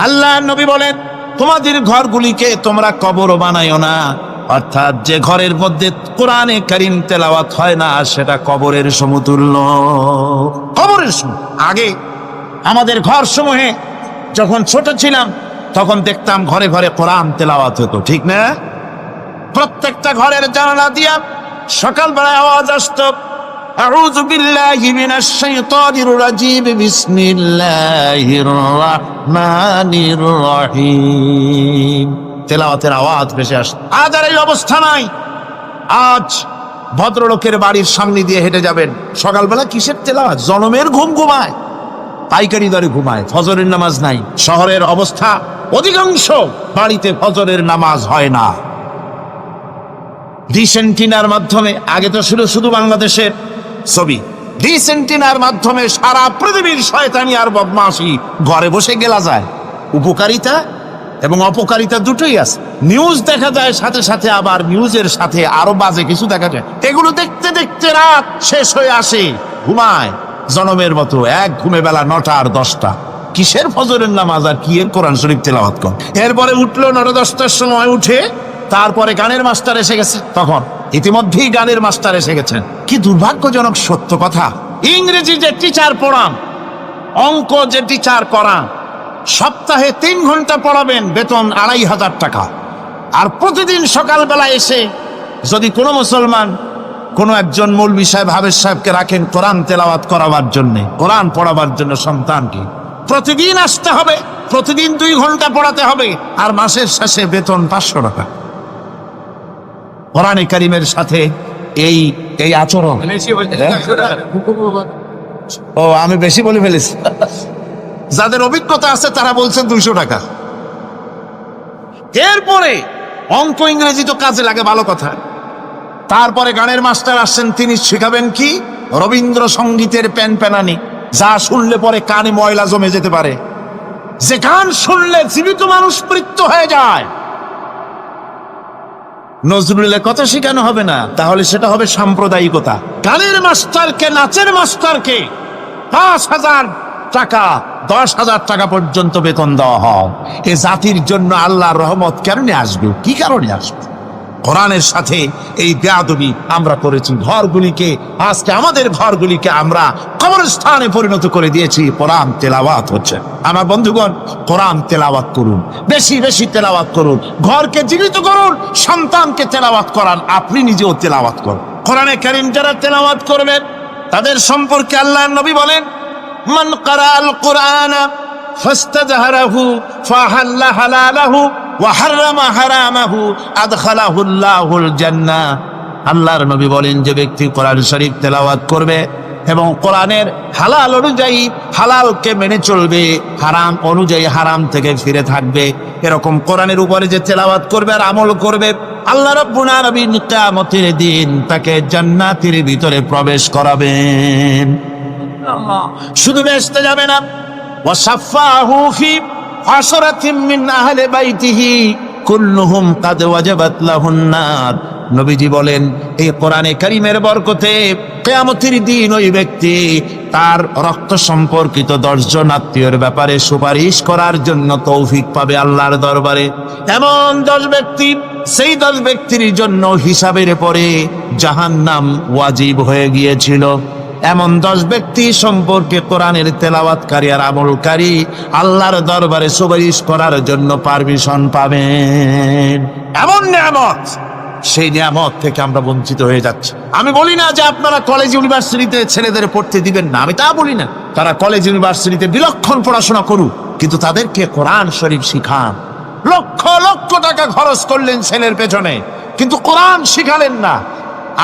আল্লাহ নবী বলেন, তোমাদের ঘরগুলিকে তোমরা কবর বানাইও না, অর্থাৎ যে ঘরের মধ্যে কোরআনে কারীম তেলাওয়াত হয় না সেটা কবরের সমতুল্য। কবরের সম আগে আমাদের ঘর সমূহে যখন ছোট ছিলাম তখন দেখতাম ঘরে ঘরে কোরআন তেলাওয়াত হতো, ঠিক না? প্রত্যেকটা ঘরের জানালা দিয়া সকালবেলায় আওয়াজ আসতো, আউযু বিল্লাহি মিনাশ শাইতানির রাজিম, বিসমিল্লাহির রাহমানির রহিম। তেলাওয়াতের আওয়াজ ভেসে আসতো। আজ আর এই অবস্থা নাই। আজ ভদ্রলোকের বাড়ির সামনে দিয়ে হেঁটে যাবেন, সকালবেলা কিসের তেলাওয়াত? জনমের ঘুম ঘুমায়, পাইকারি দরে ঘুমায়, ফজরের নামাজ নাই। শহরের অবস্থা, অধিকাংশ বাড়িতে ফজরের নামাজ হয় না। ডিসেন্টিনার মাধ্যমে, আগে তো শুধু বাংলাদেশের ছবি, ডিসেন্টিনার মাধ্যমে সারা পৃথিবীর শয়তানি আর বদমাশি ঘরে বসে গেলা যায়। উপকারিতা এবং অপকারিতা দুটোই আছে। নিউজ দেখা যায়, সাথে সাথে আবার নিউজের সাথে আরো বাজে কিছু দেখা যায়। এগুলো দেখতে দেখতে রাত শেষ হয়ে আসে, ঘুমায় জনমের মতো, এক ঘুমে বেলা 9টা আর 10টা। কিসের ফজরের নামাজ আর কি এর কোরআন শরীফ তেলাওয়াত কর। এরপরে উঠলো 9টা-10টার সময়, উঠে তারপরে গানের মাস্টার এসে গেছে। তখন ইতিমধ্যেই গানের মাস্টার এসে গেছেন। কি দুর্ভাগ্যজনক সত্য কথা, ইংরেজি যে টিচার পড়ান, অঙ্ক যে টিচার করান, সপ্তাহে 3 ঘন্টা পড়াবেন, বেতন 2500 টাকা। আর প্রতিদিন সকালবেলা এসে যদি কোনো মুসলমান কোনো একজন মৌলভী সাহেব, হাফেজ সাহেবকে রাখেন কোরআন তেলাওয়াত করাবার জন্য, কোরআন পড়াবার জন্য সন্তানকে, প্রতিদিন আসতে হবে, প্রতিদিন 2 ঘন্টা পড়াতে হবে, আর মাসের শেষে বেতন 500 টাকা। কোরআনে কারীমের সাথে এই আচরণ। ও, আমি বেশি বলে ফেলেছি। যাদের অভিজ্ঞতা আছে তারা বলছেন 200 টাকা। এরপরে অঙ্ক ইংরেজি তো কাজে লাগে, ভালো কথা। তারপরে গানের মাস্টার আসছেন, তিনি শিখাবেন কি? রবীন্দ্রসঙ্গীতের প্যানপ্যানানি, যা শুনলে পরে কানে ময়লা জমে যেতে পারে, যে গান শুনলে জীবিত মানুষ মৃত্যু হয়ে যায়। নজরুলের কথা শেখানো হবে না, তাহলে সেটা হবে সাম্প্রদায়িকতা। গানের মাস্টারকে, নাচের মাস্টারকে 5,000 টাকা, 10,000 টাকা পর্যন্ত বেতন দেওয়া হয়। এ জাতির জন্য আল্লাহর রহমত কেমনে আসবে? কি কারণে আসবে? কোরআনের সাথে এই বেয়াদবি আমরা করেছি। ঘরগুলিকে, আজকে আমাদের ঘরগুলিকে আমরা কবরস্থানে পরিণত করে দিয়েছি। কোরআন তেলাওয়াত হচ্ছে। আমার বন্ধুগণ, কোরআন তেলাওয়াত করুন, বেশি বেশি তেলাওয়াত করুন, ঘরকে জীবিত করুন, সন্তানকে তেলাওয়াত করান, আপনি নিজেও তেলাওয়াত করুন। কোরআনে কারীম যারা তেলাওয়াত করবেন তাদের সম্পর্কে আল্লাহর নবী বলেন, মান ক্বারাআল কুরআনা ফাস্তাজহারাহু ফাহাল্লা হালালাহু ওয়া হারামা হারামাহু আদখালাহুল্লাহুল জান্নাহ। আল্লাহর নবী বলেন, যে ব্যক্তি কোরআন শরীফ তেলাওয়াত করবে এবং কোরআনের হালাল অনুযায়ী হালালকে মেনে চলবে, হারাম অনুযায়ী হারাম থেকে ফিরে থাকবে, এরকম কোরআনের উপরে যে তেলাওয়াত করবে আর আমল করবে, আল্লাহ রাব্বুল আলামিন কিয়ামতের দিন তাকে জান্নাতের ভিতরে প্রবেশ করাবেন। শুধু বেহেশতে যাবে না, ওয়া শাফাহু ফি আশরাতিন মিন আহলি বাইতিহি কুল্লুহুম কাদ ওয়াজাবাত লাহুন নার। নবীজি বলেন, এই কোরআনে কারীমের বরকতে কিয়ামতের দিন ওই ব্যক্তি তার রক্ত সম্পর্কিত 10 জন আত্মীয়ের ব্যাপারে সুপারিশ করার জন্য তৌফিক পাবে আল্লাহর দরবারে। এমন 10 ব্যক্তি, সেই 10 ব্যক্তির জন্য হিসাবের পরে জাহান্নাম ওয়াজিব হয়ে গিয়েছিল। এমন 10 ব্যক্তি সম্পর্কে কোরআনের তেলাওয়াতকারী আর আমলকারী আল্লাহর দরবারে সুপারিশ করার জন্য পারমিশন পাবেন। এমন নিয়ামত, সেই নিয়ামত থেকে আমরা বঞ্চিত হয়ে যাচ্ছি। আমি বলি না যে আপনারা কলেজ ইউনিভার্সিটিতে ছেলেদের পড়তে দিবেন না, আমি তা বলি না। তারা কলেজ ইউনিভার্সিটিতে বিলক্ষণ পড়াশোনা করুক, কিন্তু তাদেরকে কোরআন শরীফ শিখান। লক্ষ লক্ষ টাকা খরচ করলেন ছেলের পেছনে, কিন্তু কোরআন শিখালেন না।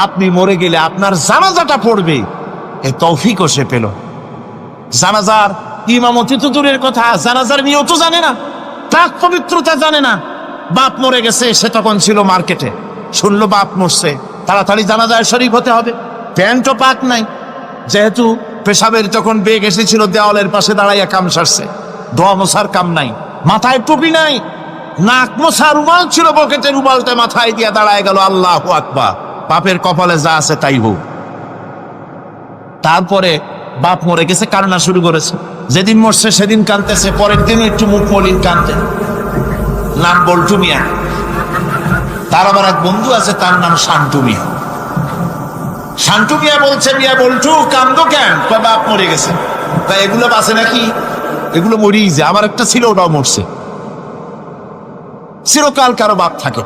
আপনি মরে গেলে আপনার জানাজাটা পড়বে, এই তৌফিকও সে পেল। জানাজার ইমামতি তো দূরের কথা, জানাজার নিয়ত জানে না, প্রাক পবিত্রতা জানে না। বাপ মরে গেছে, সে তখন ছিল মার্কেটে, শুনলো বাপ মরছে, তাড়াতাড়ি জানাজায় শরীক হতে হবে। প্যান্টও পাক নাই, যেহেতু পেশাবের যখন বেগ এসেছিল দেওয়ালের পাশে দাঁড়াইয়া কাম সারছে, দোয়া মোছার কাম নাই, মাথায় টুপি নাই, নাক মোছা রুমাল ছিল পকেটে, রুমালটা মাথায় দিয়া দাঁড়ায় গেল, আল্লাহু আকবার, বাপের কপালে যা আছে তাই হোক। তারপরে বাপ মরে গেছে, কান্না শুরু করেছে, যেদিন মরছে সেদিন কাঁদতেছে, পরের দিন একটু মুখ মলিন কাঁদতে। নাম বল্টু মিয়া। তার আবার এক বন্ধু আছে, তার নাম শান্টু মিয়া। শান্টু মিয়া বলছে, মিয়া বল্টু কান্দো কেন? বাপ মরে গেছে। তা এগুলো বাঁচে নাকি? এগুলো মরেই যায়। আমার একটা ছিল, ওটাও মরছে। চিরকাল কারো বাপ থাকে।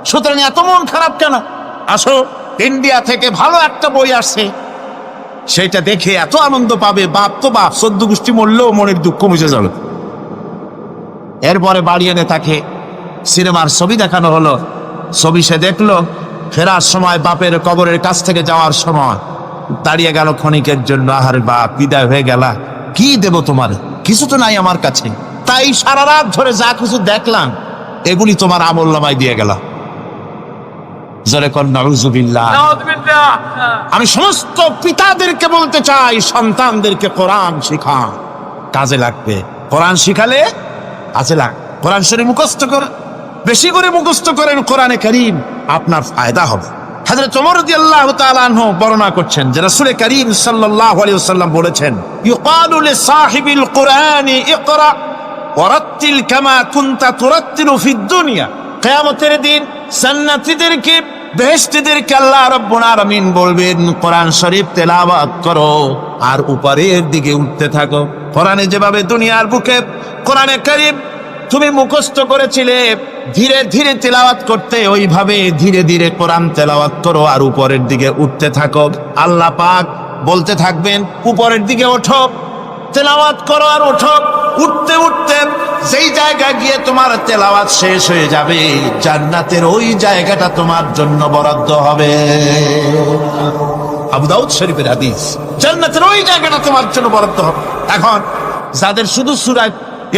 সুতরাং এত মন খারাপ কেন? আসো, ইন্ডিয়া থেকে ভালো একটা বই আসছে, সেটা দেখে এত আনন্দ পাবে। বাপ তো বাপ, 14 গোষ্ঠী মরলেও মনের দুঃখ মুছে যাবে। এরপরে বাড়ি এনে তাকে সিনেমার ছবি দেখানো হলো। ছবি সে দেখলো, ফেরার সময় বাপের কবরের কাছ থেকে যাওয়ার সময় দাঁড়িয়ে গেল ক্ষণিকের জন্য। আহারে বাপ, বিদায় হয়ে গেলা, কি দেব তোমার? কিছু তো নাই আমার কাছে। তাই সারা রাত ধরে যা কিছু দেখলাম এগুলি তোমার আমলনামায় দিয়ে গেল। জোরে কর নাউযুবিল্লাহ। আমি সমস্ত পিতাদেরকে বলতে চাই, সন্তানদেরকে কোরআন শিখা, কাজে লাগবে। কোরআন শিখালে কাজে লাগ। কোরআন শরীফ মুখস্থ কর, বেশি করে মুখস্থ করেন কোরআনে কারীম, আপনার ফায়দা হবে। হযরত ওমর রাদিয়াল্লাহু তাআলা আনহু বর্ণনা করছেন যে রাসূল কারীম সাল্লাল্লাহু আলাইহি ওয়াসাল্লাম বলেছেন, ইউকালু লিসাহিবিল কুরআনি ইকরা ওয়ারাত্তিল কামা কুনতা তুরাত্তিলু ফিদ দুনিয়া। কিয়ামতের দিন জান্নাতীদেরকে, বেহেশতীদেরকে আল্লাহ রাব্বুল আলামিন বলবেন, কোরআন শরীফ তেলাওয়াত করো আর উপরের দিকে উঠতে থাকো। কোরআনে যেভাবে দুনিয়ার বুকে কোরআনে কারীম তুমি মুখস্থ করেছিলে, ধীরে ধীরে তেলাওয়াত করতে, ওইভাবে ধীরে ধীরে কোরআন তেলাওয়াত করো আর উপরের দিকে উঠতে থাকো। আল্লাহ পাক বলতে থাকবেন, উপরের দিকে ওঠো, তেলাওয়াত করো আর ওঠো। উঠতে উঠতে যেই জায়গায় গিয়ে তোমার তেলাওয়াত শেষ হয়ে যাবে, জান্নাতের ওই জায়গাটা তোমার জন্য বরাদ্দ হবে। আবু দাউদ শরীফের হাদিস। জান্নাতের ওই জায়গাটা তোমার জন্য বরাদ্দ হবে। এখন যাদের শুধু সূরা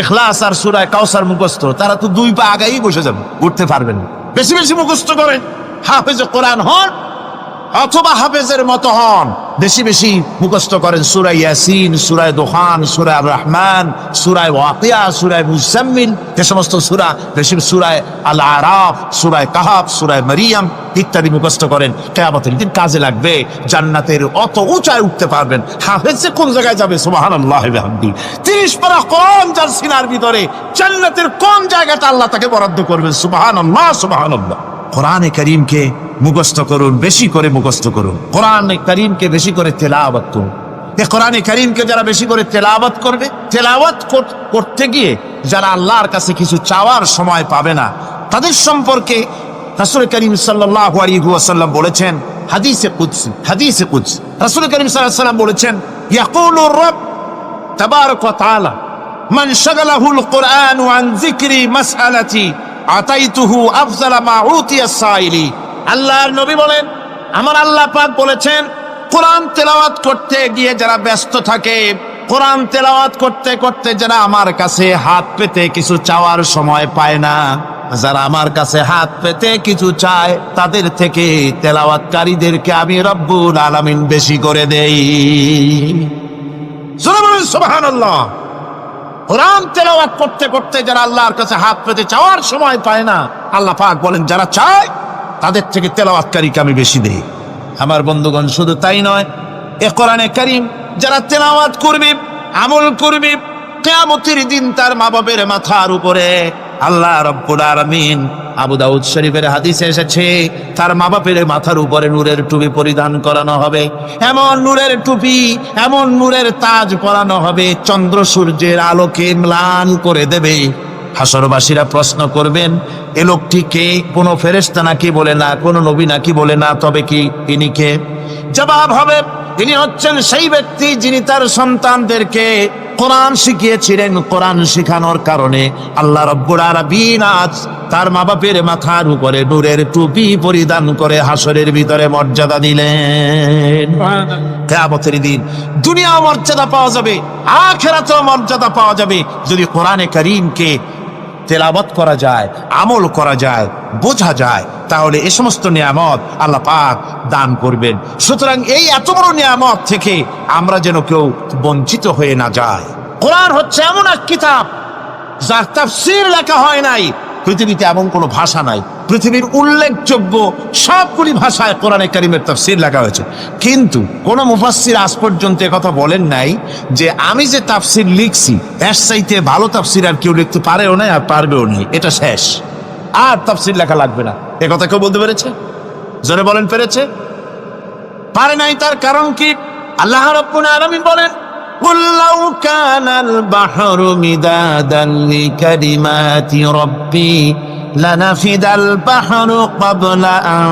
ইখলাস আর সূরা কাউসার মুখস্থ, তারা তো 2 পা আগাই বসে যাবে, উঠতে পারবেন না। বেশি বেশি মুখস্থ করেন, হাফেজ কোরআন হন অথবা হাফেজের মতো হন। বেশি বেশি মুখস্থ করেন সূরা ইয়াসিন, সূরা দুখান, সূরা আর রহমান, সূরা ওয়াকিয়া, সূরা মুজাম্মিল, যে সমস্ত সূরা, বেশি সূরা আল আরাফ, সূরা কাহাফ, সূরা মারিয়াম ইত্যাদি মুখস্থ করেন। কিয়ামতের দিন কাজে লাগবে। জান্নাতের অত উঁচায় উঠতে পারবেন। হাফেজ কোন জায়গায় যাবে? সুবহানাল্লাহি ওয়া বিহামদি। 30 পারা কোরআন যার সিনার ভিতরে, জান্নাতের কোন জায়গাটা আল্লাহ তাকে বরাদ্দ করবেন? সুবহানাল্লাহ, সুবহানাল্লাহ। কোরআনে কারীমকে মুখস্থ করুন, বেশি করে মুখস্থ করুন। কোরআনে কারীমকে বেশি করে তেলাওয়াত করুন। এই কোরআনে কারীমকে যারা বেশি করে তেলাওয়াত করবে, তেলাওয়াত করতে গিয়ে যারা আল্লাহর কাছে কিছু চাওয়ার সময় পাবে না, তাদের সম্পর্কে রাসূল করিম সাল্লাল্লাহু আলাইহি ওয়াসাল্লাম বলেছেন, হাদিসে কুদসি, হাদিসে কুদসি রাসূল করিম সাল্লাল্লাহু আলাইহি ওয়াসাল্লাম বলেছেন, ইয়াকুলু রাব তাবারাক ওয়া তাআলা মান শাগালাহুল কুরআন আন যিকরি মাসআলাতি আতাইতুহু আফজালা মা উতিয়া সাইলি। আল্লাহর নবী বলেন, আমার আল্লাহ পাক বলেছেন, কোরআন তেলাওয়াত করতে গিয়ে যারা ব্যস্ত থাকে, কোরআন তেলাওয়াত করতে করতে যারা আমার কাছে হাত পেতে কিছু চাওয়ার সময় পায় না, যারা আমার কাছে হাত পেতে কিছু চায়, তাদের থেকে তেলাওয়াতকারীদেরকে আমি রব্বুল আলামিন বেশি করে দেই। সুবহানাল্লাহ। কোরআন তেলাওয়াত করতে করতে যারা আল্লাহর কাছে হাত পেতে চাওয়ার সময় পায় না, আল্লাহ পাক বলেন যারা চায় তাদের থেকে তেলাওয়াতকারীকে আমি বেশি দেই। আমার বন্ধুগণ, শুধু তাই নয়, এ কোরআনে কারীম যারা তেলাওয়াত করবে, আমল করবে, কিয়ামতের দিন তার মা বাপের মাথার উপরে আল্লাহ রাব্বুল আলামিন, আবু দাউদ শরীফের হাদিসে এসেছে, তার মা বাপের মাথার উপরে নূরের টুপি পরিধান করানো হবে। এমন নূরের টুপি, এমন নূরের তাজ পরানো হবে, চন্দ্র সূর্যের আলোকে ম্লান করে দেবে। হাসরবাসীরা প্রশ্ন করবেন, এ লোকটি কে? কোনো ফেরেশতা নাকি? বলে না। কোনো নবী নাকি? বলে না। তবে কি ইনি কে? জবাব হবে, ইনি হচ্ছেন সেই ব্যক্তি যিনি তার সন্তানদেরকে কোরআন শিখিয়েছিলেন। কোরআন শিখানোর কারণে আল্লাহ রাব্বুল আলামিন আজ তার মা বাপের মাথার উপরে নূরের টুপি পরিধান করে হাসরের ভিতরে মর্যাদা দিলেন। কিয়ামতের দিন দুনিয়া মর্যাদা পাওয়া যাবে, আখিরাতেও মর্যাদা পাওয়া যাবে যদি কোরআনে কারীমকে তেলাওয়াত করা যায়, আমল করা যায়, বোঝা যায়, তাহলে এই সমস্ত নিয়ামত আল্লাহ পাক দান করবেন। সুতরাং এই এত বড় নিয়ামত থেকে আমরা যেন কেউ বঞ্চিত হয়ে না যায়। কোরআন হচ্ছে এমন এক কিতাব যার তাফসীর লেখা হয় নাই। পৃথিবীতে এমন কোনো ভাষা নাই, পৃথিবীর উল্লেখযোগ্য সবগুলি ভাষায় কোরআনে কারিমের তাফসীর লেখা হয়েছে, কিন্তু কোন মুফাসসির আজ পর্যন্ত কথা বলেন নাই যে আমি যে তাফসীর লিখছি এর চাইতে ভালো তাফসীর আর কেউ লিখতে পারেও না আর পারবেও না, এটা শেষ, আর তাফসীর লেখা লাগবে না। এ কথা কেউ বলতে পেরেছে? জোরে বলেন, পেরেছে? পারে নাই। তার কারণ কি? আল্লাহ রাব্বুল আলামিন বলেন, قُلْ لَوْ كَانَ الْبَحْرُ مِدَادًا لِكَلِمَاتِ رَبِّي لَنَفِدَ الْبَحْرُ قَبْلَ أَن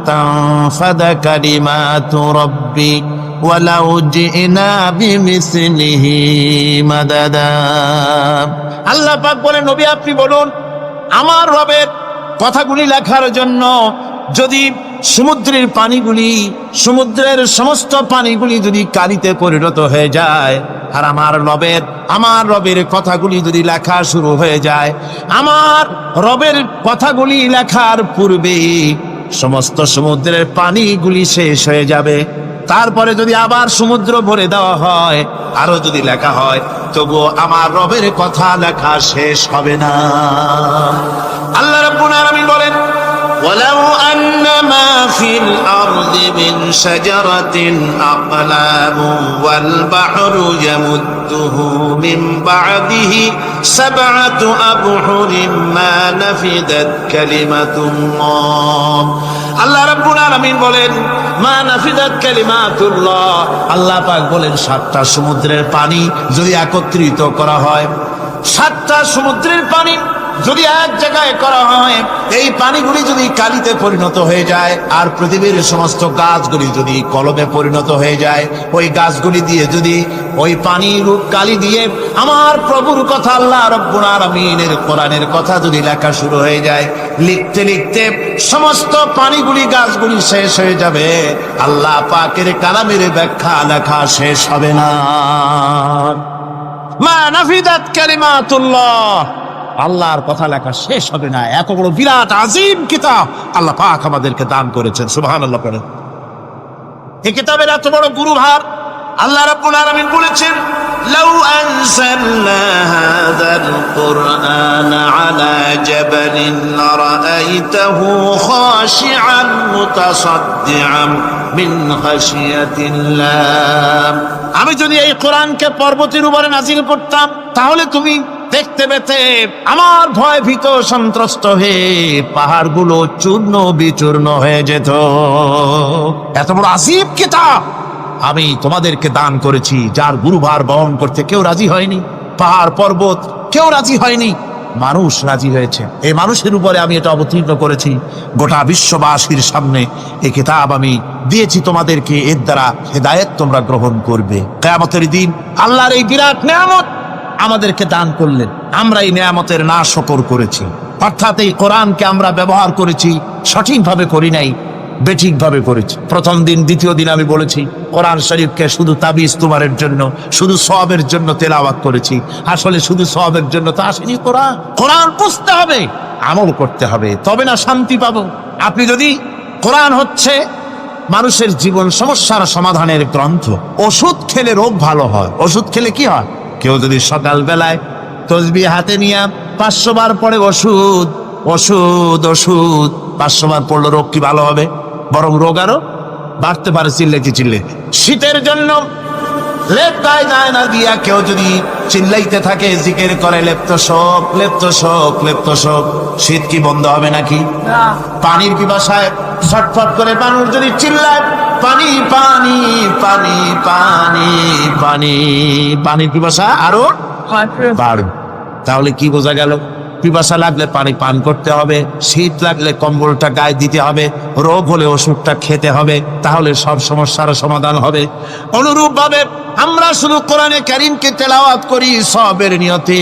تَنفَدَ كَلِمَاتُ رَبِّي وَلَوْ جِئْنَا بِمِثْلِهِ مَدَدًا। আল্লাহ পাক বলেন, নবী আপনি বলুন, আমার রবের কথাগুলি লেখার জন্য যদি সমুদ্রের পানিগুলি, সমুদ্রের সমস্ত পানিগুলি যদি কালিতে পরিণত হয়ে যায়, আর আমার রবের কথাগুলি যদি লেখা শুরু হয়ে যায়, আমার রবের কথাগুলি লেখার পূর্বে সমস্ত সমুদ্রের পানিগুলি শেষ হয়ে যাবে, তারপরে যদি আবার সমুদ্র ভরে দেওয়া হয়, আরো যদি লেখা হয়, তবুও আমার রবের কথা লেখা শেষ হবে না। আল্লাহ রাব্বুল আলামিন বলেন, وَلَوْ أَنَّ مَا فِي الْأَرْضِ مِنْ شَجَرَةٍ أَقْلَامٌ وَالْبَحْرُ يَمُدُّهُ مِنْ بَعْدِهِ سَبْعَةُ أَبْحُرٍ مَا نَفِدَتْ كَلِمَةُ اللَّهِ। আল্লাহ রাব্বুল আলামিন বলেন, মা নাফিদাত কালিমাতুল্লাহ, আল্লাহ পাক বলেন 7টা সমুদ্রের পানি যদি একত্রিত করা হয়, 7টা সমুদ্রের পানি যদি এক জায়গায় করা হয়, এই পানিগুলি যদি কালিতে পরিণত হয়ে যায়, আর পৃথিবীর সমস্ত গাছগুলি যদি কলমে পরিণত হয়ে যায়, ওই গাছগুলি দিয়ে যদি ওই পানির কালি দিয়ে আমার প্রভুর কথা, আল্লাহ রাব্বুল আলামিনের কোরআনের কথা যদি লেখা শুরু হয়ে যায়, লিখতে লিখতে সমস্ত পানিগুলি, গাছগুলি শেষ হয়ে যাবে, আল্লাহ পাকের কালামের ব্যাখ্যা লেখা শেষ হবে না। মা নাফিদাত কালিমাতুল্লাহ, আল্লাহর কথা লেখা শেষ হবে না। এত বড় বিরাট আজিম কিতাব আল্লাহ পাক আমাদেরকে দান করেছেন, সুবহানাল্লাহ করেন। এই কিতাবের এত বড় গুরুভার আল্লাহ রাব্বুল আলামিন বলেছেন, লাউ আনজালনা হাযাল কুরআনা আলা জাবালিন লারাআইতাহু খাশিআন মুতাসাদ্দিআন মিন খাশিয়াতিল্লাহ। আমি যদি এই কোরআনকে পর্বতের উপরে নাযিল করতাম, তাহলে তুমি দেখতে পেতে আমার ভয় ভীত সন্ত্রস্ত হয়ে পাহাড়গুলো চূর্ণ বিচূর্ণ হয়ে যেত। এত বড় আযীম কিতাব আমি তোমাদেরকে দান করেছি, যার গুরুভার বহন করতে কেউ রাজি হয়নি, পাহাড় পর্বত কেউ রাজি হয়নি, মানুষ রাজি হয়েছে। এই মানুষের উপরে আমি এটা অবতীর্ণ করেছি, গোটা বিশ্ববাসীর সামনে এই কিতাব আমি দিয়েছি তোমাদেরকে, এর দ্বারা হেদায়েত তোমরা গ্রহণ করবে। কিয়ামতের দিন আল্লাহর এই বিরাট নিয়ামত আমাদেরকে দান করলেন, আমরা এই নিয়ামতের নাশকর করেছি, অর্থাৎ এই কোরআনকে আমরা ব্যবহার করেছি সঠিকভাবে করি নাই, বেঠিকভাবে করেছি। প্রথম দিন দ্বিতীয় দিন আমি বলেছি কোরআন শরীফকে শুধু তাবিজ তোমারের জন্য, শুধু সওয়াবের জন্য তেলাওয়াত করেছি, আসলে শুধু সওয়াবের জন্য তো আসেনি। কোরআন বুঝতে হবে, আমল করতে হবে, তবে না শান্তি পাবো। আপনি যদি কোরআন হচ্ছে মানুষের জীবন সমস্যার সমাধানের গ্রন্থ, ওষুধ খেলে রোগ ভালো হয়। ওষুধ খেলে কি হয়? কেউ যদি সকাল বেলায় তসবিহ হাতে নিয়ে 500 বার পড়ে ওষুধ ওষুধ ওষুধ 500 বার পড়লে রোগ কি ভালো হবে? বরং রোগ আরো বাড়তে পারে। চিল্লে শীতের জন্য লেপ গায়ে যায় না দিয়া কেউ যদি চিল্লাইতে থাকে, জিকির করে লেপ্ত শোক লেপ্ত শোক লেপ্ত শোক, শীত কি বন্ধ হবে নাকি? পানির পিপাসায় ছটফট করে মানুষ যদি চিল্লায় পানি পানি পানি পানি পানি, পানির পিপাসা আরো বাড়বে। তাহলে কি বোঝা গেল? পিপাসা লাগলে পানি পান করতে হবে, শীত লাগলে কম্বলটা গায়ে দিতে হবে, রোগ হলে ওষুধটা খেতে হবে, তাহলে সব সমস্যার সমাধান হবে। অনুরূপ ভাবে আমরা শুধু কোরআনে কারীমকে তেলাওয়াত করি সওয়াবের নিয়তে,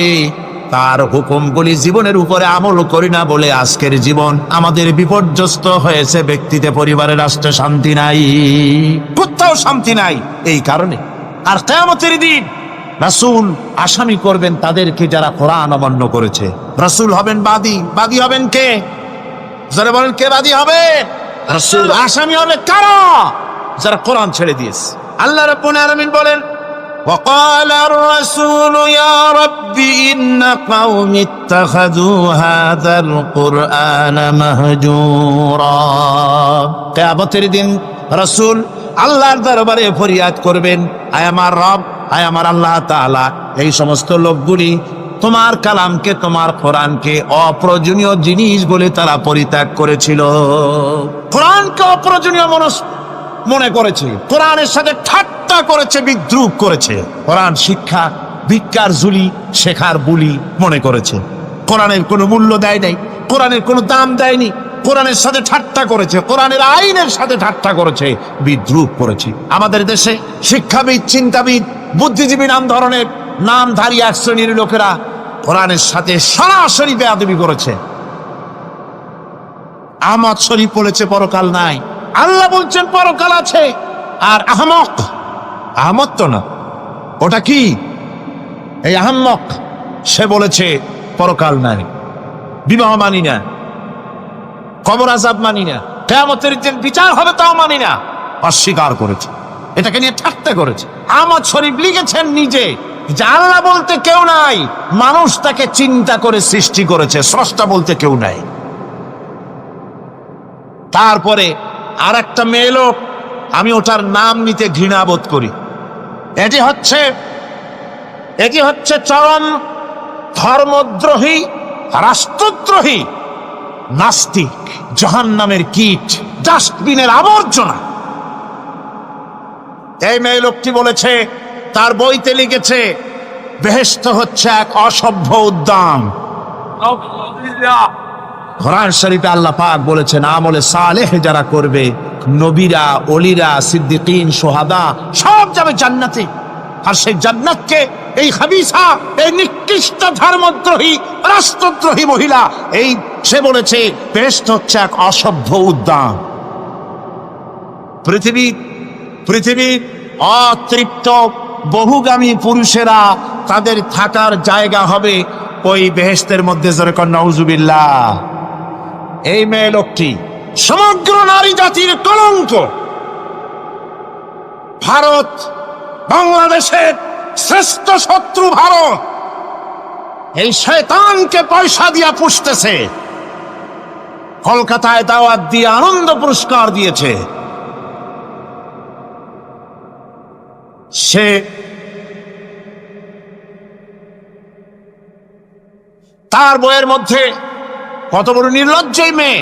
তার হুকুমগুলি জীবনের উপরে আমল করি না বলে আজকের জীবন আমাদের বিপর্যস্ত হয়েছে। ব্যক্তিতে, পরিবারে, রাষ্ট্রে শান্তি নাই, কোথাও শান্তি নাই এই কারণে। আর কিয়ামতের দিন রাসূল আসামি করবেন তাদেরকে যারা কোরআন অমান্য করেছে। রাসূল হবেন বাদী। বাদী হবেন কে? যারা বলেন কে বাদী হবে? রাসূল। আসামি হবে কারা? যারা কোরআন ছেড়ে দিয়েছে। আল্লাহ রাব্বুল আলামিন বলেন, وقال الرسول يا رب إن قوم اتخذوا هذا القرآن مهجورا। কিয়ামতের দিন রাসূল আল্লাহর দরবারে ফরিয়াদ করবেন, আয় আমার রব, আয় আমার আল্লাহ তাআলা, এই সমস্ত লোকগুলি তোমার কালামকে, তোমার কোরআনকে অপ্রয়োজনীয় জিনিস বলে তারা পরিত্যাগ করেছিল। কোরআনকে অপ্রয়োজনীয় মনে করেছে, কোরআনের সাথে ঠাট্টা করেছে, বিদ্রুপ করেছে, কোরআন শিক্ষা ভিক্ষার ঝুলি, শেখার বুলি মনে করেছে, কোরআনের কোনো মূল্য দেয় নাই, কোরআনের কোনো দাম দেয়নি, কোরআনের সাথে ঠাট্টা করেছে, কোরআনের আইনের সাথে ঠাট্টা করেছে, বিদ্রুপ করেছে। আমাদের দেশে শিক্ষাবিদ, চিন্তাবিদ, বুদ্ধিজীবী নাম ধরনের নামধারী এক শ্রেণীর লোকেরা কোরআনের সাথে সরাসরি বেয়াদবি করেছে। আহমদ শরীফ বলেছে পরকাল নাই, আল্লাহ বলছেন পরকাল আছে। আর আহমক, আহমদ তো না, ওটা কি? এই আহমক, সে বলেছে পরকাল নাই, বিবাহ মানি না, কবর আযাব মানি না, কিয়ামতের দিন বিচার হবে তাও মানি না, অস্বীকার করেছে, এটাকে নিয়ে ঠাট্টা করেছে। আহমদ শরীফ লিখেছেন নিজে যে আল্লাহ বলতে কেউ নাই, মানুষ তাকে চিন্তা করে সৃষ্টি করেছে, স্রষ্টা বলতে কেউ নাই। তারপরে আর একটা মেয়ে লোক, আমি ওটার নাম নিতে ঘৃণা বোধ করি, এটি হচ্ছে চরম ধর্মদ্রোহী, রাষ্ট্রদ্রোহী, নাস্তিক, জাহান্নামের কীট, ডাস্টবিনের আবর্জনা। এই মেয়ে লোকটি বলেছে, তার বইতে লিখেছে, বেহেশত হচ্ছে এক অসভ্য উদ্যান। কোরআন শরীফে আল্লাহ পাক বলেছেন, আমলে সালেহ যারা করবে, নবীরা, ওলিরা, সিদ্দিকিন, শুহাদা সব যাবে জান্নাতে। আর সেই জান্নাতকে এই খাবিসা, এই নিকৃষ্ট ধর্মদ্রোহী, রাষ্ট্রদ্রোহী মহিলা, এই সে বলেছে বেহেশত হচ্ছে এক অসভ্য উদ্যান। পৃথিবীর অতৃপ্ত বহুগামী পুরুষেরা তাদের থাকার জায়গা হবে ওই বেহেশতের মধ্যে। জোরে কর নাউজুবিল্লাহ। এই মেয়ে লোকটি সমগ্র নারী জাতির কলঙ্ক। ভারত, বাংলাদেশের শ্রেষ্ঠ শত্রু ভারত, এই শয়তানকে পয়সা দিয়া পুষতেছে। কলকাতায় দাওয়াত দিয়ে আনন্দ পুরস্কার দিয়েছে। সে তার বইয়ের মধ্যে, কত বড় নির্লজ্জই মেয়ে,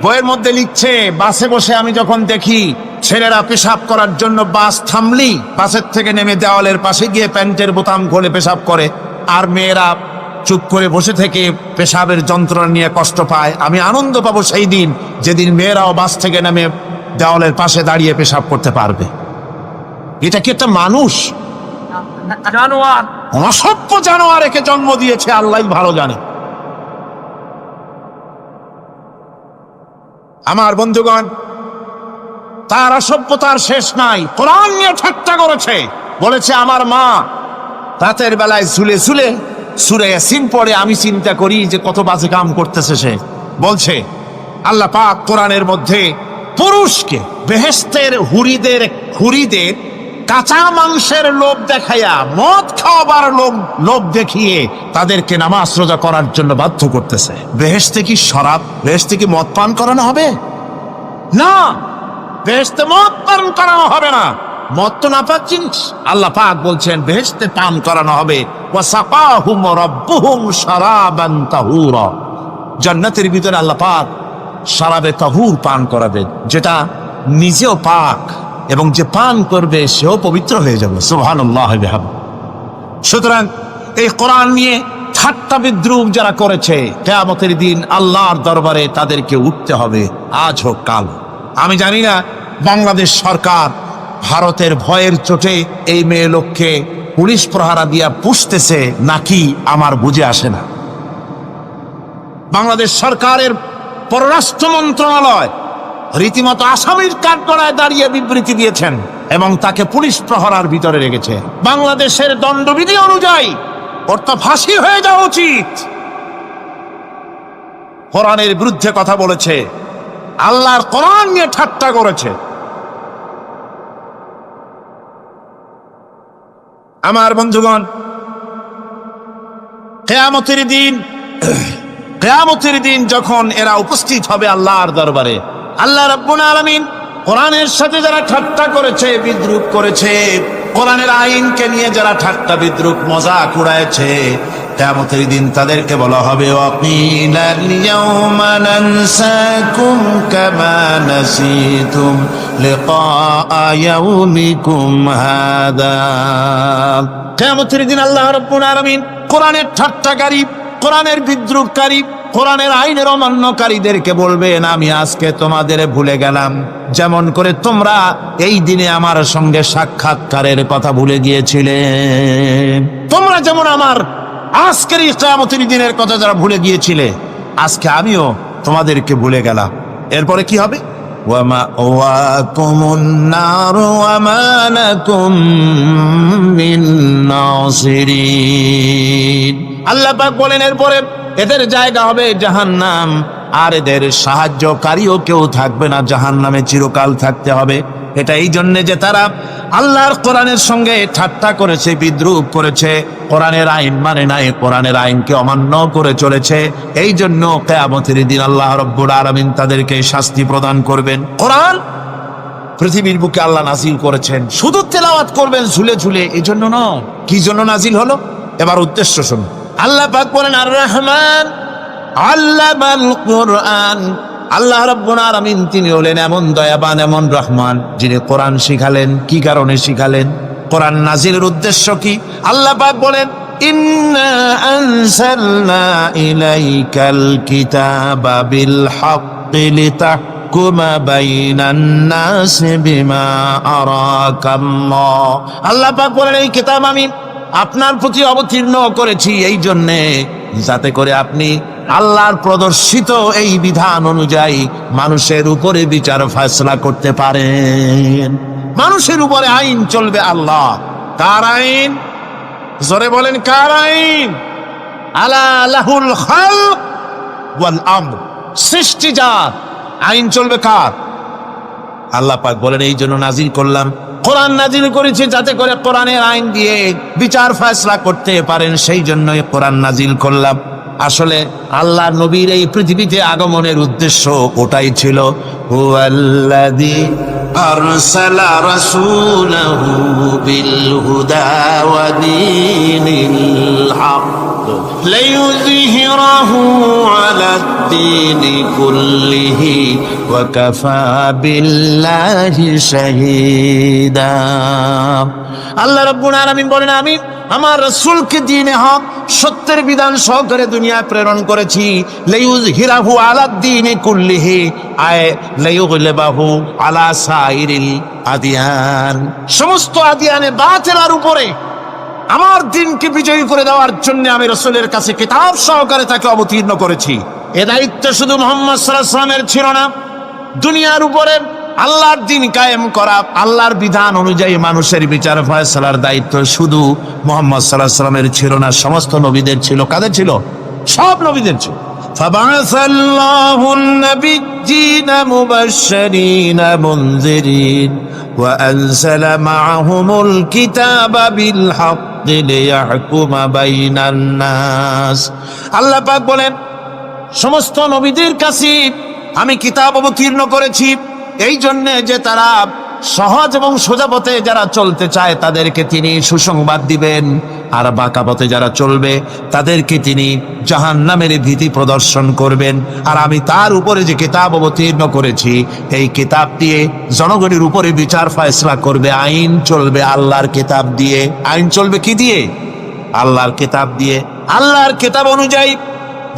বইয়ের মধ্যে লিখছে, বাসে বসে আমি যখন দেখি ছেলেরা পেশাব করার জন্য বাস থামলি বাসের থেকে নেমে দেওয়ালের পাশে গিয়ে প্যান্টের বোতাম খুলে পেশাব করে, আর মেয়েরা চুপ করে বসে থেকে পেশাবের যন্ত্রণা নিয়ে কষ্ট পায়, আমি আনন্দ পাবো সেই দিন যেদিন মেয়েরাও বাস থেকে নেমে দেওয়ালের পাশে দাঁড়িয়ে পেশাব করতে পারবে। এটা কি একটা মানুষ? জানোয়ার, অসভ্য জানোয়ার একে জন্ম দিয়েছে, আল্লাহ ভালো জানে। আমার বন্ধুগণ, তার অসভ্যতার শেষ নাই। কোরআন নিয়ে ঠাট্টা করেছে, বলেছে আমার মা রাতের বেলায় ঝুলে ঝুলে সূরা ইয়াসিন পড়ে, আমি চিন্তা করি যে কত বাজে কাম করতেছে সে। বলছে আল্লাহ পাক কোরআনের মধ্যে পুরুষকে বেহেশতের হুরিদের কাঁচা মাংসের লোভ দেখাইয়া, মদ খাওয়াবার লোভ দেখিয়ে তাদেরকে নামাজ রোজা করার জন্য বাধ্য করতেছে। বেহেশতে কি শরাব, বেহেশতে কি মদ পান করানো হবে? না, বেহেশতে মদ পান করানো হবে না, মদ তো নাপাক জিনিস। আল্লাহ পাক বলছেন বেহেশতে পান করানো হবে, ওয়াসাকাহুম রাব্বুহুম শারাবান তাহুরা। জান্নাতের ভিতরে আল্লাহ পাক শারাবে তাহুর পান করাবেন, যেটা নিজেও পাক এবং যে পান করবে সেও পবিত্র হয়ে যাবে। সুবহানাল্লাহ। সুতরাং এই কোরআন নিয়ে ঠাট্টা বিদ্রুপ যারা করেছে, কিয়ামতের দিন আল্লাহর দরবারে তাদেরকে উঠতে হবে, আজ হোক কাল। আমি জানি না বাংলাদেশ সরকার ভারতের ভয়ের চোটে এই মেয়ে লোককে পুলিশ প্রহারা দিয়া পুষতেছে নাকি আমার বুঝে আসে না। বাংলাদেশ সরকারের পররাষ্ট্র মন্ত্রণালয় রীতিমতো আসামির কাঠগড়ায় দাঁড়িয়ে বিবৃতি দিয়েছেন এবং তাকে পুলিশ প্রহরার ভিতরে রেখেছে। বাংলাদেশের দণ্ডবিধি অনুযায়ী ওর তো ফাঁসি হয়ে যাওয়া উচিত। কোরআনের বিরুদ্ধে কথা বলেছে, আল্লাহর কোরআন নিয়ে ঠাট্টা করেছে। আমার বন্ধুগণ, কিয়ামতের দিন যখন এরা উপস্থিত হবে আল্লাহর দরবারে, আল্লাহ রাব্বুল আলামিন কোরআনের সাথে যারা ঠাট্টা করেছে, বিদ্রূপ করেছে, কোরআনের আইনকে নিয়ে যারা ঠাট্টা বিদ্রূপ মজাক উড়াইছে, কিয়ামতের দিন তাদেরকে বলা হবে ওয়াকিলাল ইয়াউমা নানসাকুম কামা নাসিতুম লিকা ইয়াউমিকুম হাদা। কিয়ামতের দিন আল্লাহ রাব্বুল আলামিন কোরআনের ঠাট্টাকারী, কোরআনের বিদ্রূপকারী, কোরআনের আইনের অমান্যকারীদেরকে বলবেন আমি আজকে তোমাদের ভুলে গেলাম, যেমন করে তোমরা এই দিনে আমার সঙ্গে সাক্ষাৎকারের কথা ভুলে গিয়েছিলে। তোমরা যেমন আমার আজকের এই কিয়ামতের দিনের কথা যারা ভুলে গিয়েছিলে, আজকে আমিও তোমাদেরকে ভুলে গেলাম। এরপরে কি হবে? ওয়ামা ওয়াকুমুন নার ওয়ামা লাকুম মিন নাসিরিন। আল্লাহ পাক বলেন এরপরে এদের জায়গা হবে জাহান্নাম, আর এদের সাহায্যকারীও কেউ থাকবে না, জাহান্নামে চিরকাল থাকতে হবে। এটা এই জন্যে যে তারা আল্লাহর কোরআনের সঙ্গে ঠাট্টা করেছে, বিদ্রূপ করেছে, কোরআনের আইন মানে নাই, কোরআনের আইনকে অমান্য করে চলেছে। এই জন্য কিয়ামতের দিন আল্লাহ রাব্বুল আলামিন তাদেরকে শাস্তি প্রদান করবেন। কোরআন পৃথিবীর বুকে আল্লাহ নাজিল করেছেন, শুধু তেলাওয়াত করবেন ঝুলে ঝুলে, এই জন্য নয়। কি জন্য নাজিল হলো? এবার উদ্দেশ্য শুনুন। আল্লাহ পাক বলেন আর রহমান আল্লামাল কোরআন। আল্লাহ রাব্বুল আলামিন তিনি হলেন এমন দয়াবান, এমন রহমান, যিনি কোরআন শিখালেন। কি কারণে শিখালেন? কোরআন নাজিলের উদ্দেশ্য কি? আল্লাহ পাক বলেন ইন্না আনজালনা ইলাইকাল কিতাবা বিল হাক্কি লিতাহকুমা বাইনান নাসি বিমা আরাকাল্লাহ। আল্লাহ পাক বলেন এই কিতাব আমি আপনার প্রতি অবতীর্ণ করেছি এই জন্যে যাতে করে আপনি আল্লাহর প্রদর্শিত এই বিধান অনুযায়ী মানুষের উপরে বিচার ফয়সালা করতে পারেন। মানুষের উপরে আইন চলবে আল্লাহ। কার আইন? জোরে বলেন কার আইন? আলা লাহুল খালক ওয়াল আমর। সৃষ্টি যার, আইন চলবে কার? আল্লাহ পাক বলেন এই জন্য নাজিল করলাম, কোরআন নাজিল করেছে যাতে করে কোরআনের আইন দিয়ে বিচার ফয়সালা করতে পারেন, সেই জন্যই কোরআন নাজিল করলাম। আসলে আল্লাহ নবীর এই পৃথিবীতে আগমনের উদ্দেশ্য ওটাই ছিল। হুয়াল্লাযী আরসালা রাসূলাহু বিল হুদা ওয়া দীনিল হক লিইয়ুযহিরাহু আলাদ-দীনি কুল্লিহি ওয়া কাফা বিল্লাহি শাহীদা। আল্লাহ রাব্বুল আলামিন বলেন আমি আমার রাসূলকে দ্বীনে হক, সত্যের বিধান সহকারে দুনিয়ায় প্রেরণ করেছি। লিইয়ুযহিরাহু আলাদ-দীনি কুল্লিহি আয় লিইয়ুগলিবাহু আলা সাইরিল আদিয়ান। সমস্ত আদিয়ানে বাতিলের উপরে আমার দিনকে বিজয়ী করে দেওয়ার জন্য আমি রাসূলের কাছে কিতাব সহকারে তাকে অবতীর্ণ করেছি। এ দায়িত্ব শুধু মুহাম্মদ সাল্লাল্লাহু আলাইহি ওয়াসাল্লামের ছিল না, দুনিয়ার উপরে আল্লাহর দিন কায়েম করা, আল্লাহর বিধান অনুযায়ী মানুষের বিচার ফয়সালার দায়িত্ব শুধু মুহাম্মদ সাল্লাল্লাহু আলাইহি ওয়াসাল্লামের ছিল না, সমস্ত নবীদের ছিল। কাদের ছিল? সব নবীদের ছিল। ফাবাসাল্লাহু নাবিয়্যিনা মুবাশশিরিনা মুনযিরিন ওয়া আনজালা মা'আহুমুল কিতাবা বিল হাক্কি লিয়াহকুমা বাইনান নাস। আল্লাহ পাক বলেন সমস্ত নবীদের কাছে আমি কিতাব অবতীর্ণ করেছি এই জন্য যে তারা সহজ এবং সোজা পথে যারা চলতে চায় তাদেরকে তিনি সুসংবাদ দিবেন, আর বাঁকা পথে যারা চলবে তাদেরকে তিনি জাহান্নামের ভীতি প্রদর্শন করবেন। আর আমি তার উপরে যে কিতাব অবতীর্ণ করেছি এই কিতাব দিয়ে জনগণের উপরে বিচার ফয়সালা করবে, আইন চলবে আল্লাহর কিতাব দিয়ে। আইন চলবে কি দিয়ে? আল্লাহর কিতাব দিয়ে। আল্লাহর কিতাব অনুযায়ী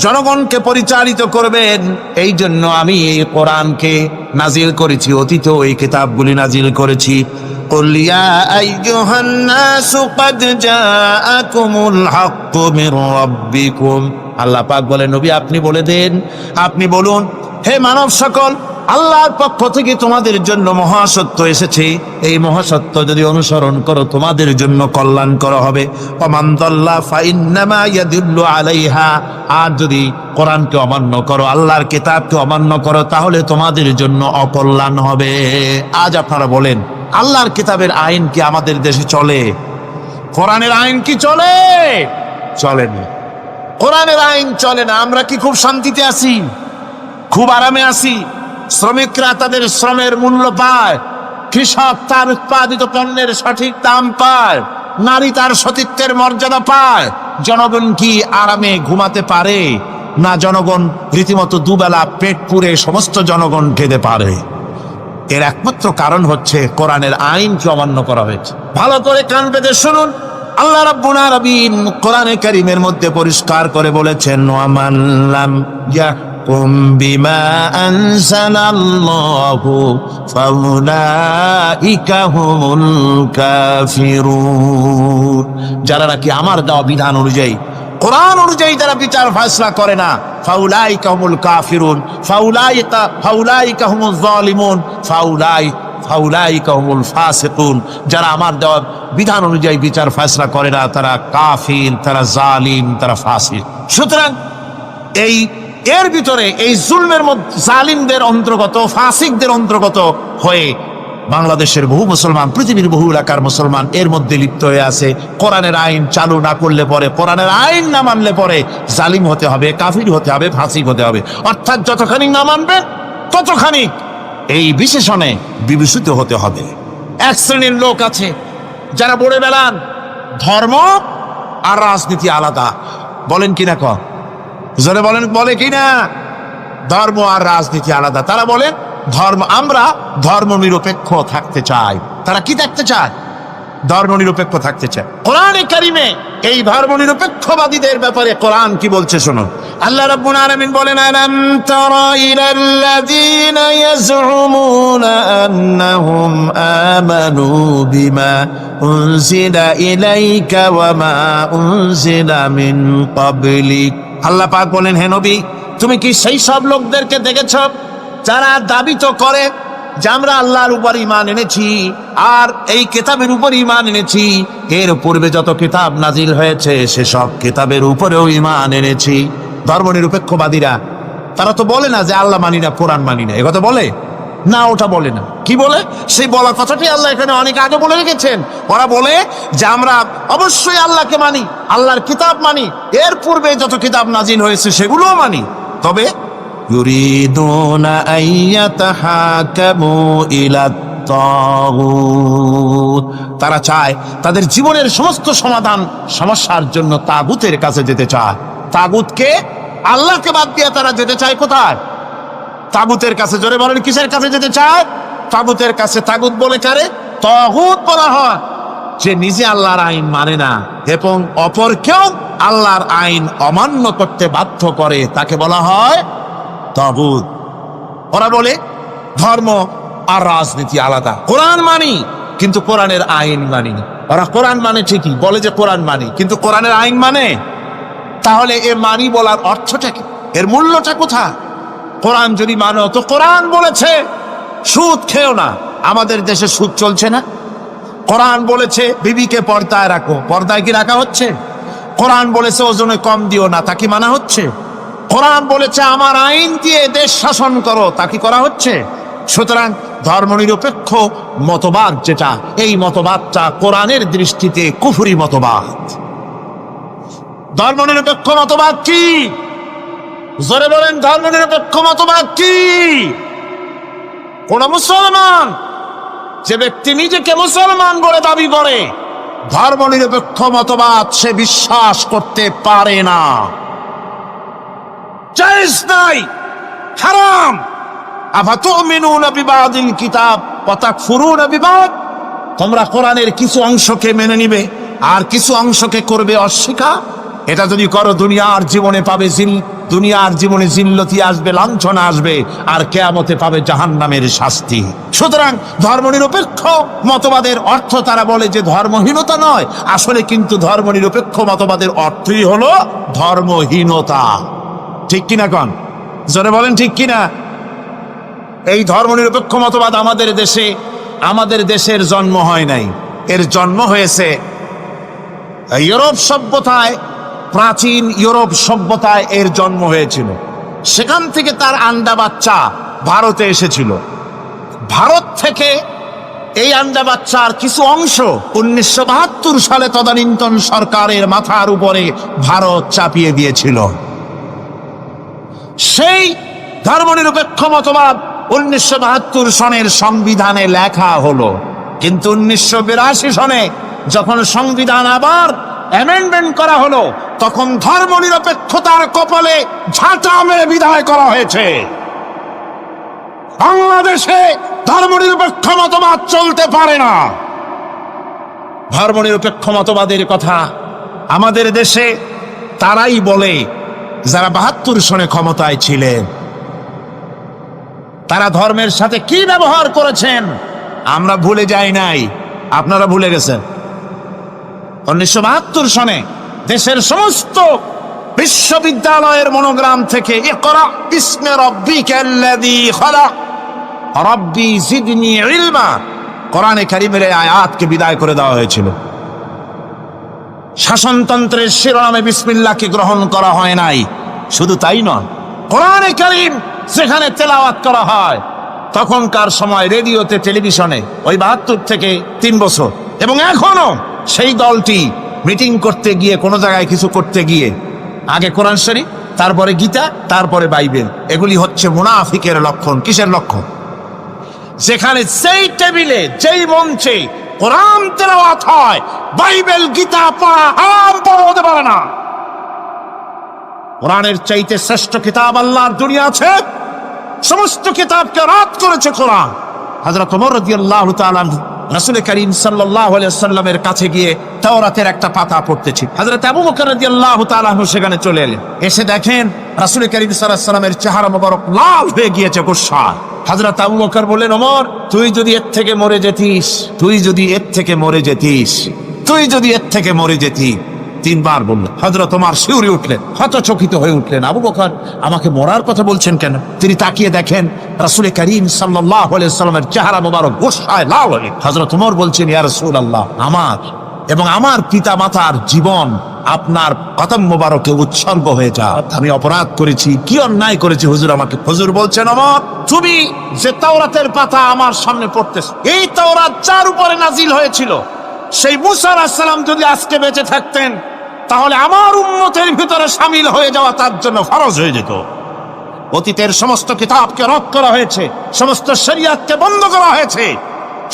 জনগণকে পরিচালিত করবেন। এই জন্য আমি এই কোরআনকে নাজিল করেছি, অতীত এই কিতাবগুলি নাজিল করেছি। কুল ইয়া আইয়ুহান নাসু ক্বাদ জাআকুমুল হাক্কু মির রাব্বিকুম। আল্লাহ পাক বলেন নবী আপনি বলে দেন, আপনি বলুন হে মানব সকল, আল্লাহর পক্ষ থেকে তোমাদের জন্য মহাসত্য এসেছে, এই মহাসত্য যদি অনুসরণ করো তোমাদের জন্য কল্যাণ করা হবে। ওমান দাল্লা ফাইন্নামা ইয়াদুল্লু আলাইহা। আর যদি কোরআনকে অমান্য করো, আল্লাহর কিতাবকে অমান্য করো, তাহলে তোমাদের জন্য অকল্যাণ হবে। আজ আপনারা বলেন আল্লাহর কিতাবের আইন কি আমাদের দেশে চলে? কোরআনের আইন কি চলে? চলে না। কোরআনের আইন চলে না। আমরা কি খুব শান্তিতে আছি? খুব আরামে আছি? শ্রমিকরা তাদের শ্রমের মূল্য পায়, কৃষক তার উৎপাদিত পণ্যের সঠিক দাম পায়, নারী তার সতীত্বের মর্যাদা পায়, জনগণ কি আরামে ঘুমাতে পারে? না, জনগণ রীতিমতো দুবেলা পেট পুরে সমস্ত জনগণ খেতে পারে। এর একমাত্র কারণ হচ্ছে কোরআনের আইনকে অমান্য করা হয়েছে। ভালো করে কান পেতে শুনুন, আল্লাহ রাব্বুল আলামিন কোরআনে কারীমের মধ্যে পরিষ্কার করে বলেছেন, ওয়ামান লাম ইয়াহকুম বিমা আনজালাল্লাহু ফাউলাইকা হুমুল কাফিরুন। যারা নাকি আমার দেওয়া বিধান অনুযায়ী, কোরআন অনুযায়ী যারা বিচার ফয়সালা করে না, ফাউলাইকা হুমুল কাফিরুন, ফাউলাইকা হুমুজ জালিমুন, ফাউলাইকা হুমুল ফাসিকুন। যারা আমার দেওয়া বিধান অনুযায়ী বিচার ফয়সালা করে না, তারা কাফির, তারা জালিম, তারা ফাসিক। সুতরাং এর ভিতরে এই জুলমের মধ্যে জালিমদের অন্তর্গত, ফাসিকদের অন্তর্গত হয়ে বাংলাদেশের বহু মুসলমান, পৃথিবীর বহু এলাকার মুসলমান এর মধ্যে লিপ্ত হয়ে আছে। কোরআনের আইন চালু না করলে পরে, কোরআনের আইন না মানলে পরে জালিম হতে হবে, কাফির হতে হবে, ফাসিক হতে হবে। অর্থাৎ যতখানি না মানবে ততখানি এই বিশেষণে বিভূষিত হতে হবে। এক শ্রেণীর লোক আছে যারা বলে বেড়ান ধর্ম আর রাজনীতি আলাদা। বলেন কিনা? জোরে বলেন, বলে কিনা? ধর্ম আর রাজনীতি আলাদা। তারা বলে আমরা ধর্ম নিরপেক্ষ থাকতে চাই। তারা কি থাকতে চায়? ধর্ম নিরপেক্ষ থাকতে চায়। কোরআনে কারিমে এই ধর্ম নিরপেক্ষবাদীদের ব্যাপারে কোরআন কি বলছে শুনুন। আল্লাহ রাব্বুল আলামিন বলেন, আলাম তারা ইলাল্লাযীনা ইয়াজউমুনা আন্নাহুম আমানু বিমা উনজিলা ইলাইকা ওয়া মা উনজিলা মিন ক্বাবলিক। আল্লাহ পাক বলেন, হে নবী, তুমি কি সেই সব লোকদেরকে দেখেছ যারা দাবি তো করে যে আমরা আল্লাহর উপর ঈমান এনেছি আর এই কিতাবের উপর ঈমান এনেছি, এর পূর্বে যত কিতাব নাজিল হয়েছে সেসব কিতাবের উপরেও ঈমান এনেছি। ধর্ম নিরপেক্ষবাদীরা তারা তো বলে না যে আল্লাহ মানি না, কোরআন মানি না, একথা বলে না, ওটা বলে না। কি বলে? সেই বলা কথাটি আল্লাহ এখানে অনেক আগে বলে রেখেছেন। ওরা বলে যে আমরা অবশ্যই আল্লাহকে মানি, আল্লাহর কিতাব মানি, এর পূর্বে যত কিতাব নাজিল হয়েছে সেগুলোও মানি, তবে ইউরিদুনা আইয়াতাহাকামু ইলাত তাগুত, তারা চায় তাদের জীবনের সমস্ত সমাধান সমস্যার জন্য তাগুতের কাছে যেতে চায়। তাগুতকে, আল্লাহকে বাদ দিয়ে তারা যেতে চায় কোথায়? তাগুতের কাছে। জোরে বলেন, কিসের কাছে যেতে চায়? তাগুতের কাছে। তাগুত বলে কারে? তাগুত বলা হয় যে নিজে আল্লাহর আইন মানে না এবং অপরকেও আল্লাহর আইন অমান্য করতে বাধ্য করে, তাকে বলা হয় তাগুত। ওরা বলে ধর্ম আর রাজনীতি আলাদা। কোরআন মানি কিন্তু কোরআনের আইন মানি না। ওরা কোরআন মানে ঠিকই, বলে যে কোরআন মানি, কিন্তু কোরআনের আইন মানে। তাহলে এ মানি বলার অর্থটা কি? এর মূল্যটা কোথায়? কোরআন যদি মানো তো কোরআন বলেছে সুদ খেও না, আমাদের দেশে সুদ চলছে না। কোরআন বলেছে বিবিকে পর্দায় রাখো, পর্দায় কি রাখা হচ্ছে? কোরআন বলেছে ওজনে কম দিও না, তা কি মানা হচ্ছে? কোরআন বলেছে আমার আইন দিয়ে দেশ শাসন করো, তা কি করা হচ্ছে? সুতরাং ধর্মনিরপেক্ষ মতবাদ যেটা, এই মতবাদটা কোরআনের দৃষ্টিতে কুফরি মতবাদ। ধর্মনিরপেক্ষ মতবাদ কি? জোরে বলেন, ধর্মনিরপেক্ষ মতবাদ কি? কোন মুসলমান, যে ব্যক্তি নিজেকে মুসলমান বলে দাবি করে, ধর্মনিরপেক্ষ মতবাদ সে বিশ্বাস করতে পারে না, জায়েজ নাই, হারাম। আফাতুমিনুনা বিবাদিল কিতাব ওয়া তাকফুরুনা বিবাদ, তোমরা কোরআনের কিছু অংশকে মেনে নিবে আর কিছু অংশকে করবে অস্বীকার। এটা যদি করো দুনিয়ার জীবনে পাবে দুনিয়ার জীবনে জিল্লতি আসবে, লাঞ্ছনা আসবে, আর কিয়ামতে পাবে জাহান্নামের শাস্তি। সুতরাং ধর্মনিরপেক্ষ মতবাদের অর্থ তারা বলে যে ধর্মহীনতা নয়, আসলে কিন্তু ধর্মনিরপেক্ষ মতবাদের অর্থই হলো ধর্মহীনতা। ঠিক কিনা কন? জোরে বলেন ঠিক কিনা? এই ধর্মনিরপেক্ষ মতবাদ আমাদের দেশের জন্ম হয় নাই, এর জন্ম হয়েছে ইউরোপ সভ্যতায়। প্রাচীন ইউরোপ সভ্যতায় এর জন্ম হয়েছিল, সেখান থেকে তার আন্ডা বাচ্চা ভারতে এসেছিল। ভারত থেকে এই আন্ডা বাচ্চার কিছু অংশ 1972 সালে তদানীন্তন সরকারের মাথার উপরে ভারত চাপিয়ে দিয়েছিল। সেই ধর্মনিরপেক্ষ মতবাদ 1972 সনের সংবিধানে লেখা হলো, কিন্তু 1982 সনে যখন সংবিধান আবার অ্যামেন্ডমেন্ট করা হলো, তখন ধর্মনিরপেক্ষতার কপালে ঝাঁটা মেরে বিদায় করা হয়েছে। বাংলাদেশে ধর্মনিরপেক্ষ মতবাদ চলতে পারে না। ধর্মনিরপেক্ষ মতবাদের কথা আমাদের দেশে তারাই বলে যারা 72 সনে ক্ষমতায় ছিলেন। তারা ধর্মের সাথে কি ব্যবহার করেছেন আমরা ভুলে যাই নাই, আপনারা ভুলে গেছেন। 1972 সনে দেশের সমস্ত বিশ্ববিদ্যালয়ের মনোগ্রাম থেকে ইকরা বিস্মি রাব্বিকাল্লাযী খালাক রাব্বি জিদনি ইলমা কোরআনে কারীমের আয়াতকে বিদায় করে দেওয়া হয়েছিল। শাসনতন্ত্রের শিরোনামে বিসমিল্লাহকে গ্রহণ করা হয় নাই। শুধু তাই নয়, কোরআনে কারীম যেখানে তেলাওয়াত করা হয় তখনকার সময় রেডিওতে, টেলিভিশনে, ওই 72 থেকে 3 বছর, এবং এখনো সেই দলটি মিটিং করতে গিয়ে, কোনো জায়গায় কিছু করতে গিয়ে আগে কোরআন শরীফ, তারপরে গীতা, তারপরে বাইবেল, এগুলি হচ্ছে মুনাফিকের লক্ষণ। কিসের লক্ষণ? যেখানে যেই টেবিলে, যেই মঞ্চে কোরআন তেলাওয়াত হয়, বাইবেল গীতা পড়া হারাম, পড়া হতে পারে না। কোরআনের চাইতে শ্রেষ্ঠ কিতাব আল্লাহর দুনিয়া আছে? সমস্ত কিতাবকে রাত করেছে কোরআন। হযরত ওমর রাদিয়াল্লাহু তাআলা রাসূল করিম সাল্লাল্লাহু আলাইহি ওয়াসাল্লামের কাছে গিয়ে তাওরাতের একটা পাতা পড়তেছি। হযরত আবু বকর রাদিয়াল্লাহু তাআলা সেখানে চলে এলেন। এসে দেখেন রাসূল করিম সাল্লাল্লাহু আলাইহি ওয়াসাল্লামের চেহারা মোবারক লাল হয়ে গিয়েছে গুসায়। হযরত আবু বকর বললেন, ওমর, তুই যদি এর থেকে মরে যেতিস, তুই যদি এর থেকে মরে যেতিস, তুই যদি এর থেকে মরে যেতি। 3 বার বললেন। হযরত ওমর শিউরে উঠলেন, হতচকিত হয়ে উঠলেন। আবু বকর আমাকে মরার কথা বলছেন কেন? তিনি তাকিয়ে দেখেন রাসূল করিম সাল্লাল্লাহু আলাইহি ওয়াসাল্লামের চেহারা মোবারক গোসায় লাল হয়ে। হযরত ওমর বলছেন, ইয়া রাসূলুল্লাহ, আমার এবং আমার পিতা মাতার জীবন আপনার কদম মোবারকে উৎসর্গ হয়ে যা। আমি অপরাধ করেছি, কি অন্যায় করেছি হুজুর আমাকে? হুজুর বলছেন, ওমর, তুমি যে তাওরাতের পাতা আমার সামনে পড়তেছ, এই তাওরাত যার উপরে নাজিল হয়েছিল, সেই মুসা আলাইহিস সালাম যদি আজকে বেঁচে থাকতেন, তাহলে আমার উম্মতের ভিতরে শামিল হয়ে যাওয়া তার জন্য ফরজ হয়ে যেত। অতীতের সমস্ত কিতাবকে রদ করা হয়েছে, সমস্ত শরিয়াতকে বন্ধ করা হয়েছে।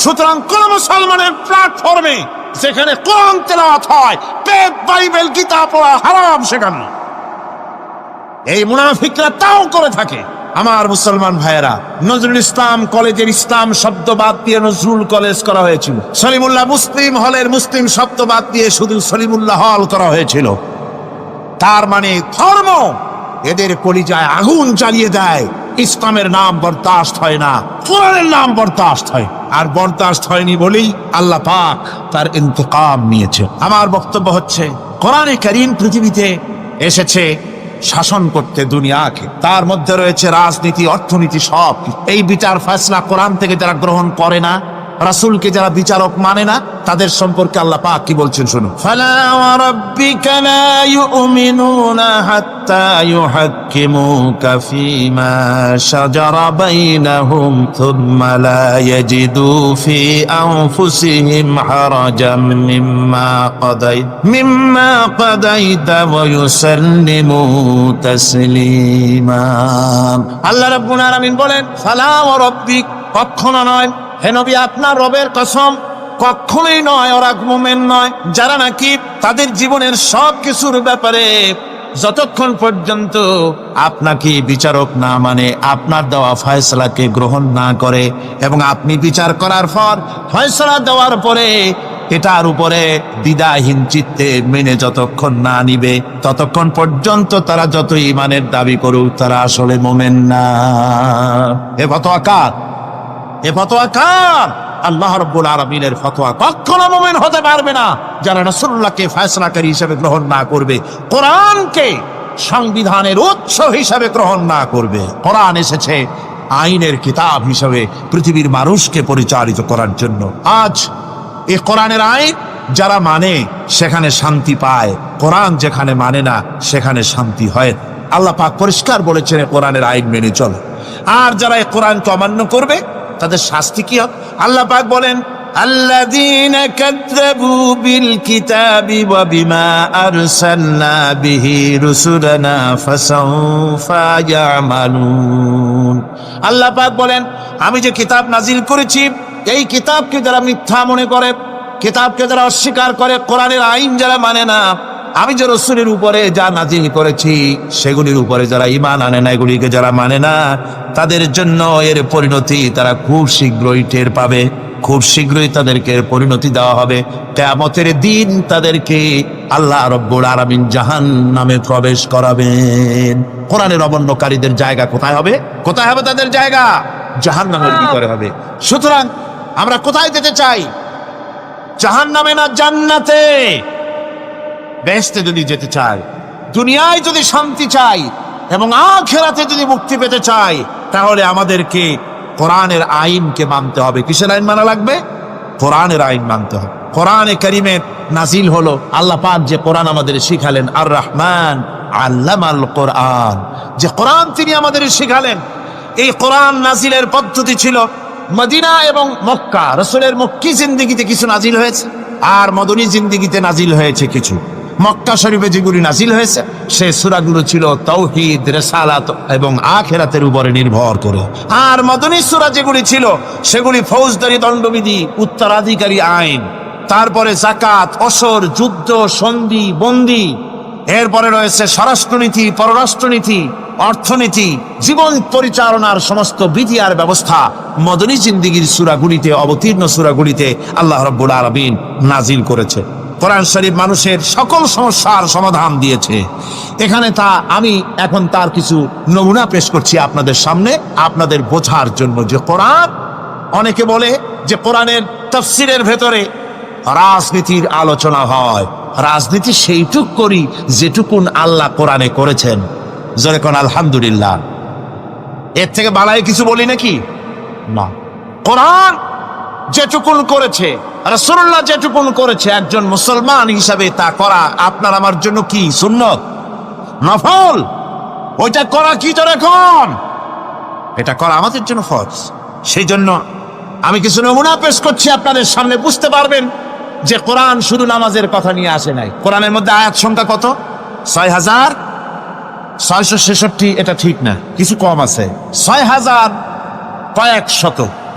সুতরাং কোন মুসলমানের প্ল্যাটফর্মে যেখানে কোরআন তেলাওয়াত হয়, বেদ, বাইবেল, গীতা পড়া হারাম সেখানে। এই মুনাফিকরা তাও করে থাকে। আমার মুসলমান ভাইয়েরা, নজরুল ইসলাম কলেজের ইসলাম শব্দ বাদ দিয়ে নজরুল কলেজ করা হয়েছিল। সলিমুল্লাহ মুসলিম হলের মুসলিম শব্দ বাদ দিয়ে শুধু সলিমুল্লাহ হল করা হয়েছিল। তার মানে ধর্ম এদের কলিজায় আগুন জ্বালিয়ে দেয়। ইসলামের নাম বরদাস্ত হয় না, কোরআনের নাম বরদাস্ত হয়। আর বরদাস্ত হয়নি বলেই আল্লাহ পাক তার ইন্তেকাম নিয়েছে। আমার বক্তব্য হচ্ছে, কোরআনে কারীম পৃথিবীতে এসেছে শাসন করতে দুনিয়াকে। তার মধ্যে রয়েছে রাজনীতি, অর্থনীতি, সব। এই বিচার ফয়সালা কোরআন থেকে যারা গ্রহণ করে না, রাসূলকে যারা বিচারক মানে না, তাদের সম্পর্কে আল্লাহ পাক কি বলছেন শুনুন। ফালা ওয়া রাব্বিকা লা ইউমিনুনা হাত্তা ইউহাক্কিমুকা ফীমা শাজারা বাইনাহুম থুম্মা লা ইয়াজিদু ফী আনফুসিহিম হারাজাম মিম্মা কাদাইতা ওয়া ইউসাল্লিমু তাসলিমা। আল্লাহ রাব্বুল আলামিন বলেন, ফালা ওয়া রাব্বিক, কখনো নয় হে নবী, আপনার রবের কসম, কখনোই নয়, ওরা মুমিন নয় যারা নাকি তাদের জীবনের সব কিছুর ব্যাপারে যতক্ষণ পর্যন্ত আপনাকে বিচারক না মানে, আপনার দেওয়া ফয়সালাকে গ্রহণ না করে, এবং আপনি বিচার করার পর ফয়সালা দেওয়ার পরে এটার উপরে দ্বিধাহীন চিত্তে মেনে যতক্ষণ না নিবে, ততক্ষণ পর্যন্ত তারা যত ঈমানের দাবি করুক, তারা আসলে মুমিন না। এ ফতোয়া কার? এ ফতোয়া কার? আল্লাহ রাব্বুল আলামিনের ফতোয়া। কখনো মুমিন হতে পারবে না যারা রাসূলুল্লাহকে ফয়সালাকারী হিসেবে গ্রহণ না করবে, কোরআনকে সংবিধানের উৎস হিসেবে গ্রহণ না করবে। কোরআন এসেছে আইনের কিতাব হিসেবে পৃথিবীর মানুষকে পরিচালিত করার জন্য। আজ এই কোরআনের আইন যারা মানে সেখানে শান্তি পায়, কোরআন যেখানে মানে না সেখানে শান্তি হয়। আল্লাহ পাক পরিষ্কার বলেছেন, কোরআনের আইন মেনে চলো। আর যারা এই কোরআনকে অমান্য করবে তাদের শাস্তি কি হবে? আল্লাহ পাক বলেন, আল্লাযীনা কাযযাবু বিল কিতাবি ওয়া বিমা আরসালনা বিহি রুসুলানা ফাসাউফা ইয়ামালুন। আল্লাহ পাক বলেন, আমি যে কিতাব নাজিল করেছি, এই কিতাবকে যারা মিথ্যা মনে করে, কিতাবকে যারা অস্বীকার করে, কোরআনের আইন যারা মানে না, আমি যে রসুলের উপরে যা নাজিল করেছি সেগুলির উপরে যারা ঈমান আনে না, এগুলিকে যারা মানে না, তাদের জন্য এর পরিণতি তারা খুব শীঘ্রই টের পাবে। খুব শীঘ্রই তাদেরকে পরিণতি দেওয়া হবে। কিয়ামতের দিন তাদেরকে আল্লাহ রব্বুল আলামিন জাহান্নামে প্রবেশ করাবেন। কোরআনের অবমাননাকারীদের জায়গা কোথায় হবে? কোথায় হবে তাদের জায়গা? জাহান্নামের ভিতরে হবে। সুতরাং আমরা কোথায় যেতে চাই? জাহান্নামে না জান্নাতে? বেহেশতে যদি যেতে চাই, দুনিয়ায় যদি শান্তি চাই এবং আখিরাতে যদি মুক্তি পেতে চাই, তাহলে আমাদেরকে কোরআনের আইনকে মানতে হবে। কিসের আইন মানা লাগবে? কোরআনের আইন মানতে হবে। কোরআনে কারীমের নাজিল হলো, আল্লাহ পাক যে কোরআন আমাদের শিখালেন, আর রহমান আল্লামাল কোরআন, যে কোরআন তিনি আমাদের শিখালেন। এই কোরআন নাজিলের পদ্ধতি ছিল মদিনা এবং মক্কা। রাসূলের মক্কি জিন্দেগিতে কিছু নাজিল হয়েছে, আর মদনী জিন্দেগিতে নাজিল হয়েছে কিছু। মক্কা শরীফে যেগুলি নাজিল হয়েছে সে সূরাগুলো ছিল তাওহীদ, রিসালাত এবং আখিরাতের উপরে নির্ভর করে। আর মদনী সূরা যেগুলি ছিল সেগুলি ফৌজদারি দণ্ডবিধি, উত্তরাধিকারী আইন, তারপরে যাকাত, অসর, যুদ্ধ, সন্ধি, বন্দি, এরপরে রয়েছে স্বরাষ্ট্রনীতি, পররাষ্ট্রনীতি, অর্থনীতি, জীবন পরিচালনার সমস্ত বিধি আর ব্যবস্থা মদনী জিন্দেগির সূরাগুলিতে, অবতীর্ণ সূরাগুলিতে আল্লাহ রাব্বুল আলামিন নাজিল করেছে। কোরআন শরীফ মানুষের সকল সমস্যার সমাধান দিয়েছে। এখানে আমি এখন তার কিছু নমুনা পেশ করছি আপনাদের সামনে, আপনাদের বোঝার জন্য যে কোরআন। অনেকে বলে যে কোরআনের তাফসীরের ভেতরে রাজনীতির আলোচনা হয়। রাজনীতি সেইটুক করি যেটুকুন আল্লাহ কোরআনে করেছেন। জোরে কোন আলহামদুলিল্লাহ। এর থেকে বাড়াই কিছু বলি নাকি? না। কোরআন যেটুকুন করেছে, রাসূলুল্লাহ যেটুকুন করেছে, একজন মুসলমান হিসাবে তা করা আপনার আমার জন্য কি সুন্নত? নফল। ওইটা করা কি তোর এখন? এটা করা আমাদের জন্য ফরজ। সেই জন্য আমি কিছু নমুনা পেশ করছি আপনাদের সামনে, বুঝতে পারবেন যে কোরআন শুধু নামাজের কথা নিয়ে আসে নাই। কোরআনের মধ্যে আয়াত সংখ্যা কত? ৬,৬৬৬। এটা ঠিক না, কিছু কম আছে। ৬,০০০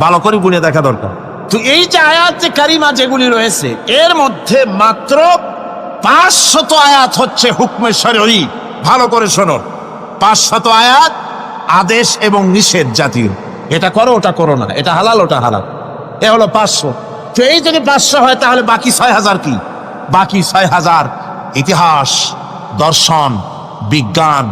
ভালো করে গুনে দেখা দরকার। তো এই যে আয়াতে কারিমা যেগুলি রয়েছে, এর মধ্যে মাত্র ৫০০ আয়াত হচ্ছে হুকমে শরঈ। ভালো করে শোনো, ৫০০ আয়াত আদেশ এবং নিষেধ জাতীয়। এটা করো, ওটা করো না, এটা হালাল, ওটা হালাল। এ হলো ৫০০। তো এই যদি ৫০০ হয়, তাহলে বাকি ৬,০০০ কি? বাকি ৬,০০০ ইতিহাস, দর্শন, বিজ্ঞান,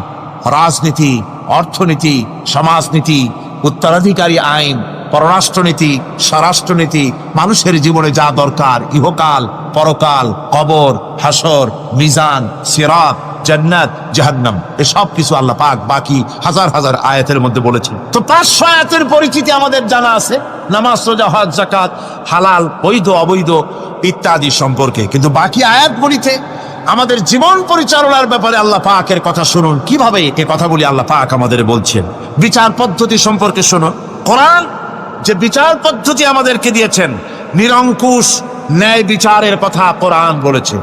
রাজনীতি, অর্থনীতি, সমাজনীতি, উত্তরাধিকারী আইন, পররাষ্ট্রনীতি, স্বরাষ্ট্রনীতি, মানুষের জীবনে যা দরকার, ইহকাল, পরকাল, কবর, হাসর, মিজান, সিরাত, জান্নাত, জাহান্নাম, এসব কিছু আল্লাহ পাক বাকি হাজার হাজার আয়াতের মধ্যে বলেছেন। তো ৫০০ আয়াতের পরিচিতি আমাদের জানা আছে, নামাজ, রোজা, হজ, যাকাত, হালাল, বৈধ, অবৈধ ইত্যাদি সম্পর্কে। কিন্তু বাকি আয়াতগুলিতে আমাদের জীবন পরিচালনার ব্যাপারে আল্লাহ পাকের কথা শুনুন। কিভাবে এ কথাগুলি আল্লাহ পাক আমাদের বলছেন। বিচার পদ্ধতি সম্পর্কে শুনুন। কোরআন যে বিচার পদ্ধতি আমাদেরকে দিয়েছেন, নিরঙ্কুশ ন্যায় বিচারের কথা কোরআন বলেছে।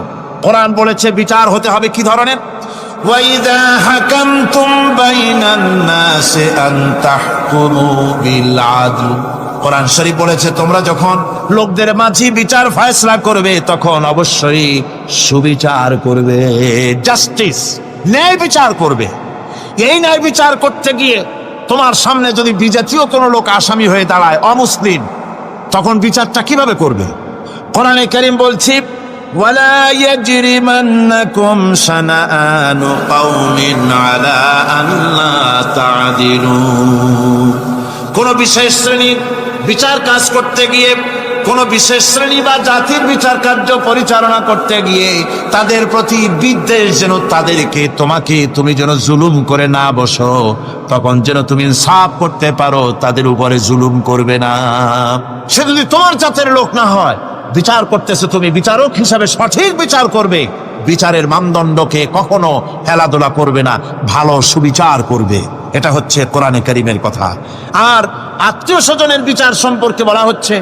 কোরআন বলেছে বিচার হতে হবে কি ধরনের? ওয়াইদা হাকামতুম বাইনান নাসি আন তাহকুমু বিল আদল। কোরআন শরীফ বলেছে তোমরা যখন লোকদের মাঝে বিচার ফয়সালা করবে, তখন অবশ্যই সুবিচার করবে, জাস্টিস, ন্যায় বিচার করবে। এই ন্যায় বিচার করতে গিয়ে তোমার সামনে যদি বিজাতীয় কোনো লোক আসামি হয়ে দাঁড়ায়, অমুসলিম, তখন বিচারটা কিভাবে করবে? কোরআনে কারীম বলছে, ওয়ালা ইয়াজরিমান্নাকুম শানাআনু কওমিন আলা আল্লা তা'দিলু। কোন বিশেষ শ্রেণীর বিচার কাজ করতে গিয়ে কোনো বিশেষ শ্রেণী বা জাতির বিচার কার্য পরিচালনা করতে গিয়ে তাদের প্রতি বিদ্বেষ যেন তুমি যেন জুলুম করে না বসো, তখন যেন তুমি ইনসাফ করতে পারো, তাদের উপরে জুলুম করবে না। সে যদি তোমার জাতের লোক না হয়, বিচার করতেছে তুমি বিচারক হিসাবে সঠিক বিচার করবে, বিচারের মানদণ্ডকে কখনো খেলাধুলা করবে না, ভালো সুবিচার করবে। এটা হচ্ছে কোরআনে কারীমের কথা। আর আত্মীয় স্বজনের বিচার সম্পর্কে বলা হচ্ছে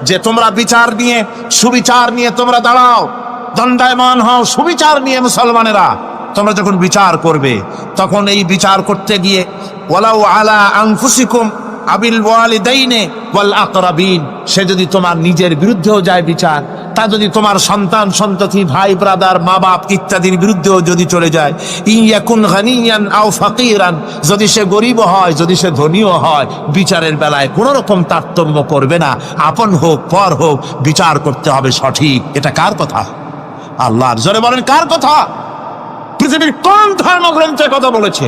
যে তোমরা বিচার নিয়ে সুবিচার নিয়ে তোমরা দাঁড়াও, দণ্ডায়মান হও সুবিচার নিয়ে। মুসলমানেরা তোমরা যখন বিচার করবে, তখন এই বিচার করতে গিয়ে ওয়ালাউ আলা আনফুসিকুম আবিল ওয়ালিদাইনে ওয়াল আকরাবিন, সে যদি তোমার নিজের বিরুদ্ধেও যায় বিচার, তা যদি তোমার সন্তান সন্ততি ভাই ব্রাদার মা বাপ ইত্যাদির বিরুদ্ধেও যদি চলে যায়, ইয়াকুন গানিয়ান আও ফাকিরান, যদি সে গরিব হয় যদি সে ধনীও হয়, বিচারের বেলায় কোনো রকম তারতম্য করবে না, আপন হোক পর হোক বিচার করতে হবে সঠিক। এটা কার কথা? আল্লাহর। জোরে বলেন কার কথা? পৃথিবীর কোন ধর্মগ্রন্থের কথা বলেছে?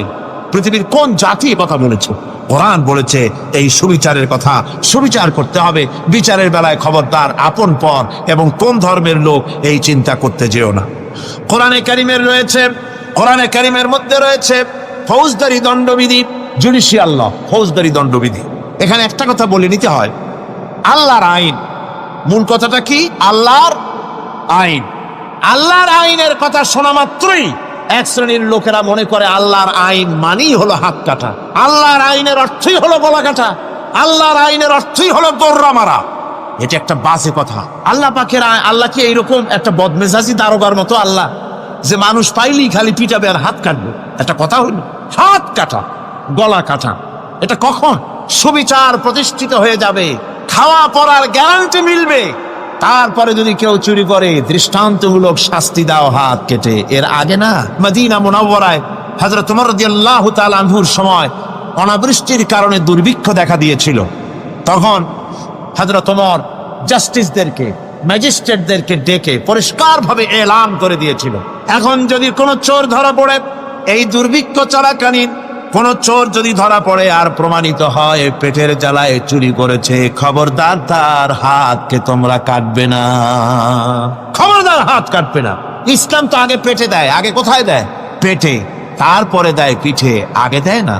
পৃথিবীর কোন জাতি কথা বলেছে? কোরআন বলেছে এই সুবিচারের কথা। সুবিচার করতে হবে বিচারের বেলায়, খবরদার আপন পর এবং কোন ধর্মের লোক এই চিন্তা করতে যেও না। কোরআনে কারীমের মধ্যে রয়েছে ফৌজদারি দণ্ডবিধি, জুডিশিয়াল ল, ফৌজদারি দণ্ডবিধি। এখানে একটা কথা বলে নিতে হয়, আল্লাহর আইন। মূল কথাটা কি? আল্লাহর আইন। আল্লাহর আইনের কথা শোনা মাত্রই এক শ্রেণীর লোকেরা মনে করে আল্লাহর আইন মানেই হলো হাত কাটা, আল্লাহর আইনের অর্থই হলো গলা কাটা, আল্লাহর আইনের অর্থই হলো দৌড়া মারা। এটা একটা বাজে কথা। আল্লাহ পাকের আল্লাহ কি এইরকম একটা বদমেজাজি দারোগার মতো আল্লাহ যে মানুষ পাইলেই খালি পিটাবে আর হাত কাটবে? একটা কথা হইল হাত কাটা গলা কাটা। এটা কখন সুবিচার প্রতিষ্ঠিত হয়ে যাবে, খাওয়া পড়ার গ্যারান্টি মিলবে, তারপরে যদি কেউ চুরি করে দৃষ্টান্তমূলক শাস্তি দাও হাত কেটে। এর আগে না, মদিনা মুনাওয়ারায় হযরত ওমর রাদিয়াল্লাহু তাআলা আনহুর সময় অনাবৃষ্টির কারণে দুর্ভিক্ষ দেখা দিয়েছিল। তখন হযরত ওমর জাস্টিসদেরকে, ম্যাজিস্ট্রেটদেরকে ডেকে পরিষ্কারভাবে এলান করে দিয়েছিল, এখন যদি কোনো চোর ধরা পড়ে, এই দুর্ভিক্ষ চলাকালীন কোনো চোর যদি ধরা পড়ে আর প্রমাণিত হয় পেটের জ্বালায় চুরি করেছে, খবরদার তার হাতকে তোমরা কাটবে না, খবরদার হাত কাটবে না। ইসলাম তো আগে পেটে দেয়। আগে কোথায় দেয়? পেটে, তারপরে দেয় পিঠে, আগে দেয় না।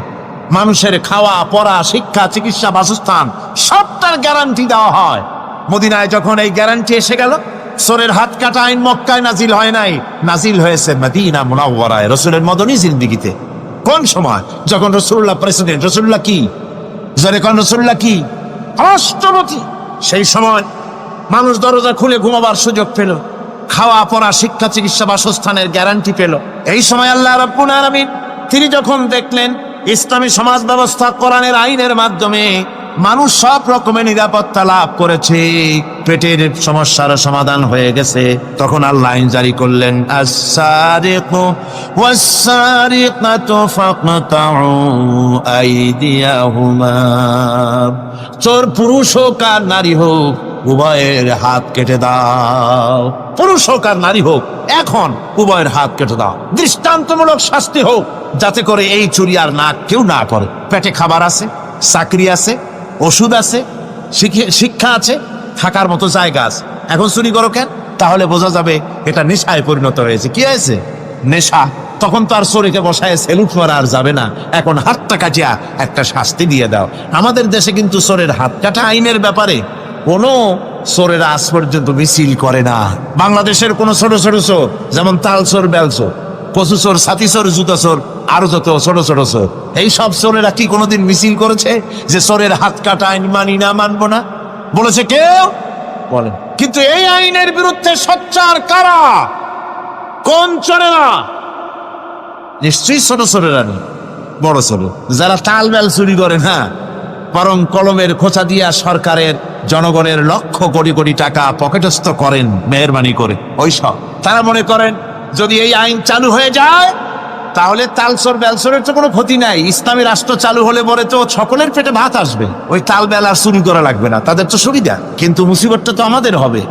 মানুষের খাওয়া পড়া শিক্ষা চিকিৎসা বাসস্থান সবটার গ্যারান্টি দেওয়া হয়। মদিনায় যখন এই গ্যারান্টি এসে গেল, চোরের হাত কাটা আইন মক্কায় নাজিল হয় নাই, নাজিল হয়েছে মদিনা মুনাওয়ারায় রাসূলের মদনী জিন্দেগিতে। কোন সময়? যখন রাসূলুল্লাহ প্রেসিডেন্ট। রাসূলুল্লাহ কি? যখন রাসূলুল্লাহ কি রাষ্ট্রপতি, সেই সময় মানুষ দরজা খুলে ঘুমাবার সুযোগ পেল, খাওয়া পড়া শিক্ষা চিকিৎসা বাসস্থানের গ্যারান্টি পেল। এই সময় আল্লাহ রাব্বুল আলামিন তিনি যখন দেখলেন ইসলামী সমাজ ব্যবস্থা কোরআনের আইনের মাধ্যমে মানুষ সব রকমের নিরাপত্তা লাভ করেছে, পেটের সমস্যার সমাধান হয়ে গেছে, তখন আল্লাহ আইন জারি করলেন, আস-সারিকু ওয়াস-সারিকাতু ফাকতাউ আইদিয়াহুমা। চোর পুরুষ হোক আর নারী হোক, উভয়ের হাত কেটে দাও। পুরুষ হোক আর নারী হোক, এখন উভয়ের হাত কেটে দাও। দৃষ্টান্তমূলক শাস্তি হোক, যাতে করে এই চুরি আর কেউ না করে। পেটে খাবার আছে, চাকরি আছে, ওষুধ আছে, শিক্ষা আছে, থাকার মতো জায়গা আছে, এখন চুরি করো কেন? তাহলে বোঝা যাবে এটা নেশায় পরিণত হয়েছে। কি হয়েছে? নেশা। তখন তো আর চোরকে বসায় সেলুট মারা আর যাবে না, এখন হাতটা কাটিয়া একটা শাস্তি দিয়ে দাও। আমাদের দেশে কিন্তু চোরের হাত কাটা আইনের ব্যাপারে কোনো চোরের আজ পর্যন্ত মিছিল করে না। বাংলাদেশের কোনো ছোট ছোট চোর, যেমন তাল চোর, বেল চোর, কচু চোর, ছাতি চোর, জুতা চোর, আরো যত ছোট ছোট চোর, এই সব চোরেরা কি কোনোদিন মিছিল করেছে যে চোরের হাত কাটা আইন মানি না, মানবো না? বলেছে কেউ? বলেন। কিন্তু এই আইনের বিরুদ্ধে সোচ্চার কারা? কোন চোরেরা? নিশ্চয়ই ছোট চোরেরা নেই, বড় চোর যারা তাল বেল চুরি করে না, বরং কলমের খোঁচা দিয়া সরকারের জনগণের লক্ষ কোটি কোটি টাকা পকেটস্থ করেন মেহেরবানি করে। ওই সব তারা মনে করেন যদি এই আইন চালু হয়ে যায় তাহলে তালচোর বেলচোরের তো কোনো ক্ষতি নাই, ইসলামী রাষ্ট্র চালু হলে পরে তো সকলের পেটে ভাত আসবে, ওই তাল বেল আর চুরি করা লাগবে না, তাদের তো সুবিধা। কিন্তু মুসিবতটা তো আমাদের হবে।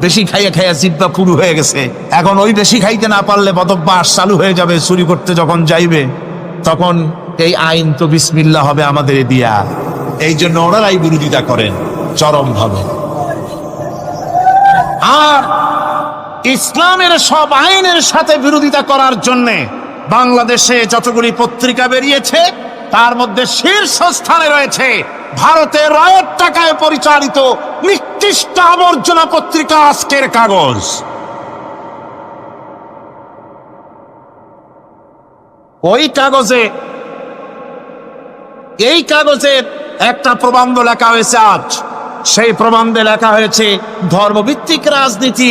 বেশি খাইয়া খাইয়া জিব্বা পুরু হয়ে গেছে, এখন ওই বেশি খাইতে না পারলে বদভ্যাস চালু হয়ে যাবে। চুরি করতে যখন যাইবে তখন এই আইন তো বিসমিল্লাহ হবে আমাদের দিয়া। এই জন্য ওনারাই বিরোধিতা করেন চরমভাবে। আর ইসলামের সব আইনের সাথে বিরোধিতা করার জন্য বাংলাদেশে যতগুলি পত্রিকা বেরিয়েছে তার মধ্যে শীর্ষস্থানে রয়েছে ভারতের রায়ের টাকায় পরিচালিত নিকৃষ্ট আবর্জনা পত্রিকা আজকের কাগজ। এই কাগজে একটা প্রবন্ধ লেখা হয়েছে আজ। সেই প্রবন্ধে লেখা হয়েছে ধর্মভিত্তিক রাজনীতি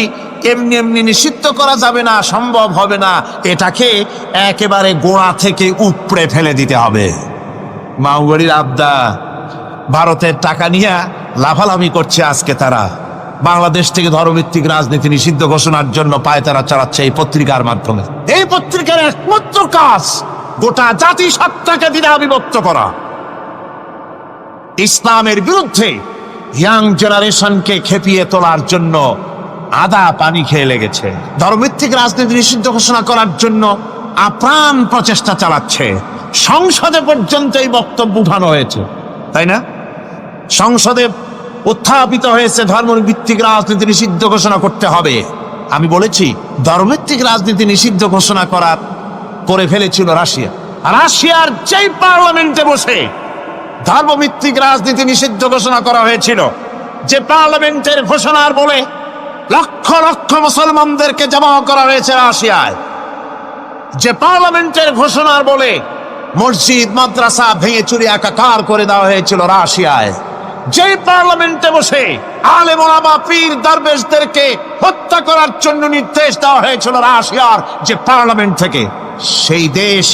এমনি এমনি নিষিদ্ধ করা যাবে না, সম্ভব হবে না, এটাকে একেবারে গোড়া থেকে উপড়ে ফেলে দিতে হবে। মাওবাড়ির আবদা ভারতের টাকা নিয়ে লাফালাফি করছে আজকে। তারা বাংলাদেশ থেকে ধর্মভিত্তিক রাজনীতি নিষিদ্ধ ঘোষণার জন্য পায়তারা চালাচ্ছে এই পত্রিকার মাধ্যমে। এই পত্রিকার একমাত্র কাজ গোটা জাতিসত্তাকে দ্বিধা বিভক্ত করা, ইসলামের বিরুদ্ধে ইয়াং জেনারেশনকে খেপিয়ে তোলার জন্য আদা পানি খেয়ে লেগেছে। ধর্মভিত্তিক রাজনীতি নিষিদ্ধ ঘোষণা করার জন্য আপ্রাণ প্রচেষ্টা চালাচ্ছে। সংসদে পর্যন্ত এই বক্তব্য উঠানো হয়েছে, তাই না? সংসদে উত্থাপিত হয়েছে ধর্মভিত্তিক রাজনীতি নিষিদ্ধ ঘোষণা করতে হবে। আমি বলেছি ধর্মভিত্তিক রাজনীতি নিষিদ্ধ ঘোষণা করে ফেলেছিল রাশিয়া। রাশিয়ার যেই পার্লামেন্টে বসে ধর্মভিত্তিক রাজনীতি নিষিদ্ধ ঘোষণা করা হয়েছিল, যে পার্লামেন্টের ঘোষণার বলে লক্ষ লক্ষ মুসলমানদেরকে জমা করা হয়েছে রাশিয়ায়, যে পার্লামেন্টের ঘোষণার বলে মসজিদ মাদ্রাসা ভেঙে চুরি একাকার করে দেওয়া হয়েছিল রাশিয়ায়, যে পার্লামেন্টে বসে আলেম ওলামা পীর দরবেশদেরকে হত্যা করার জন্য নির্দেশ দেওয়া হয়েছিল রাশিয়ার যে পার্লামেন্ট থেকে, সেই দেশ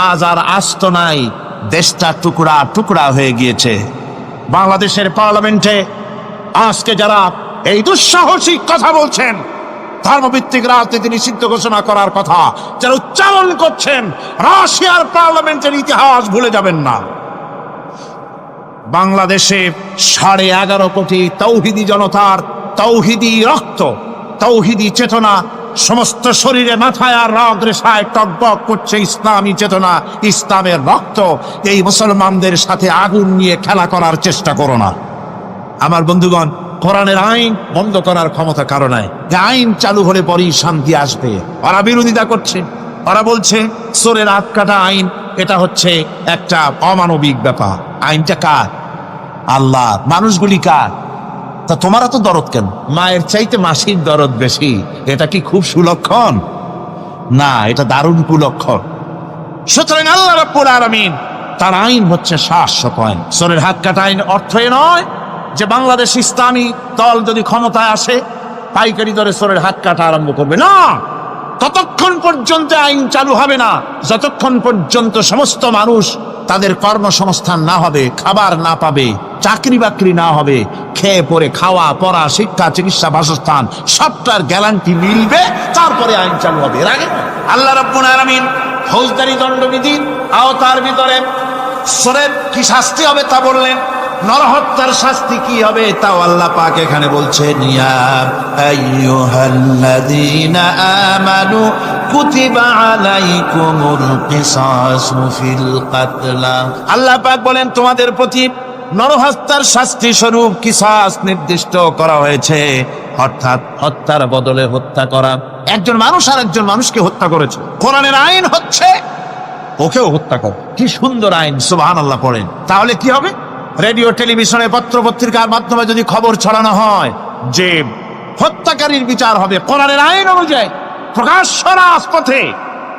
আজ আর আস্ত নাই, দেশটা টুকরা টুকরা হয়ে গিয়েছে। বাংলাদেশের পার্লামেন্টে আজকে যারা এই দুঃসাহসিক কথা বলছেন, ধর্মভিত্তিক রাজনীতি নিষিদ্ধ ঘোষণা করার কথা যারা উচ্চারণ করছেন, রাশিয়ার পার্লামেন্টের ইতিহাস ভুলে যাবেন না। বাংলাদেশে 11.5 কোটি তৌহিদি জনতার তৌহিদি রক্ত, তৌহিদি চেতনা, সমস্ত শরীরে মাথায় আর রগ রেশায় টকবক করছে ইসলামী চেতনা, ইসলামের রক্ত। এই মুসলমানদের সাথে আগুন নিয়ে খেলা করার চেষ্টা করো না। আমার বন্ধুগণ, কোরআনের আইন বন্ধ করার ক্ষমতা কারো নাই। আইন চালু হলে পরেই শান্তি আসবে। ওরা বিরোধিতা করছে, ওরা বলছে চোরের হাত কাটা আইন, এটা হচ্ছে একটা অমানবিক ব্যাপার। আইনটা কার? আল্লাহ। মানুষগুলি কার? তা তোমারা তো দরদ কেন? মায়ের চাইতে মাসির দরদ বেশি, এটা কি খুব সুলক্ষণ? না, এটা দারুণ কুলক্ষণ। সুতরাং আল্লাহ রাব্বুল আলামিন তার আইন হচ্ছে শাশ্বত আইন। চোরের হাত কাটা আইন অর্থ এ নয় যে বাংলাদেশ ইসলামী দল যদি ক্ষমতায় আসে পাইকারি দরে চোরের হাত কাটা আরম্ভ করবে না। ততক্ষণ পর্যন্ত আইন চালু হবে না যতক্ষণ পর্যন্ত সমস্ত মানুষ তাদের কর্মসংস্থান না হবে, খাবার না পাবে, চাকরি বাকরি না হবে, খেয়ে পরে খাওয়া পড়া শিক্ষা চিকিৎসা বাসস্থান সবটার গ্যারান্টি মিলবে, তারপরে আইন চালু হবে। এর আগে আল্লাহ রাব্বুল আলামিন ফৌজদারি দণ্ডবিধির আওতার ভিতরে চোরের কি শাস্তি হবে তা বললেন, নরহত্যার শাস্তি কি হবে তাও আল্লাহ পাক এখানে বলছেন, ইয়া আইয়ুহাল্লাযীনা আমানু কুতিবা আলাইকুমুল কিসাসু ফিল কাতলা। আল্লাহ পাক বলেন তোমাদের প্রতি নরহত্যার শাস্তি স্বরূপ কিসাস নির্দিষ্ট করা হয়েছে, অর্থাৎ হত্যার বদলে হত্যা করা। একজন মানুষ আর একজন মানুষকে হত্যা করেছে, কোরআনের আইন হচ্ছে ওকেও হত্যা কর। কি সুন্দর আইন, সুবহানাল্লাহ পড়েন। তাহলে কি হবে? রেডিও টেলিভিশনে পত্র পত্রিকার মাধ্যমে যদি খবর ছড়ানো হয় যে হত্যাকারীর বিচার হবে কোরআনের আইন অনুযায়ী, প্রকাশ্য রাজপথে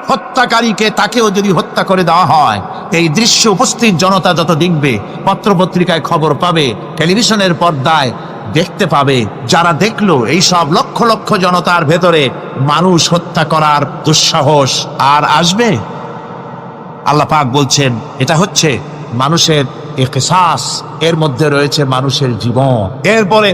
হত্যাকারীকে তাকেও যদি হত্যা করে দেওয়া হয়, এই দৃশ্য উপস্থিত জনতা যত দেখবে, পত্র পত্রিকায় খবর পাবে, টেলিভিশনের পর্দায় দেখতে পাবে, যারা দেখলো এই সব লক্ষ লক্ষ জনতার ভেতরে মানুষ হত্যা করার দুঃসাহস আর আসবে? আল্লাহ পাক বলছেন এটা হচ্ছে মানুষের কিসাস, এর মধ্যে রয়েছে মানুষের জীবন। এরপরে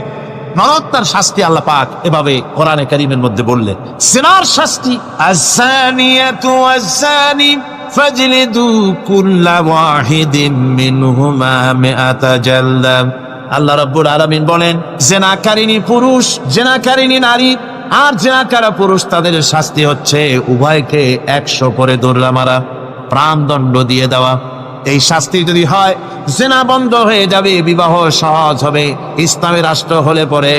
নরহত্যার শাস্তি আল্লাহ পাক এভাবে কোরআনে কারীমের মধ্যে বললেন, জিনার শাস্তি আয-যানিয়াতু ওয়াজ-যানি ফাজলিদু কুল্লা ওয়াহিদিন মিনহুমা মিআতা জালদা। আল্লাহ রাব্বুল আলামিন বলেন, জিনাকারিনী পুরুষ, জিনাকারিনী নারী আর জিনাকারা পুরুষ, তাদের শাস্তি হচ্ছে উভয়কে 100 করে দৌড়া মারা, প্রাণদণ্ড দিয়ে দেওয়া। এই শাস্তি যদি হয়, জেনা বন্ধ হয়ে যাবে, বিবাহ সহজ হবে। ইসলামী রাষ্ট্র হলে পরে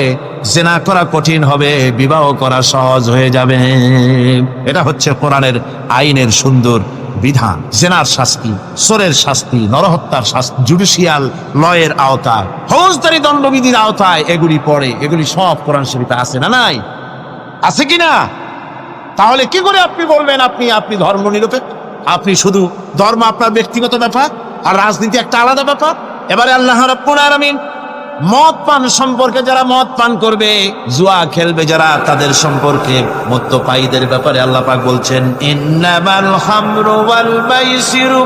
জেনা করা কঠিন হবে, বিবাহ করা সহজ হয়ে যাবে। এটা হচ্ছে কোরআনের আইনের সুন্দর বিধান। জেনার শাস্তি, চোরের শাস্তি, নরহত্যার শাস্তি জুডিশিয়াল লয়ের আওতায়, ফৌজদারি দণ্ডবিধির আওতায় এগুলি পড়ে। এগুলি সব কোরআন শরীফে আছে না নাই? আছে কিনা? তাহলে কি করে আপনি বলবেন আপনি ধর্ম নিরপেক্ষ? আপনি শুধু ধর্ম আপনার ব্যক্তিগত ব্যাপার আর রাজনীতি একটা আলাদা ব্যাপার। এবারে আল্লাহ রাব্বুল আলামিন মদ পান সম্পর্কে, যারা মদ পান করবে, জুয়া খেলবে যারা, তাদের সম্পর্কে মদ্যপায়ীদের ব্যাপারে আল্লাহ পাক বলছেন, ইন্নামাল খামরু ওয়াল মাইসিরু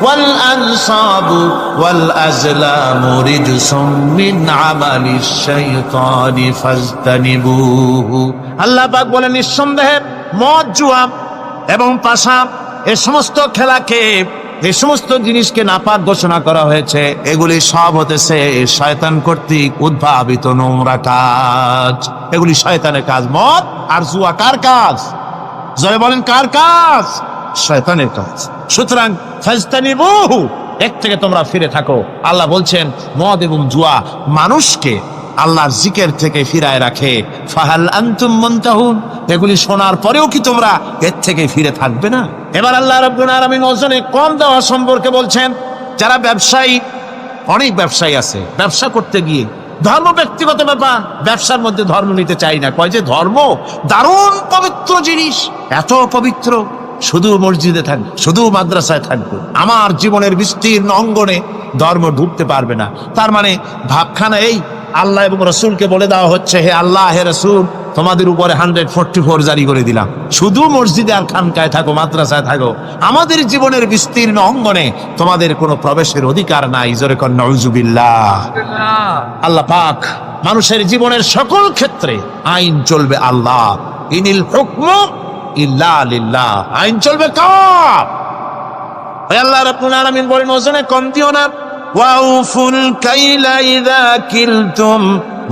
ওয়াল আনসাবু ওয়াল আজলামু রিজসুম মিন আমালিশ শাইতানি ফাজতানিবুহু। আল্লাহ পাক বলেন, নিঃসন্দেহে মদ, জুয়া এবং পাশা, এই সমস্ত খেলাকে, এই সমস্ত জিনিসকে নাপাক ঘোষণা করা হয়েছে। এগুলি সব হতেছে শয়তান কর্তৃক উদ্ভাবিত নোংরা কাজ। এগুলি শয়তানের কাজ। মদ আর জুয়া কার কাজ? জয় বলেন, কার কাজ? শয়তানের কাজ। সুতরাং ফাজতানিবুহু, এর থেকে তোমরা ফিরে থাকো। আল্লাহ বলছেন মদ এবং জুয়া মানুষকে আল্লাহর জিকির থেকে ফিরায় রাখে। ফাহাল আনতুম মুনতাহুন, এগুলি শোনার পরেও কি তোমরা এর থেকে ফিরে থাকবে না? এবার আল্লাহ রাব্বুল আলামিন ওজনে কম দেওয়া সম্পর্কে বলছেন। যারা ব্যবসায়ী, অনেক ব্যবসায়ী আছে, ব্যবসা করতে গিয়ে ধর্ম ব্যক্তিগত ব্যাপার, ব্যবসার মধ্যে ধর্ম নিতে চাই না। কয় যে ধর্ম দারুণ পবিত্র জিনিস, এত পবিত্র, শুধু মসজিদে থাকবে, শুধু মাদ্রাসায় থাকবে, আমার জীবনের বিস্তীর্ণ অঙ্গনে ধর্ম ঢুকতে পারবে না। তার মানে ভাবখানা এই, আল্লাহ এবং রসুলকে বলে দেওয়া হচ্ছে, হে আল্লাহ, হে রসুল, তোমাদের উপরে 144 জারি করে দিলাম, শুধু মসজিদে আর খানকায় থাকো, মাদ্রাসায় থাকো, আমাদের জীবনের বিস্তীর্ণ অঙ্গনে তোমাদের কোনো প্রবেশের অধিকার নাই। জোরে কর নাউজুবিল্লাহ। আল্লাহ পাক মানুষের জীবনের সকল ক্ষেত্রে আইন চলবে আল্লাহ। ইনিল হুকমু ইল্লা লিল্লাহ, আইন চলবে কার? আল্লাহ রাব্বুল আলামিন বলেন, ওজনে কম দিও না। ওয়াউফুল কাইলা ইযা কিলতুম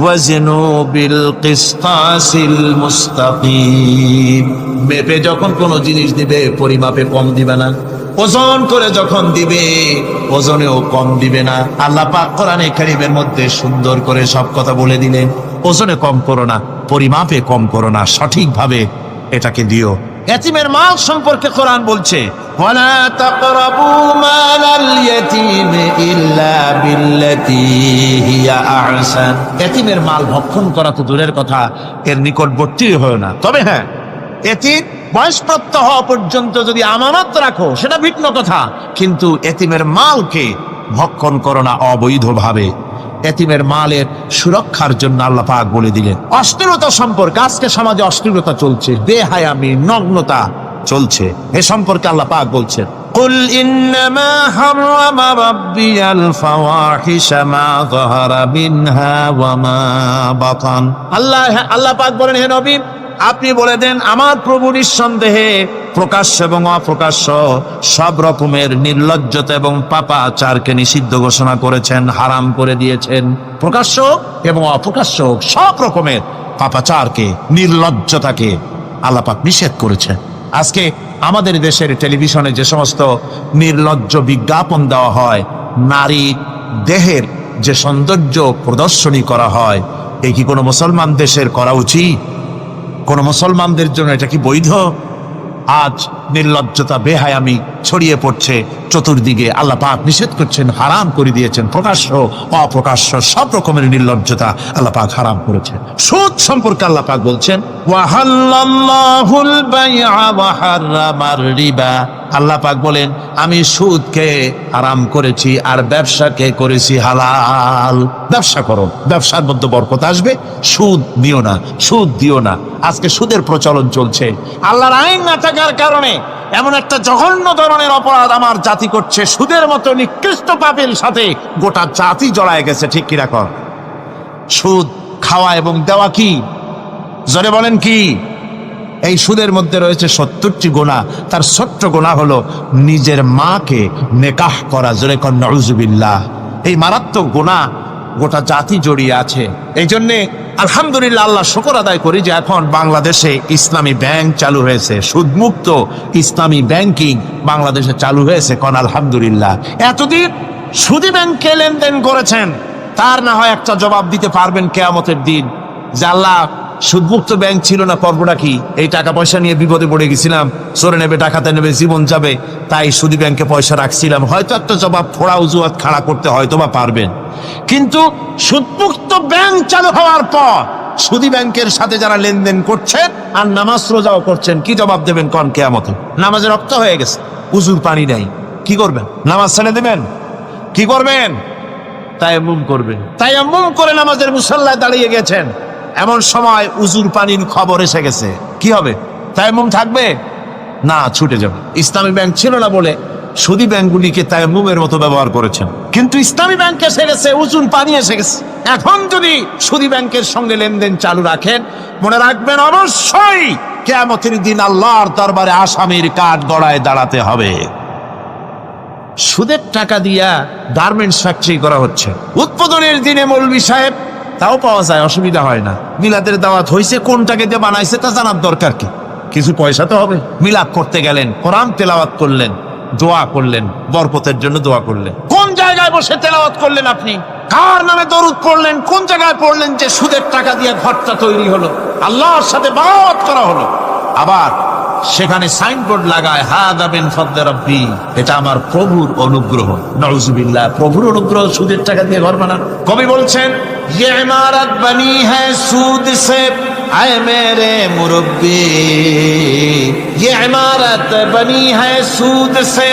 ওয়াজনু বিল কিসতাসিল মুস্তাকিম। মেপে যখন কোনো জিনিস দিবে, পরিমাপে কম দিবে না। ওজন করে যখন দিবে, ওজনেও কম দিবে না। আল্লাহ পাক কোরআনে কারীমের মধ্যে সুন্দর করে সব কথা বলে দিলেন। ওজনে কম করো না, পরিমাপে কম করো না, সঠিকভাবে এটাকে দিও। এতিমের মাল সম্পর্কে কোরআন বলছে, ওয়ালা তাকরাবু মালাল ইয়াতীমি ইল্লা বিল্লাতী হিয়া আহসান। এতিমের মাল ভক্ষণ করা তো দূরের কথা, এর নিকটবর্তী হয় না। তবে হ্যাঁ, এতিম বয়সপ্রাপ্ত হওয়া পর্যন্ত যদি আমানত রাখো, সেটা ভিন্ন কথা, কিন্তু এতিমের মালকে ভক্ষণ করো না অবৈধভাবে। এতিমের মালের সুরক্ষার জন্য আল্লাহ পাক বলে দিলেন। অশ্লীলতা সম্পর্কে, আজকে সমাজে অশ্লীলতা চলছে, বেহায়ামি, নগ্নতা চলছে, এ সম্পর্কে আল্লাহ পাক বলছেন, কুল ইন্নামা হারামা রাব্বিয়াল ফাওয়াহিশা মা যাহারা মিনহা ওয়া মা বাতান। আল্লাহ পাক বলেন, হে নবী, আপনি বলে দেন, আমার প্রভু নিঃসন্দেহে প্রকাশ্য এবং অপ্রকাশ্য সব রকমের নির্লজ্জতা এবং পাপাচারকে নিষিদ্ধ ঘোষণা করেছেন, হারাম করে দিয়েছেন। প্রকাশ্য এবং অপ্রকাশ্য সব রকমের পাপাচারকে, নির্লজ্জতাকে আল্লাহ পাক নিষেধ করেছেন। আজকে আমাদের দেশের টেলিভিশনে যে সমস্ত নির্লজ্জ বিজ্ঞাপন দেওয়া হয়, নারী দেহের যে সৌন্দর্য প্রদর্শনী করা হয়, এ কি কোনো মুসলমান দেশের করা উচিত? কোন মুসলমানদের জন্য এটা কি বৈধ? আজ নির্লজ্জতা, বেহায়ামি ছড়িয়ে পড়ছে চতুর্দিকে। আল্লাহ পাক নিষেধ করছেন, হারাম করে দিয়েছেন। প্রকাশ্য অপ্রকাশ্য সব রকমের নির্লজ্জতা আল্লাহ পাক হারাম করেছেন। সুদ সম্পর্কে আল্লাহ পাক বলছেন, ওয়াহাল্লাল্লাহুল বাইআ ওয়া হারামার রিবা। আল্লাহ পাক বলেন, আমি সুদকে হারাম করেছি আর ব্যবসাকে করেছি হালাল। ব্যবসা করো, ব্যবসার মধ্যে বরকত আসবে। সুদ দিও না, সুদ দিও না। আজকে সুদের প্রচলন চলছে। আল্লাহর আইন না থাকার কারণে এমন একটা জঘন্য ধরনের অপরাধ আমার জাতি করছে, সুদের মতো নিকৃষ্ট পাপের সাথে গোটা জাতি জড়ায় গেছে। ঠিক কিনা কর? সুদ খাওয়া এবং দেওয়া কি? জোরে বলেন কি? এই সুদের মধ্যে রয়েছে 70টি গুনাহ। তার ছোট্ট গুনাহ হলো নিজের মাকে নেকাহ করা। জোরে কর নাউজুবিল্লাহ। এই মারাত্মক গুনাহ গোটা জাতি জড়িয়ে আছে। এই জন্যে আলহামদুলিল্লাহ, আল্লাহ শুকর আদায় করি যে এখন বাংলাদেশে ইসলামী ব্যাংক চালু হয়েছে, সুদমুক্ত ইসলামী ব্যাংকিং বাংলাদেশে চালু হয়েছে। কোন আলহামদুলিল্লাহ। এতদিন সুদী ব্যাংকে লেনদেন করেছেন, তার না হয় একটা জবাব দিতে পারবেন কিয়ামতের দিন যে আল্লাহ, সুদমুক্ত ব্যাংক ছিল না, পর্বটা কি? এই টাকা পয়সা নিয়ে বিপদে পড়ে গেছিলাম, চোরে নেবে, ডাকাতে নেবে, জীবন যাবে, তাই সুদী ব্যাংকে পয়সা রাখছিলাম। হয়তো একটা জবাব, থোড়া অজুহাত খাড়া করতে হয়তো বা পারবেন। কিন্তু সুদমুক্ত ব্যাংক চালু হওয়ার পর সুদী ব্যাংকের সাথে যারা লেনদেন করছেন আর নামাজ রোজাও করছেন, কি জবাব দেবেন কোন কিয়ামতে? নামাজে রক্ত হয়ে গেছে, উজুর পানি নাই, কি করবেন? নামাজ ছেড়ে দেবেন? কি করবেন? তায়াম্মুম করবেন। তায়াম্মুম করে নামাজের মুসল্লায় দাঁড়িয়ে গেছেন, এমন সময় উজুর পানির খবর এসে গেছে, কি হবে? তায়াম্মুম থাকবে না, ছুটে যাবে। ইসলামী ব্যাংক ছিল না বলে সুদী ব্যাংকগুলিকে তায়াম্মুমের মতো ব্যবহার করেছেন, কিন্তু ইসলামী ব্যাংক এসে গেছে, উজুর পানি এসে গেছে। এখন যদি সুদী ব্যাংকের সঙ্গে লেনদেন চালু রাখেন, মনে রাখবেন অবশ্যই কিয়ামতের দিন আল্লাহর দরবারে আসামির কাঠ গড়ায় দাঁড়াতে হবে। সুদের টাকা দিয়া গার্মেন্টস ফ্যাক্টরি করা হচ্ছে, উদ্বোধনের দিনে মৌলভী সাহেব, তাও পাওয়া যায়, অসুবিধা হয় না। মিলাদের দাওয়াত হয়েছে, কোন টাকা দিয়ে বানাইছে তা জানার দরকার কি? কিছু পয়সা তো হবে। মিলাদ করতে গেলেন, কোরআন তেলাওয়াত করলেন, দোয়া করলেন, বরকতের জন্য দোয়া করলেন। কোন জায়গায় বসে তেলাওয়াত করলেন আপনি? কার নামে দরুদ পড়লেন? কোন জায়গায় পড়লেন যে সুদের টাকা দিয়ে ঘরটা তৈরি হলো, আল্লাহর সাথে বাগাওয়াত করা হলো? আবার সেখানে সাইনবোর্ড লাগায়, হাদা মিন ফাদলি রাব্বি, এটা আমার প্রভুর অনুগ্রহ। নাউজুবিল্লাহ, প্রভুর অনুগ্রহ সুদের টাকা দিয়ে ঘর বানানো। কবি বলছেন, ये इमारत बनी है सूद से आए मेरे मुरब्बी, ये इमारत बनी है सूद से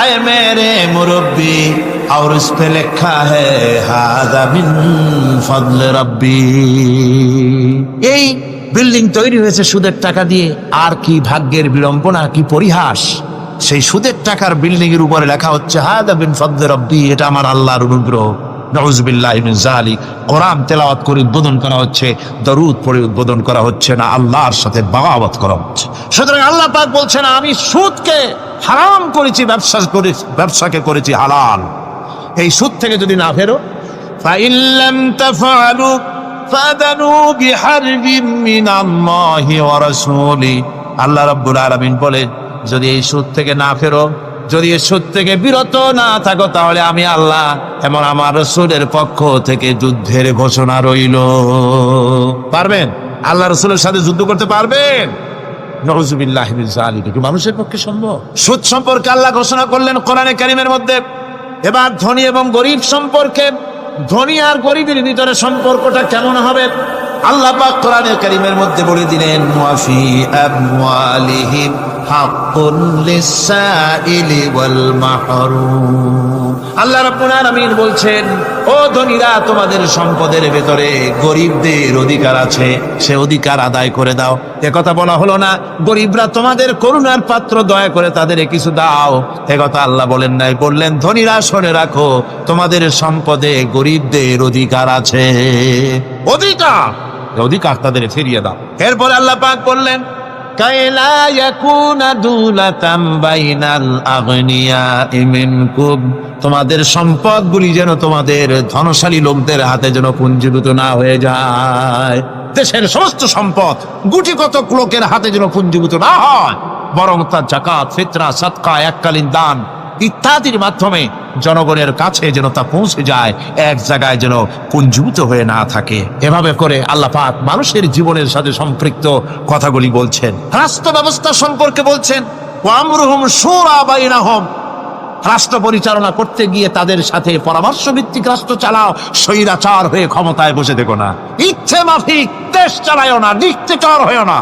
आए मेरे मुरब्बी, और उस पे लिखा है हादा मिन फضل रब्बी। এই বিল্ডিং তৈরি হয়েছে সুদের টাকা দিয়ে। আর কি ভাগ্যের বিড়ম্বনা, কি পরিহাস! সেই সুদের টাকার বিল্ডিং এর উপরে লেখা হচ্ছে হাদা মিন ফضل রব্বি, এটা আমার আল্লাহর অনুগ্রহ। নাউজুবিল্লাহি মিন যালিক। কোরআন তেলাওয়াত করে উদ্বোধন করা হচ্ছে, দরুদ পড়ে উদ্বোধন করা হচ্ছে না, আল্লাহর সাথে বাগাওয়াত করা হচ্ছে। সুতরাং আল্লাহ পাক বলছেন, আমি সুদকে হারাম করেছি, ব্যবসাকে করেছি হালাল। এই সুদ থেকে যদি না ফেরো, ফাইন লাম তাফআলু ফাদানু বিহারবিন মিনাল্লাহি ওয়া রাসূলি। আল্লাহ রাব্বুল আলামিন বলেন, যদি এই সুদ থেকে না ফেরো, যদি এই সুদ থেকে বিরত না থাকো, তাহলে আমি আল্লাহ এবং আমার রাসূলের পক্ষ থেকে যুদ্ধের ঘোষণা রইল। পারবেন? আল্লাহ রাসূলের সাথে যুদ্ধ করতে পারবেন? নাউজুবিল্লাহি মিন যালিক। কি মানুষের পক্ষে সম্ভব? সুদ সম্পর্কে আল্লাহ ঘোষণা করলেন কোরআনে কারীমের মধ্যে। এবার ধনী এবং গরিব সম্পর্কে, ধনী আর গরিবের ভিতরে সম্পর্কটা কেমন হবে আল্লাহ পাক কোরআনে কারীমের মধ্যে বলে দিলেন, ওয়াফি আমওয়ালিহিম হাক্কুন লিসসাইলি ওয়াল মাহরুম। আল্লাহ রাব্বুল আলামিন বলছেন, ও ধনীরা, তোমাদের সম্পদের ভেতরে গরিবদের অধিকার আছে, সে অধিকার আদায় করে দাও। একথা বলা হলো না গরিবরা তোমাদের করুণার পাত্র, দয়া করে তাদের কিছু দাও, একথা আল্লাহ বলেন নাই। বললেন, ধনীরা শুনে রাখো, তোমাদের সম্পদে গরিবদের অধিকার আছে, অধিকার তাদের ফিরিয়ে দাও। এরপরে আল্লাহ পাক বললেন, কাইলা ইয়াকুনা দুলাতাম বাইনাল আগনিয়াই মিনকুম, তোমাদের সম্পদগুলি যেন তোমাদের ধনশালী লোকদের হাতে যেন পুঞ্জীভূত না হয়ে যায়। দেশের সমস্ত সম্পদ গুটি কতক লোকের হাতে যেন পুঞ্জীভূত না হয়, বরং তার যাকাত, ফিতরা, সাদকা, এককালীন দান ইত্যাদির মাধ্যমে জনগণের কাছে যেন তা পৌঁছে যায়, এক জায়গায় যেন পুঞ্জীভূত হয়ে না থাকে। এভাবে করে আল্লাহ পাক মানুষের জীবনের সাথে সম্পৃক্ত কথাগুলি বলছেন। রাষ্ট্র ব্যবস্থা সম্পর্কে বলছেন, ওয়া আমরুহুম শুরা বাইনাহুম, রাষ্ট্র পরিচালনা করতে গিয়ে তাদের সাথে পরামর্শ ভিত্তিক রাষ্ট্র চালাও, স্বৈরাচার হয়ে ক্ষমতায় বসে থেকো না, ইচ্ছে মাফিক দেশ চালায়ও না, ডিক্টেটর হয়েও না,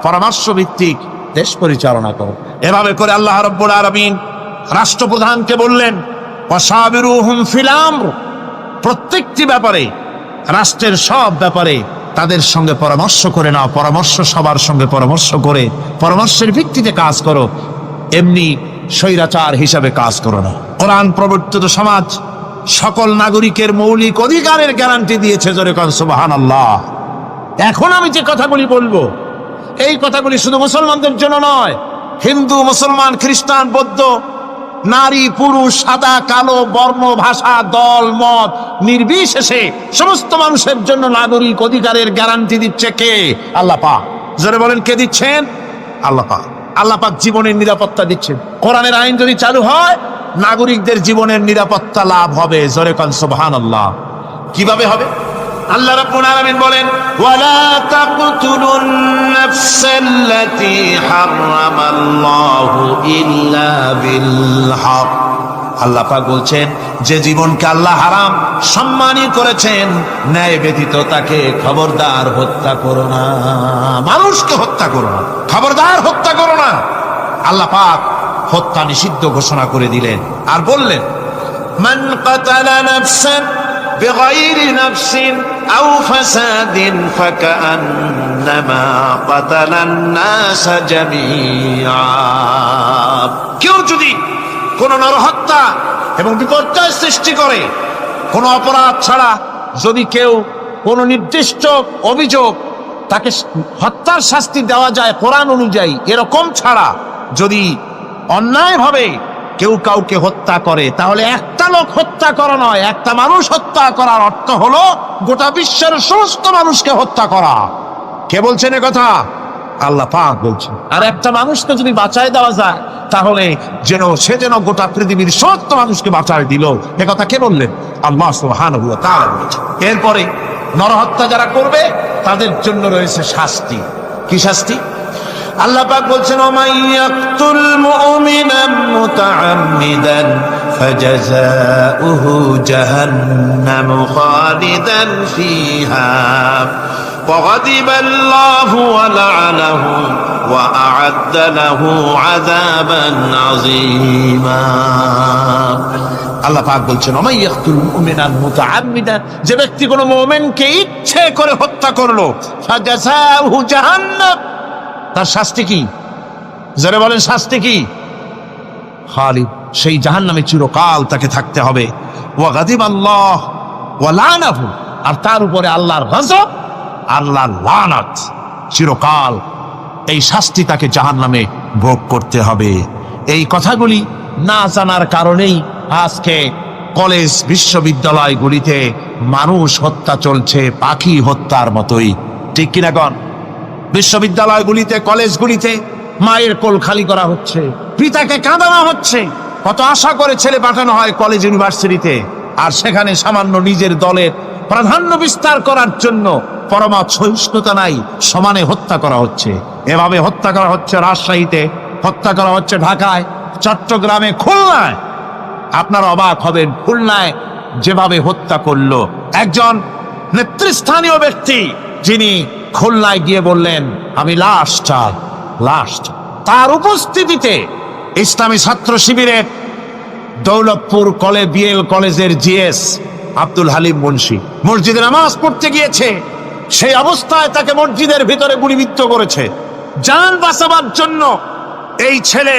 পরামর্শ ভিত্তিক দেশ পরিচালনা করো। এভাবে করে আল্লাহ রাব্বুল আলামিন রাষ্ট্রপ্রধানকে বললেন, ওয়াসাবিরুহুম ফিল আমর, প্রত্যেকটি ব্যাপারে, রাষ্ট্রের সব ব্যাপারে তাদের সঙ্গে পরামর্শ করে নাও, পরামর্শ সবার সঙ্গে পরামর্শ করে পরামর্শের ভিত্তিতে কাজ করো, এমনি স্বৈরাচার হিসাবে কাজ করো না। কোরআন প্রবর্তিত সমাজ সকল নাগরিকের মৌলিক অধিকারের গ্যারান্টি দিয়েছে, জোরে কোন সুবহানাল্লাহ। এখন আমি যে কথাগুলি বলবো, এই কথাগুলি শুধু মুসলমানদের জন্য নয়, হিন্দু, মুসলমান, খ্রিস্টান, বৌদ্ধ নারী পুরুষ সাদা কালো বর্ণ ভাষা দল মত নির্বিশেষে সমস্ত মানুষের জন্য নাগরিক অধিকারের গ্যারান্টি দিচ্ছে কে? আল্লাহ পাক। জোরে বলেন, কে দিচ্ছেন? আল্লাহ পাক। আল্লাহ পাক জীবনের নিরাপত্তা দিচ্ছেন। কোরআনের আইন যদি চালু হয়, নাগরিকদের জীবনের নিরাপত্তা লাভ হবে। জোরে কোন সুবহানাল্লাহ। কিভাবে হবে? আল্লাহ রাব্বুল আলামিন বলেন, ওয়ালা তাকতুলুন নাফসাল্লাতী হারামাল্লাহু ইল্লা বিল হক। আল্লাহ পাক বলছেন, যে জীবনকে আল্লাহ হারাম সম্মানই করেছেন, ন্যায় ব্যতীত তাকে খবরদার হত্যা করো না। মানুষকে হত্যা করো না, খবরদার হত্যা করো না। আল্লাহ পাক হত্যা নিষিদ্ধ ঘোষণা করে দিলেন আর বললেন, মান কাতালা নাফসান بغير نفس أو فساد فكأنما قتل الناس جميعا। কেউ যদি কোন নরহত্যা এবং বিপর্যয় সৃষ্টি করে, কোন অপরাধ ছাড়া যদি কেউ কোন নির্দিষ্ট অভিযোগ তাকে হত্যার শাস্তি দেওয়া যায় কোরআন অনুযায়ী, এরকম ছাড়া যদি অন্যায়ভাবে কেউ কাউকে হত্যা করে, তাহলে একটা লোক হত্যা করা নয়, একটা মানুষ হত্যা করার অর্থ হলো গোটা বিশ্বের সমস্ত মানুষকে হত্যা করা। কে বলছেন এ কথা? আল্লাহ পাক বলছেন। আর একটা মানুষকে যদি বাঁচায় দেওয়া যায়, তাহলে সে যেন গোটা পৃথিবীর সমস্ত মানুষকে বাঁচায় দিল। এ কথা কে বললেন? আল্লাহ সুবহানাহু ওয়া তাআলা বলেছেন। এরপরে নরহত্যা যারা করবে তাদের জন্য রয়েছে শাস্তি। কি শাস্তি? আল্লাহ পাক বলছেন, ওমাইয়াকতুল মুমিনান মুতাআম্মিদান ফাজাযাউহু জাহান্নামু খালিদান ফিহা ওয়াগাদিবাল্লাহু ওয়া লা'নাহু ওয়া আ'আদ্দা লাহু আযাবান আযীমা। আল্লাহ পাক বলছেন, ওমাইয়াকতুল মুমিনান মুতাআম্মিদান, যে ব্যক্তি কোনো মুমিনকে ইচ্ছে করে হত্যা করলো, ফাজাযাউহু জাহান্নাম, তার শাস্তি কি? যারা বলেন শাস্তি কি? খালিদ, সেই জাহান্নামে চিরকাল তাকে থাকতে হবে। ওয়া গাদিবাল্লাহ ওয়া লানাহু, আর তার উপরে আল্লাহর গজব, আল্লাহর লানত, চিরকাল এই শাস্তি তাকে জাহান্নামে ভোগ করতে হবে। এই কথাগুলি না জানার কারণেই আজকে কলেজ বিশ্ববিদ্যালয়গুলিতে মানুষ হত্যা চলছে পাখি হত্যার মতোই। ঠিক কিনা গণ? বিশ্ববিদ্যালয়গুলিতে কলেজগুলিতে মায়ের কোল খালি করা হচ্ছে, পিতাকে কাঁদানো হচ্ছে। কত আশা করে ছেলে পাঠানো হয় কলেজ ইউনিভার্সিটিতে, আর সেখানে সামান্য নিজের দলের প্রাধান্য বিস্তার করার জন্য পরমা সহিষ্ণুতা নাই, সমানে হত্যা করা হচ্ছে। এভাবে হত্যা করা হচ্ছে রাজশাহীতে, হত্যা করা হচ্ছে ঢাকায়, চট্টগ্রামে, খুলনায়। আপনারা অবাক হবেন, খুলনায় যেভাবে হত্যা করলো একজন নেতৃস্থানীয় ব্যক্তি, যিনি খুলনায় গিয়ে বললেন, আমি লাশ চাই, লাশ চাই। তার উপস্থিতিতে ইসলামী ছাত্র শিবিরের দৌলতপুর বিএল কলেজের জিএস আব্দুল হালিম মুন্সি মসজিদে নামাজ পড়তে গিয়েছে, সেই অবস্থায় তাকে মসজিদের ভিতরে গুলিবিদ্ধ করেছে। জান বাঁচাবার জন্য এই ছেলে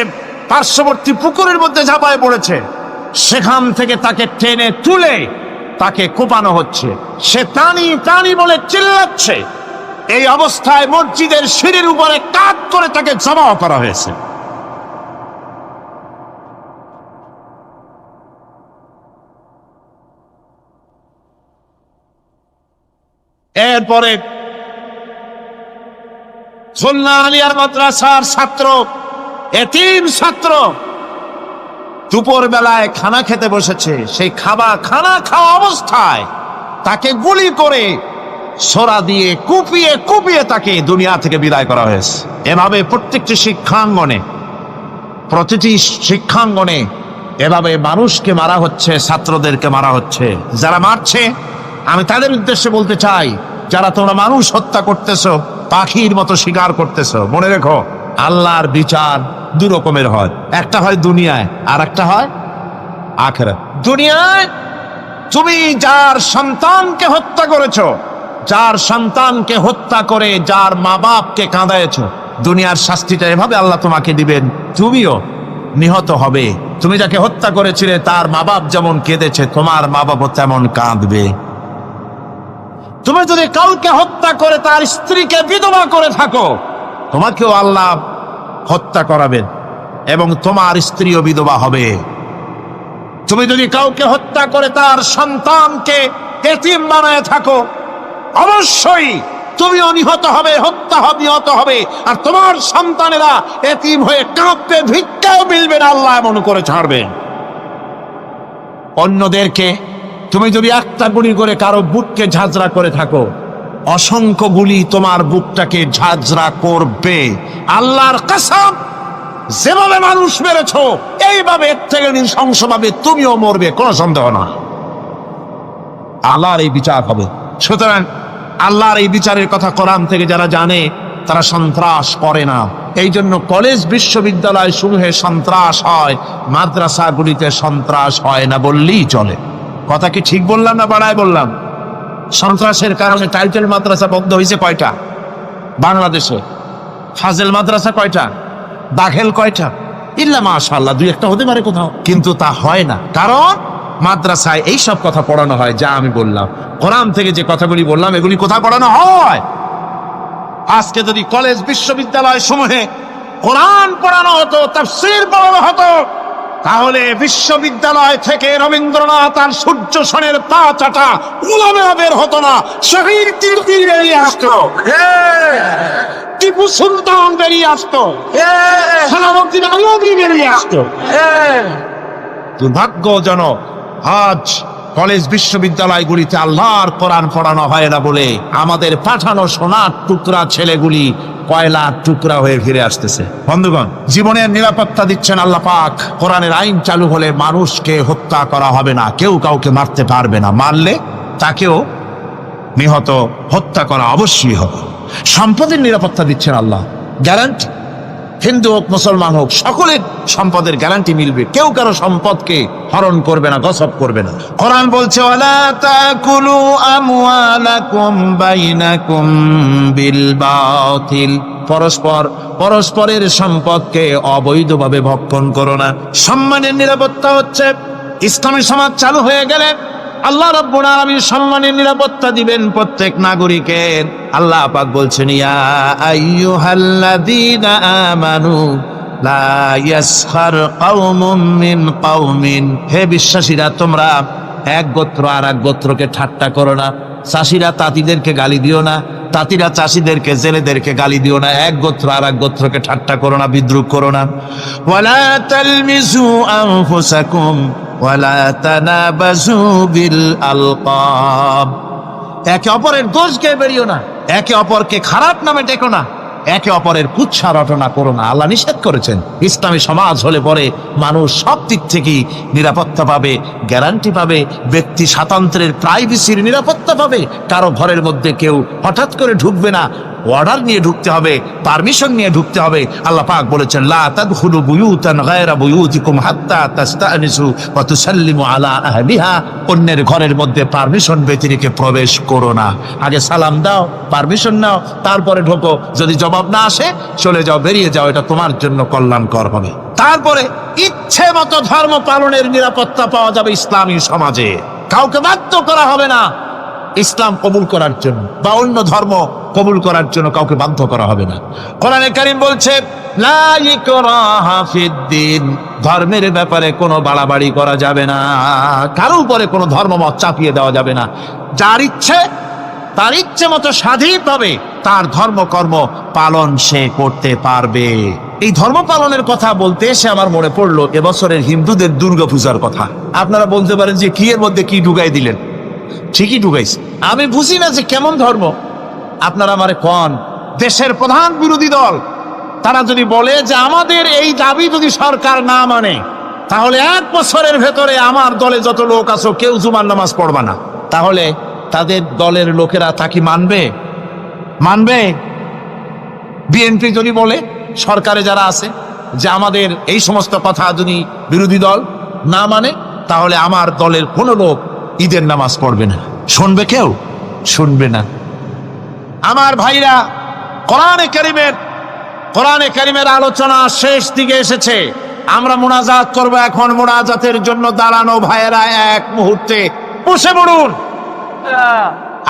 পার্শ্ববর্তী পুকুরের মধ্যে ঝাঁপায় পড়েছে, সেখান থেকে তাকে টেনে তুলে তাকে কোপানো হচ্ছে। সে টানি টানি বলে চিল্লাচ্ছে। এই অবস্থায় মসজিদের সিঁড়ির উপরে কাত করে তাকে জমা করা হয়েছে। এরপরে খুলনা আলিয়ার মাদ্রাসার ছাত্র, এতিম ছাত্র, দুপুর বেলায় খানা খেতে বসেছে। সেই খানা খাওয়া অবস্থায় তাকে গুলি করে ছোরা দিয়ে কুপিয়ে কুপিয়ে তাকে দুনিয়া থেকে বিদায় করা হয়েছে। এভাবে প্রতিটি শিক্ষাঙ্গনে এভাবে মানুষকে মারা হচ্ছে, ছাত্রদেরকে মারা হচ্ছে। যারা মারছে, আমি তাদের উদ্দেশ্যে বলতে চাই, যারা তোমরা মানুষ হত্যা করতেছো, পাখির মতো শিকার করতেছো, মনে রেখো আল্লাহর বিচার দু রকমের হয়। একটা হয় দুনিয়ায়, আর একটা হয় আখিরাত। দুনিয়ায় তুমি যার সন্তানকে হত্যা করেছো, যার সন্তানকে হত্যা করে যার মা বাপকে কাঁদাইছো, দুনিয়ার শাস্তিটা এভাবে আল্লাহ তোমাকে দিবেন, তুমিও নিহত হবে। তুমি যাকে হত্যা করেছিলে তার মা বাপ যেমন কেঁদেছে, তোমার মা বাপও তেমন কাঁদবে। তুমি যদি কাউকে হত্যা করে তার স্ত্রীকে বিধবা করে থাকো, তোমাকেও আল্লাহ হত্যা করাবেন। এবং তোমার স্ত্রীও বিধবা হবে। তুমি যদি কাউকে হত্যা করে তার সন্তানকে এতিম বানায় থাকো, অবশ্যই তুমিও নিহত হবে, হত্যা হবে, নিহত হবে, আর তোমার সন্তানেরা এতিম হয়ে কাঁপবে, ভিক্ষাও মিলবে না, আল্লাহ এমন করে ছাড়বে। অন্যদেরকে তুমি যদি একটা গুলি করে কারো বুককে ঝাঁঝরা করে থাকো, অসংখ্য গুলি তোমার বুকটাকে ঝাঁঝরা করবে। আল্লাহর কসম, যেভাবে মানুষ মেরেছো এইভাবে এর থেকে নৃশংসভাবে তুমিও মরবে, কোনো সন্দেহ না। আল্লাহর এই বিচার হবে। সুতরাং আল্লাহর এই বিচারের কথা কোরআন থেকে যারা জানে তারা সন্ত্রাস করে না। এই জন্য কলেজ বিশ্ববিদ্যালয় সমূহে সন্ত্রাস হয়, মাদ্রাসাগুলিতে সন্ত্রাস হয় না বললেই চলে। কথা কি ঠিক বললাম না বাড়ায় বললাম? সন্ত্রাসের কারণে টাইটেল মাদ্রাসা বন্ধ হয়েছে কয়টা বাংলাদেশে? ফাজেল মাদ্রাসা কয়টা? দাখিল কয়টা? ইল্লা মাশাআল্লাহ দুই একটা হতে পারে কোথাও, কিন্তু তা হয় না। কারণ মাদ্রাসায় এই সব কথা পড়ানো হয় যা আমি বললাম। কোরআন থেকে যে কথাগুলি বললাম এগুলি কোথায় পড়ানো হয়? আজকে যদি কলেজ বিশ্ববিদ্যালয় সমূহে কোরআন পড়ানো হতো, তাফসীর পড়ানো হতো, তাহলে বিশ্ববিদ্যালয় থেকে রবীন্দ্রনাথ আর সূর্য সেনের পা চাটা উলামা বের হতো না, শহীদ তিলকি বেরিয়ে আসতো, টিপু সুলতান বেরিয়ে আসতো, সালাউদ্দিন আইয়ুবী বেরিয়ে আসতো। দুর্ভাগ্যজনক আজ কলেজ বিশ্ববিদ্যালয়গুলিতে আল্লাহর কোরআন পড়ানো হয় না বলে আমাদের পাঠানো সোনার টুকরা ছেলেগুলি কয়লার টুকরা হয়ে ফিরে আসতেছে। বন্ধুগণ, জীবনের নিরাপত্তা দিচ্ছেন আল্লাহ পাক। কোরআনের আইন চালু হলে মানুষকে হত্যা করা হবে না, কেউ কাউকে মারতে পারবে না, মারলে তাকেও নিহত, হত্যা করা অবশ্যই হবে। সম্পদের নিরাপত্তা দিচ্ছেন আল্লাহ, গ্যারান্টি। হিন্দু হোক মুসলমান হোক সকলের সম্পদের গ্যারান্টি মিলবে, কেউ কারো সম্পদকে হরণ করবে না, গসব করবে না। কোরআন বলছে ওয়ালা তাকুলু আমওয়ালাকুম বাইনাকুম বিল বাতিল, পরস্পরের সম্পদকে অবৈধভাবে ভক্ষণ করো না। সম্মানের নিরাপত্তা হচ্ছে ইসলামী সমাজ চালু হয়ে গেলে আল্লাহ রাব্বুল আলামিন সম্মানের নিরাপত্তা দিবেন প্রত্যেক নাগরিকের। আল্লাহ পাক বলছেন ইয়া আইয়ুহাল্লাযীনা আমানু লা ইয়াসখার কওমুম মিন কওমিন, হে বিশ্বাসীরা তোমরা এক গোত্র আর এক গোত্রকে ঠাট্টা করো না। চাষিরা তাঁতিদেরকে গালি দিও না, তাঁতিরা চাষিদেরকে, জেলেদেরকে গালি দিও না। এক গোত্র আর এক গোত্রকে ঠাট্টা করো না, বিদ্রুপ করো না। ওয়ালা তালমিজু আনফুসাকুম ওয়ালা তানাবাজু বিল আলকাব, একে অপরের দোষ গেয়ে বেরিও না, একে অপরকে খারাপ নামে ডেকো না, একে অপরের কুৎসা রটনা করো না। আল্লাহ নিষেধ করেছেন। ইসলামী সমাজ হলে পরে মানুষ সব দিক থেকেই নিরাপত্তা পাবে, গ্যারান্টি পাবে, ব্যক্তি স্বাতন্ত্র্যের প্রাইভেসির নিরাপত্তা পাবে। কারো ঘরের মধ্যে কেউ হঠাৎ করে ঢুকবে না, অর্ডার নিয়ে ঢুকতে হবে, পারমিশন নিয়ে ঢুকতে হবে। আল্লাহ পাক বলেছেন লা তাদখুলু বুয়ুতান গায়রা বুয়ুতিকুম হাত্তা তাস্তানিসু ওয়া তুসাল্লিমু আলা আহলিহা, অন্যের ঘরের মধ্যে পারমিশন ব্যতিরেকে প্রবেশ করো না। আগে সালাম দাও, পারমিশন নাও, তারপরে ঢোকো। যদি জবাব না আসে চলে যাও, বেরিয়ে যাও, এটা তোমার জন্য কল্যাণকর হবে। তারপরে ইচ্ছে মতো ধর্ম পালনের নিরাপত্তা পাওয়া যাবে ইসলামী সমাজে। কাউকে বাধ্য করা হবে না ইসলাম কবুল করার জন্য, বা অন্য ধর্ম কবুল করার জন্য কাউকে বাধ্য করা হবে না। কোরআনে কারীম বলছে লা ইকরাহা ফিদ্দিন, ধর্মের ব্যাপারে কোনো বাড়াবাড়ি করা যাবে না, কারো উপরে কোনো ধর্মমত চাপিয়ে দেওয়া যাবে না। যার ইচ্ছে তার ইচ্ছে মতো স্বাধীনভাবে তার ধর্মকর্ম পালন সে করতে পারবে। এই ধর্ম পালনের কথা বলতে এসে আমার মনে পড়লো এবছরের হিন্দুদের দুর্গাপূজার কথা। আপনারা বলতে পারেন যে কি এর মধ্যে কি ঢুকাই দিলেন? ঠিকই ঢুকাইছে। আমি বুঝি না যে কেমন ধর্ম। আপনারা আমারে কোন দেশের প্রধান বিরোধী দল তারা যদি বলে যে আমাদের এই দাবি যদি সরকার না মানে তাহলে 1 বছরের ভেতরে আমার দলে যত লোক আছো কেউ জুমার নামাজ পড়বা না, তাহলে তাদের দলের লোকেরা তা কি মানবে? মানবে? বিএনপি যদি বলে, সরকারে যারা আছে, যে আমাদের এই সমস্ত কথা যদি বিরোধী দল না মানে তাহলে আমার দলের কোনো লোক ঈদের নামাজ পড়বে না, শুনবে কেউ? শুনবে না। আমার ভাইরা, কোরআনে কারীমের আলোচনা শেষ দিকে এসেছে। আমরা মুনাজাত করব এখন। মুনাজাতের জন্য দাঁড়ানো ভাইয়েরা এক মুহূর্তে বসে পড়ুন।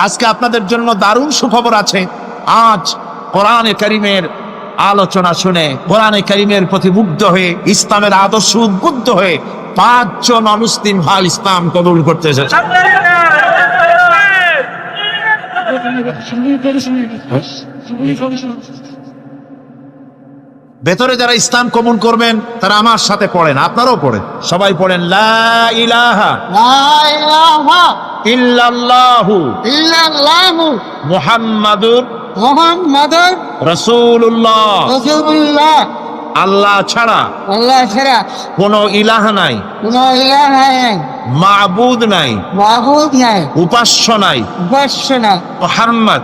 আজকে আপনাদের জন্য দারুণ সুখবর আছে। আজ কোরআনে কারীমের আলোচনা শুনে কোরআনে কারীমের প্রতি মুগ্ধ হয়ে ইসলামের আদর্শ উদ্বুদ্ধ হয়ে 5 জন অমুসলিম ভাই ইসলাম কবুল করতে এসেছে। ভেতরে যারা ইসলাম কবুল করবেন তারা আমার সাথে পড়েন, আপনারাও পড়েন, সবাই পড়েন লা ইলাহা ইল্লাল্লাহু মুহাম্মাদুর রাসূলুল্লাহ। আল্লাহ ছাড়া কোনো ইলাহ নাই, মাবুদ নাই, উপাস্য নাই। মুহাম্মদ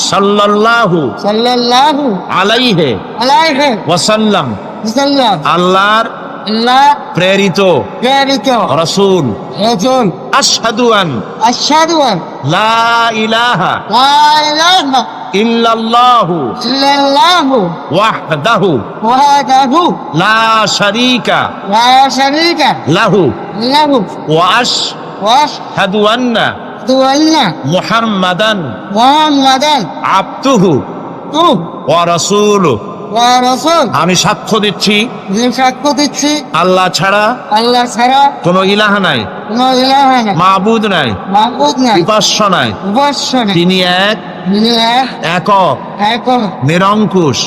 সাল্লাল্লাহু আলাইহি ওয়াসাল্লাম আল্লাহর প্রেরিত রাসূল। আশহাদু আন লা ইলাহা ইল্লাল্লাহু ওয়াহদাহু লা শারীকা লাহু ওয়া আশহাদু আন্না মুহাম্মাদান আবদুহু ওয়া রাসূলুহু। আমি সাক্ষ্য দিচ্ছি আল্লাহ ছাড়া কোনো ইলাহ নাই, মাবুদ নাই, উপাস্য নাই। তিনি এক, একক, নিরঙ্কুশ,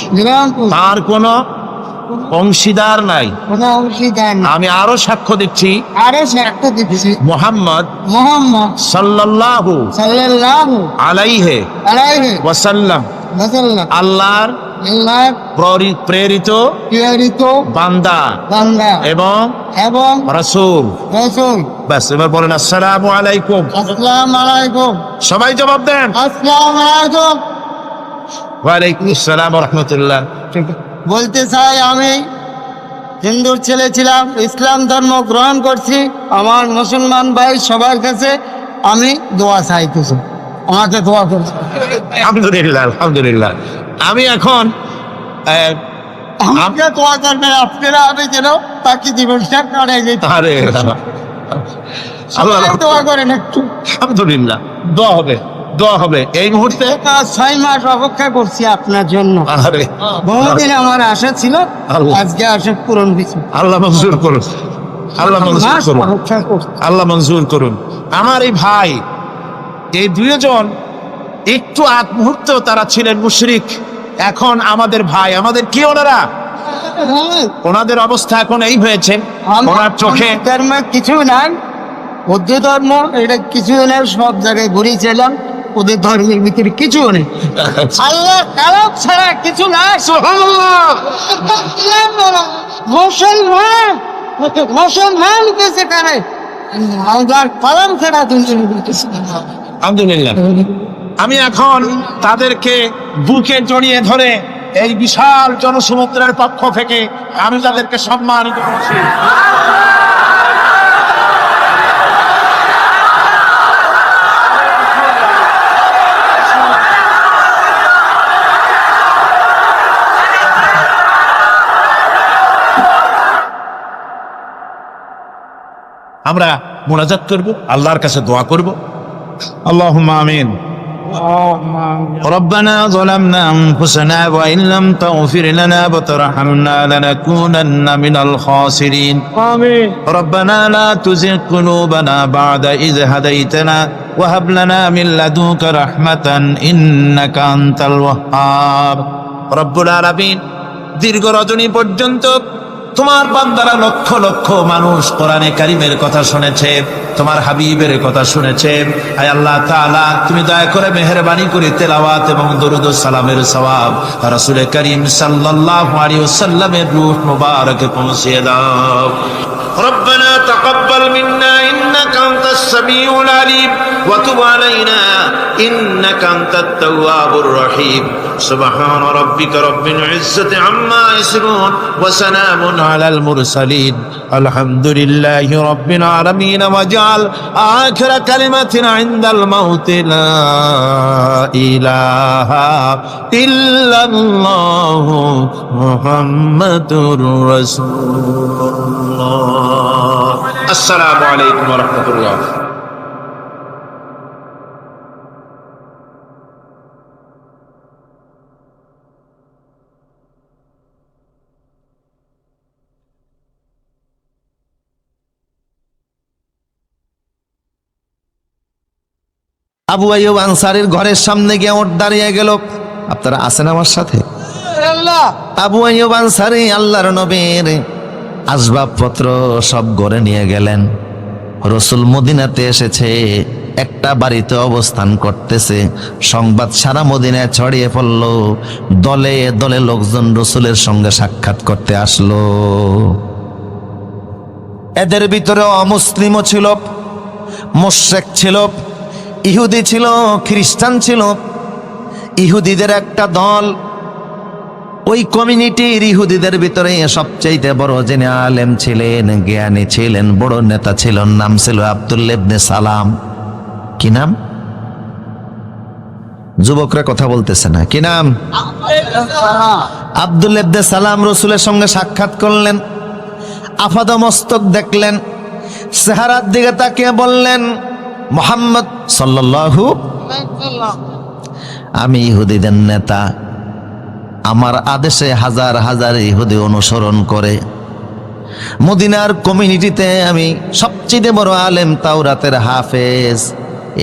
তার কোনো অংশীদার নাই। আমি আরো সাক্ষ্য দিচ্ছি মুহাম্মদ সাল্লাল্লাহু আলাইহি ওয়াসাল্লাম আল্লাহর প্রেরিত বান্দা এবং রাসূল। বাস, এবার বলেন আসসালামু আলাইকুম। সবাই জবাব দেন ওয়ালাইকুম আসসালাম ওয়া রাহমাতুল্লাহ। বলতে চাই, আমি হিন্দুর ছেলে ছিলাম, ইসলাম ধর্ম গ্রহণ করছি। আমার মুসলমান ভাই সবার কাছে আমি দোয়া চাইতেছি, আমাকে দোয়া করছি। আলহামদুলিল্লাহ, আলহামদুলিল্লাহ। আমি এখন আমাকে দোয়া করবেন আপনারা, আমি যেন বাকি জীবনটা কাটাই যেতে। আরে আল্লাহ দোয়া করেন একটু। আলহামদুলিল্লাহ, দোয়া হবে, দোয়া হবে। এই মুহূর্তে 6 মাস অপেক্ষা করছি আপনার জন্য। আরে বহুদিন আমার আশা ছিল, আজকে আশা পূরণ হয়েছে। আল্লাহ মঞ্জুর করুন, আল্লাহ মঞ্জুর করুন, আল্লাহ মঞ্জুর করুন। আমার এই ভাই, এই দুইজন একটু আগ মুহূর্তে তারা ছিলেন মুশরিক, এখন আমাদের ভাই, আমাদের কি ওনারা, ওনাদের অবস্থা এখন এই হয়েছে, ওনার চোখে ধর্ম কিছু নাই, বৌদ্ধ ধর্ম এটা কিছু নেই, সব জায়গায় ঘুরিয়েছিলাম, ওদের ধর্মের ভিতরে কিছু নেই, আল্লাহ কালাম ছাড়া কিছু নাই। মুসলমান মুসলমান কেসে করে আল্লাহর কালাম ছাড়া আলহামদুলিল্লাহ। আমি এখন তাদেরকে বুকে জড়িয়ে ধরে এই বিশাল জনসমুদ্রের পক্ষ থেকে আমি তাদেরকে সম্মানিত করছি। আমরা মুনাজাত করব, আল্লাহর কাছে দোয়া করব। আল্লাহুম্মা আমিন। ربنا ظلمنا أنفسنا وإن لم تغفر لنا وترحمنا لنكونن من الخاسرين. آمين. ربنا لا تزغ قلوبنا بعد إذ هديتنا وهب لنا من لدنك رحمة إنك أنت الوهاب. رب العالمين, দীর্ঘ রজনী পর্যন্ত তোমার বান্দারা লক্ষ লক্ষ মানুষ কোরআনে কারীমের কথা শুনেছে, তোমার হাবিবের কথা শুনেছে। আয় আল্লাহ তাআলা, তুমি দয়া করে মেহেরবানি করে তেলাওয়াত এবং দরুদ ও সালামের সওয়াব রাসূল করিম সাল্লাল্লাহু আলাইহি ওয়াসাল্লামের রূহ মুবারকে পৌঁছে দাও। ربنا تقبل منا إنك أنت السميع العليم وتب علينا إنك أنت التواب الرحيم. سبحان ربك رب العزة عما يصفون وسلام على المرسلين الحمد لله رب العالمين. واجعل آخر كلمة عند الموت لا إله إلا الله محمد رسول الله. السلام عليكم ورحمة الله. আবু আইয়ুব আনসারীর ঘরের সামনে গিয়ে ওঠ দাঁড়িয়ে গেল। আপনারা আছেন আমার সাথে? আবু আইয়ুব আনসারী আল্লাহর নবীর আসবাবপত্র সব ঘরে নিয়ে গেলেন। রসুল মদিনাতে এসেছে, একটা বাড়িতে অবস্থান করতেছে, সংবাদ সারা মদিনায় ছড়িয়ে পড়ল। দলে দলে লোকজন রসুলের সঙ্গে সাক্ষাৎ করতে আসলো। এদের ভিতরে অমুসলিমও ছিল, মুশরিক ছিল, ইহুদি ছিল, খ্রিস্টান ছিল। ইহুদিদের একটা দল, ওই কমিউনিটির ইহুদিদের ভিতরে সবচেয়ে বড় যিনি আলেম ছিলেন, জ্ঞানী ছিলেন, বড় নেতা ছিলেন, নাম ছিল আব্দুল্লাহ ইবনে সালাম। কি নাম? যুবকরা কথা বলতেছে না, কি নাম? আব্দুল্লাহ ইবনে সালাম রসুলের সঙ্গে সাক্ষাৎ করলেন, আপাদ মস্তক দেখলেন, চেহারার দিকে তাকিয়ে বললেন, মুহাম্মদ সাল্লাল্লাহু, আমি ইহুদিদের নেতা, আমার আদেশে হাজার হাজার ইহুদি অনুসরণ করে। মদিনার কমিউনিটিতে আমি সবচেয়ে বড় আলেম, তাওরাতের হাফেজ।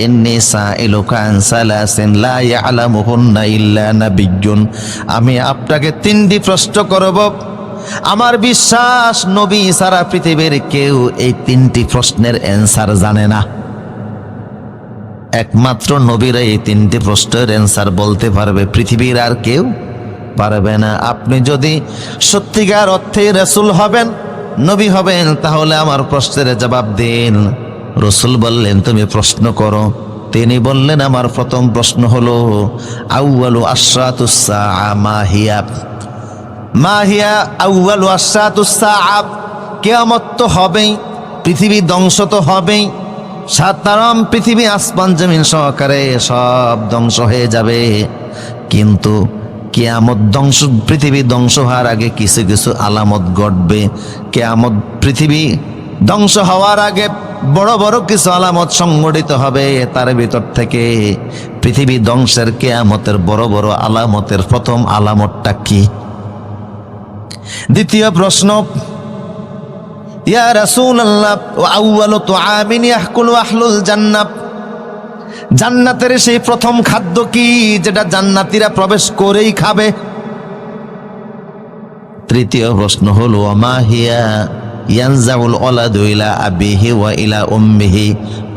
ইন্নী সাইলুকা আন সালাসিন লা ইয়ালামুহুন্না ইল্লা নাবিয়্যুন। আমি আপনাকে তিনটি প্রশ্ন করব, আমার বিশ্বাস নবী সারা পৃথিবীর কেউ এই তিনটি প্রশ্নের অ্যান্সার জানে না। একমাত্র নবীরা এই তিনটি প্রশ্নের অ্যান্সার বলতে পারবে, পৃথিবীর আর কেউ পারবে না। আপনি যদি সত্যিকার অর্থে রাসূল হবেন, নবী হবেন, তাহলে আমার প্রশ্নের জবাব দিন। রাসূল বললেন, তুমি প্রশ্ন করো। তিনি বললেন, আমার প্রথম প্রশ্ন হলো, আউয়ালু আশরাতুস সাআ মা হিয়া? মা হিয়া আউয়ালু আশরাতুস সাআ? কিয়ামত তো হবেই, পৃথিবী ধ্বংস তো হবেই, সাধারণ পৃথিবী আসমান জমিন সহকারে সব ধ্বংস হয়ে যাবে। কিন্তু কিয়ামত ধ্বংস, পৃথিবী ধ্বংস হওয়ার আগে কিছু কিছু আলামত ঘটবে। কিয়ামত, পৃথিবী ধ্বংস হওয়ার আগে বড় বড় কিছু আলামত সংঘটিত হবে। তার ভিতর থেকে পৃথিবী ধ্বংসের, কিয়ামতের বড় বড় আলামতের প্রথম আলামতটা কি? দ্বিতীয় প্রশ্ন, ইয়া রাসূলুল্লাহ, আউয়ালু তুআমিন ইয়াকুলু আহলুল জান্নাহ? জান্নাতের সেই প্রথম খাদ্য কি, যেটা জান্নাতীরা প্রবেশ করেই খাবে? তৃতীয় প্রশ্ন হলো, মা হিয়া ইয়ানজাউল ওয়ালাদু ইলা আবিহি ওয়া ইলা উম্মিহি?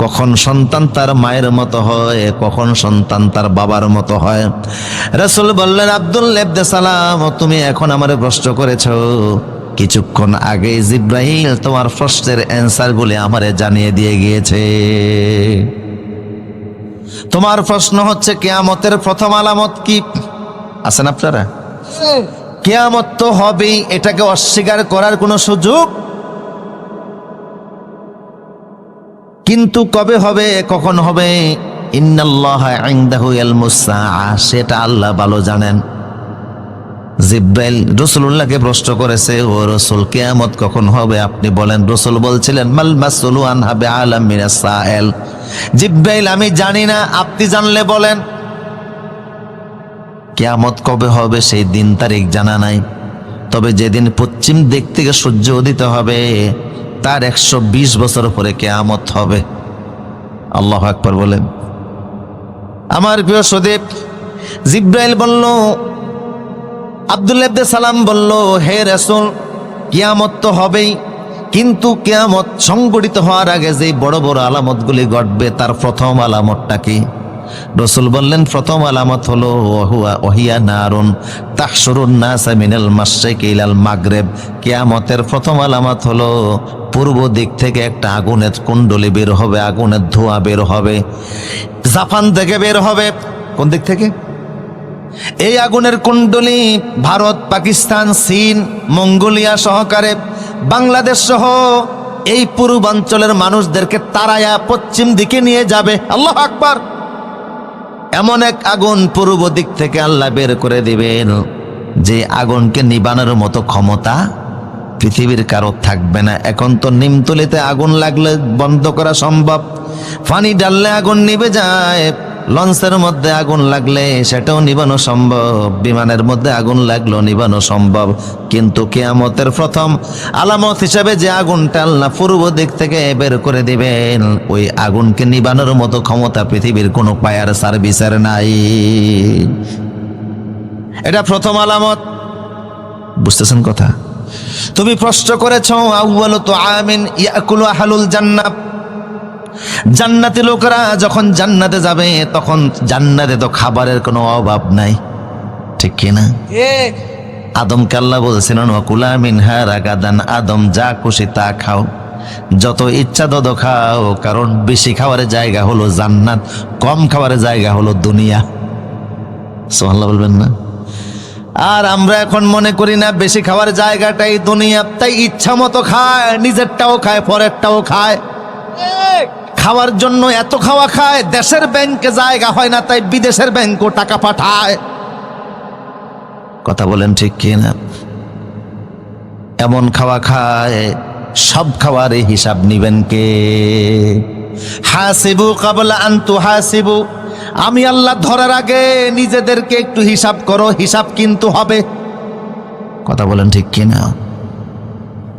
কখন সন্তান তার মায়ের মতো হয়, কখন সন্তান তার বাবার মতো হয়? রাসূল বললেন, আব্দুল্লাহ ইবনে সালাম, তুমি এখন আমারে প্রশ্ন করেছো, কিছুক্ষণ আগে জিব্রাইল তোমার প্রশ্নের অ্যান্সারগুলি আমারে জানিয়ে দিয়ে গিয়েছে। তোমার প্রশ্ন হচ্ছে কিয়ামতের প্রথম আলামত কি? আছেন আপনারা? কিয়ামত তো হবেই, এটাকে অস্বীকার করার কোনো সুযোগ, কিন্তু কবে হবে, কখন হবে? ইন্নাল্লাহা ইনদাহু ইলমুস সাআ, সেটা আল্লাহ ভালো জানেন। জিব্রাইল রাসূলুল্লাহকে প্রশ্ন করেছে, ও রাসূল, কিয়ামত কখন হবে আপনি বলেন। রাসূল বলছিলেন, মাল মাসউলু আনহা বিআলাম মিনাস সাইল। জিব্রাইল, আমি জানি না, আপনি জানলে বলেন। কিয়ামত কবে হবে সেই দিন তারিখ জানা নাই, তবে যেদিন পশ্চিম দিক থেকে সূর্য উদিত হবে তার 120 বছর পরে কিয়ামত হবে। আল্লাহু আকবার বলেন। আমার প্রিয় সুদীপ, জিব্রাইল বলল, আব্দুল্লাহ ইবনে সালাম বলল, হে রাসূল, কিয়ামত তো হবেই, কিন্তু কিয়ামত সংঘটিত হওয়ার আগে যে বড় বড় আলামতগুলি ঘটবে, তার প্রথম আলামতটা কি? রাসূল বললেন, প্রথম আলামত হলো ওহিয়া নারুন তাহশুরুন নাসা মিনাল মাশরিকি ইলাল মাগরিব। কিয়ামতের প্রথম আলামত হলো পূর্ব দিক থেকে একটা আগুনের কুণ্ডলী বের হবে, আগুনের ধোঁয়া বের হবে, জাপান থেকে বের হবে। কোন দিক থেকে? এই আগুনের কুণ্ডলী ভারত, পাকিস্তান, চীন, মঙ্গোলিয়া সহকারে বাংলাদেশ সহ এই পূর্বাঞ্চলের মানুষদেরকে তাড়ায়া পশ্চিম দিকে নিয়ে যাবে। আল্লাহু আকবার। এমন এক আগুন পূর্ব দিক থেকে আল্লাহ বের করে দিবেন, যে আগুনকে নিবানোর মতো ক্ষমতা পৃথিবীর কারো থাকবে না। এখন তো নিমতলিতে আগুন লাগলে বন্ধ করা সম্ভব, পানি ডাললে আগুন নিভে যায়, লঞ্চের মধ্যে আগুন লাগলে সেটাও নিবানো সম্ভব, বিমানের মধ্যে আগুন লাগলো নিবানো সম্ভব, কিন্তু কিয়ামতের প্রথম আলামত হিসাবে যে আগুনটা আল্লাহ পূর্ব দিক থেকে বের করে দিবেন, ওই আগুনকে নিবানোর মতো ক্ষমতা পৃথিবীর কোনো ফায়ার সার্ভিসের নাই। এটা প্রথম আলামত। বুঝতেছেন কথা? তুমি প্রশ্ন করেছ আউয়ালু তুআমিন ইয়াকুলু আহলুল জান্নাহ, জান্নাতি লোকেরা যখন জান্নাতে যাবে তখন জান্নাতে তো খাবারের কোনো অভাব নাই, ঠিক কি না? আদমকে আল্লাহ বলছিলেন ওয়াকুলা মিনহা রাগাদান, আদম যা খুশি তা খাও, যত ইচ্ছা তত খাও, কারণ বেশি খাওয়ার জায়গা হলো জান্নাত, কম খাওয়ার জায়গা হলো দুনিয়া। সুবহানাল্লাহ বলবেন না? আর আমরা এখন মনে করি না বেশি খাওয়ার জায়গাটাই দুনিয়া, তাই ইচ্ছা মতো খায়, নিজেরটাও খায় পরেরটাও খায়। খাওয়ার জন্য এত খাওয়া খায়, দেশের ব্যাংকে জায়গা হয় না, তাই বিদেশের ব্যাংকও টাকা পাঠায়। কথা বলেন ঠিক কি না? এমন খাওয়া খায়, সব খাওয়ারে হিসাব নিবেন কে? হাসিবু কাবলা আন তুহাসিবু, আমি আল্লাহ ধরার আগে নিজেদেরকে একটু হিসাব করো, হিসাব কিন্তু হবে। কথা বলেন ঠিক কি না?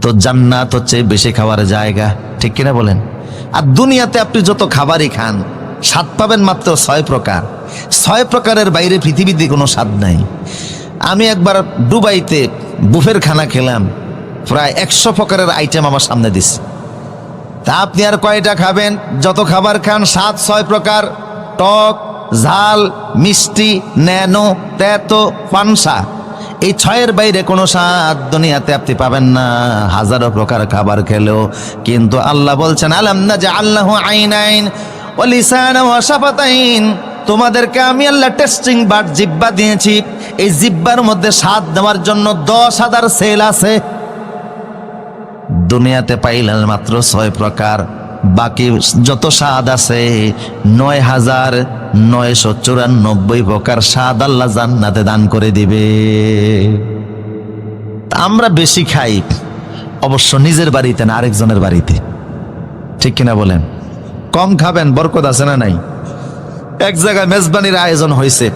তো জান্নাত হচ্ছে বেশি খাওয়ার জায়গা, ঠিক কিনা বলেন? আর দুনিয়াতে আপনি যত খাবারই খান, স্বাদ পাবেন মাত্র 6 প্রকার। 6 প্রকারের বাইরে পৃথিবীতে কোনো স্বাদ নাই। আমি একবার দুবাইতে বুফের খানা খেলাম, প্রায় 100 প্রকারের আইটেম আমার সামনে দিছে। তা আপনি আর কয়টা খাবেন? যত খাবার খান স্বাদ 6 প্রকার, টক, ঝাল, মিষ্টি, ন্যানো, তেতো, পানসা। এই 6-এর বাইরে কোনো স্বাদ দুনিয়াতে আপনি পাবেন না, হাজারো প্রকার খাবার খেলেও। কিন্তু আল্লাহ বলছেন আলাম নাজআল্লাহু আইনাইন ওয়া লিসানান ওয়া শাফাতাইন, তোমাদেরকে আমি আল্লাহ টেস্টিং বাট জিহ্বা দিয়েছি, এই জিহ্বার মধ্যে স্বাদ দেওয়ার জন্য 10,000 সেল আছে। দুনিয়াতে পাইলেন মাত্র 6 প্রকার, বাকি যত স্বাদ আছে 9,994 প্রকার স্বাদ আল্লাহ জান্নাতে দান করে দিবে। আমরা বেশি খাই অবশ্য নিজের বাড়িতে না, আরেকজনের বাড়িতে, ঠিক কিনা বলেন? কম খাবেন, বরকত আছে না নাই? এক জায়গায় মেজবানির আয়োজন হয়েছে,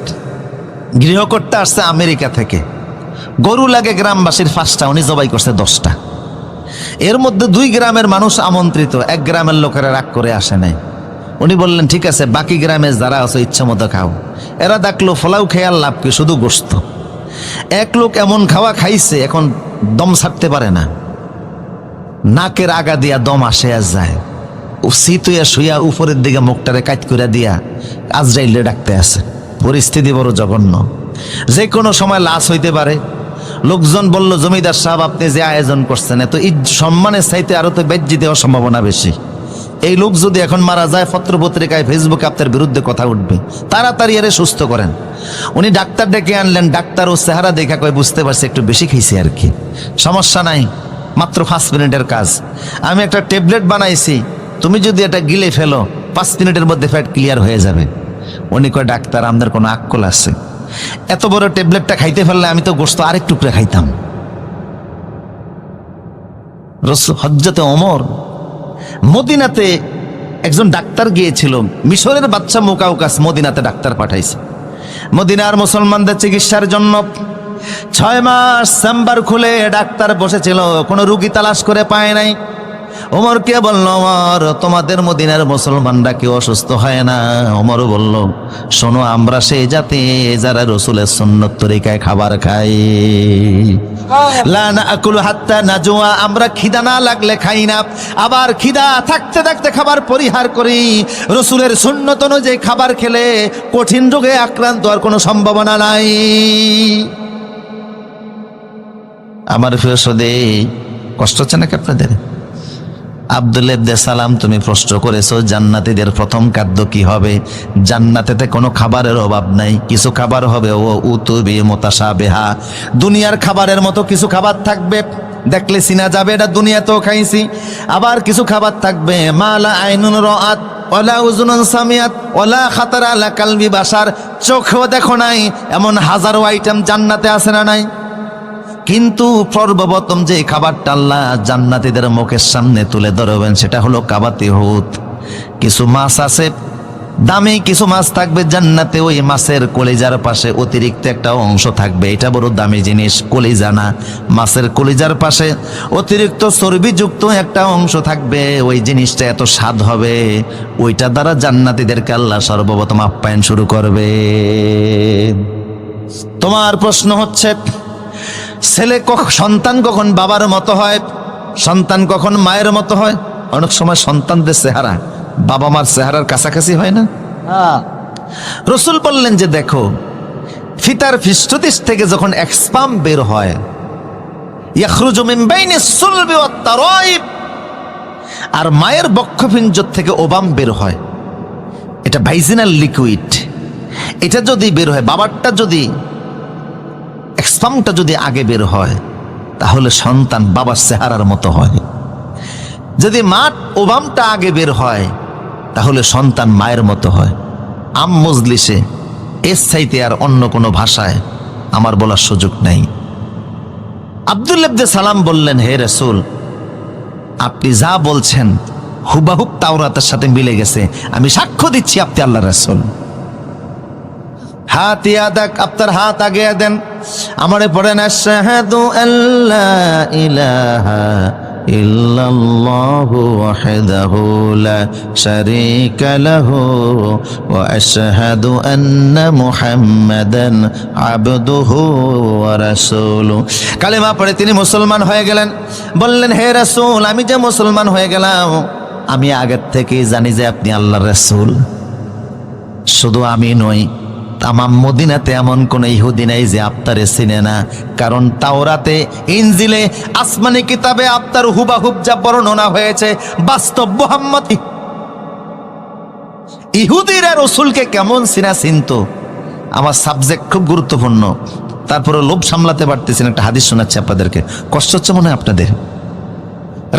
গৃহকর্তা আসছে আমেরিকা থেকে, গরু লাগে গ্রামবাসীর 5টা, উনি জবাই করছে 10টা। এর মধ্যে 2 গ্রামের মানুষ আমন্ত্রিত, 1 গ্রামের লোকেরা রাগ করে আসে নাই। উনি বললেন ঠিক আছে, বাকি গ্রামে যারা আছে ইচ্ছা মতো খাও। এরা ডাকলো, ফলাও খেয়ে আর লাভ কি, শুধু গোস্ত। এক লোক এমন খাওয়া খাইছে, এখন দম ছাড়তে পারে না, নাকের আগা দিয়া দম আসে আর যায়। শীতুয়া শুয়া উপরের দিকে মুখটারে কাট করে দিয়া আজরাইলে ডাকতে আছে। পরিস্থিতি বড় জঘন্য, যে কোনো সময় লাশ হইতে পারে। লোকজন বলল, জমিদার সাহেব আপনি যে আয়োজন করছেন, এত সম্মানের চাইতে আরো তো বেজ্জিত হওয়ার সম্ভাবনা বেশি। এই লোক যদি এখন মারা যায়, পত্র পত্রিকায় ফেসবুকে আপনার বিরুদ্ধে কথা উঠবে, তাড়াতাড়ি এর সুস্থ করেন। উনি ডাক্তার ডেকে আনলেন, ডাক্তার ও চেহারা দেখা কয় বুঝতে পারছে একটু বেশি খেয়েছি আর কি, সমস্যা নাই, মাত্র 5 মিনিটের কাজ। আমি একটা ট্যাবলেট বানাইছি, তুমি যদি এটা গিলে ফেলো 5 মিনিটের মধ্যে ফ্যাট ক্লিয়ার হয়ে যাবে। উনি কয় ডাক্তার আমাদের কোনো আক্কল আছে? এত বড় ট্যাবলেটটা খাইতে ফেললে আমি তো গোশত আরেক টুকরা খাইতাম। হযরতে ওমর মদিনাতে একজন ডাক্তার গিয়েছিল, মিশরের বাচ্চা মুকাউকাস মদিনাতে ডাক্তার পাঠাইছে মদিনার মুসলমানদের চিকিৎসার জন্য। 6 মাস চেম্বার খুলে ডাক্তার বসেছিল, কোনো রুগী তালাশ করে পায় নাই। ওমরকে বলল, ওমর তোমাদের মদিনার মুসলমানরা কেউ অসুস্থ হয় না? ওমরও বলল, শোনো আমরা সেই জাতি যারা রসুলের সুন্নত তরিকায় খাবার খাই। লা নাকুলু হাত্তা নাজুয়া, আমরা খিদা না লাগলে খাই না, আবার খিদা থাকতে থাকতে খাবার পরিহার করি। রসুলের সুন্নত অনুযায়ী খাবার খেলে কঠিন রোগে আক্রান্ত হওয়ার কোনো সম্ভাবনা নাই। আমার প্রিয় সদে, কষ্ট হচ্ছে নাকি আপনাদের? আব্দুল্লাহ ইবনে সালাম, তুমি প্রশ্ন করেছো জান্নাতীদের প্রথম খাদ্য কি হবে? জান্নাতেতে কোনো খাবারের অভাব নাই, কিছু খাবার হবে ও উতুবি মুতাশাবিহা, দুনিয়ার খাবারের মতো কিছু খাবার থাকবে, দেখলে চিনা যাবে এটা দুনিয়াতেও খাইছি। আবার কিছু খাবার থাকবে মালা আইনুন রাআত ওয়ালা উযুনুন সামিয়াত ওয়ালা খাতারা আলা কালবি বাশার, চোখেও দেখো নাই, এমন হাজারো আইটেম জান্নাতে আছে না নাই? কিন্তু সর্বপ্রথম যে খাবারটা আল্লাহ জান্নাতীদের মুখের সামনে তুলে ধরবেন সেটা হলো কাবাতি হুত। কিছু মাছ আছে দামি কিছু মাছ থাকবে জান্নাতে, ওই মাছের কলিজার পাশে অতিরিক্ত একটা অংশ থাকবে, এটা বড় দামি জিনিস, কলিজা না, মাছের কলিজার পাশে অতিরিক্ত চর্বিযুক্ত একটা অংশ থাকবে, ওই জিনিসটা এত স্বাদ হবে, ওইটা দ্বারা জান্নাতীদেরকে আল্লাহ সর্বপ্রথম আপ্যায়ন শুরু করবে। তোমার প্রশ্ন হচ্ছে, সন্তান কখন বাবার মতো হয়, সন্তান কখন মায়ের মতো হয়? অনেক সময় সন্তানদের চেহারা বাবা মার চেহারার কাছাকাছি হয় না? হ্যাঁ, রসুল বললেন যে দেখো, ফিতার পৃষ্ঠদেশ থেকে যখন এক স্পাম বের হয়, ইয়াখরুজু মিন বাইনিস সুলবি ওয়াত তারাইব, আর মায়ের বক্ষপিঞ্জ থেকে ওবাম বের হয়, এটা ভাইজিনাল লিকুইড, এটা যদি বের হয়, বাবারটা যদি স্পামটা যদি আগে বের হয়, তাহলে সন্তান বাবার চেহারার মতো হয়। যদি মা ওবামটা আগে বের হয়, তাহলে সন্তান মায়ের মতো হয়। মজলিসে এর চাইতে আর অন্য কোনো ভাষায় আমার বলার সুযোগ নেই। আব্দুল্লাহ ইবনে সালাম বললেন, হে রাসূল, আপনি যা বলছেন হুবাহুব তাওরাতের সাথে মিলে গেছে, আমি সাক্ষ্য দিচ্ছি আপনি আল্লাহর রাসূল। হাত ইয়াদাক, আপনার হাত আগে দেন, আমারে পড়েন, আশহাদু আল্লা ইলাহা ইল্লাল্লাহু ওয়াহদাহু লা শারীকা লাহু ওয়া আশহাদু আন্না মুহাম্মাদান আবদুহু ওয়া রাসূলুহু। কালেমা পড়ে তিনি মুসলমান হয়ে গেলেন। বললেন, হে রাসূল, আমি যে মুসলমান হয়ে গেলাম, আমি আগের থেকেই জানি যে আপনি আল্লাহর রাসূল। শুধু আমি নই, তামাম মদিনাতে এমন কোন ইহুদি নাই যে আপনারে চিনে না, কারণ তাওরাতে, ইনজিলে, আসমানি কিতাবে আপনার হুবাহুব যা বর্ণনা হয়েছে বাস্তব মুহাম্মদ। ইহুদিরা রাসূলকে কেমন চিনা চিনতো, আমার সাবজেক্ট খুব গুরুত্বপূর্ণ, তারপরে লোভ সামলাতে পারতেছেন। একটা হাদিস শোনাচ্ছি আপনাদেরকে, কষ্ট হচ্ছে মনে হয় আপনাদের।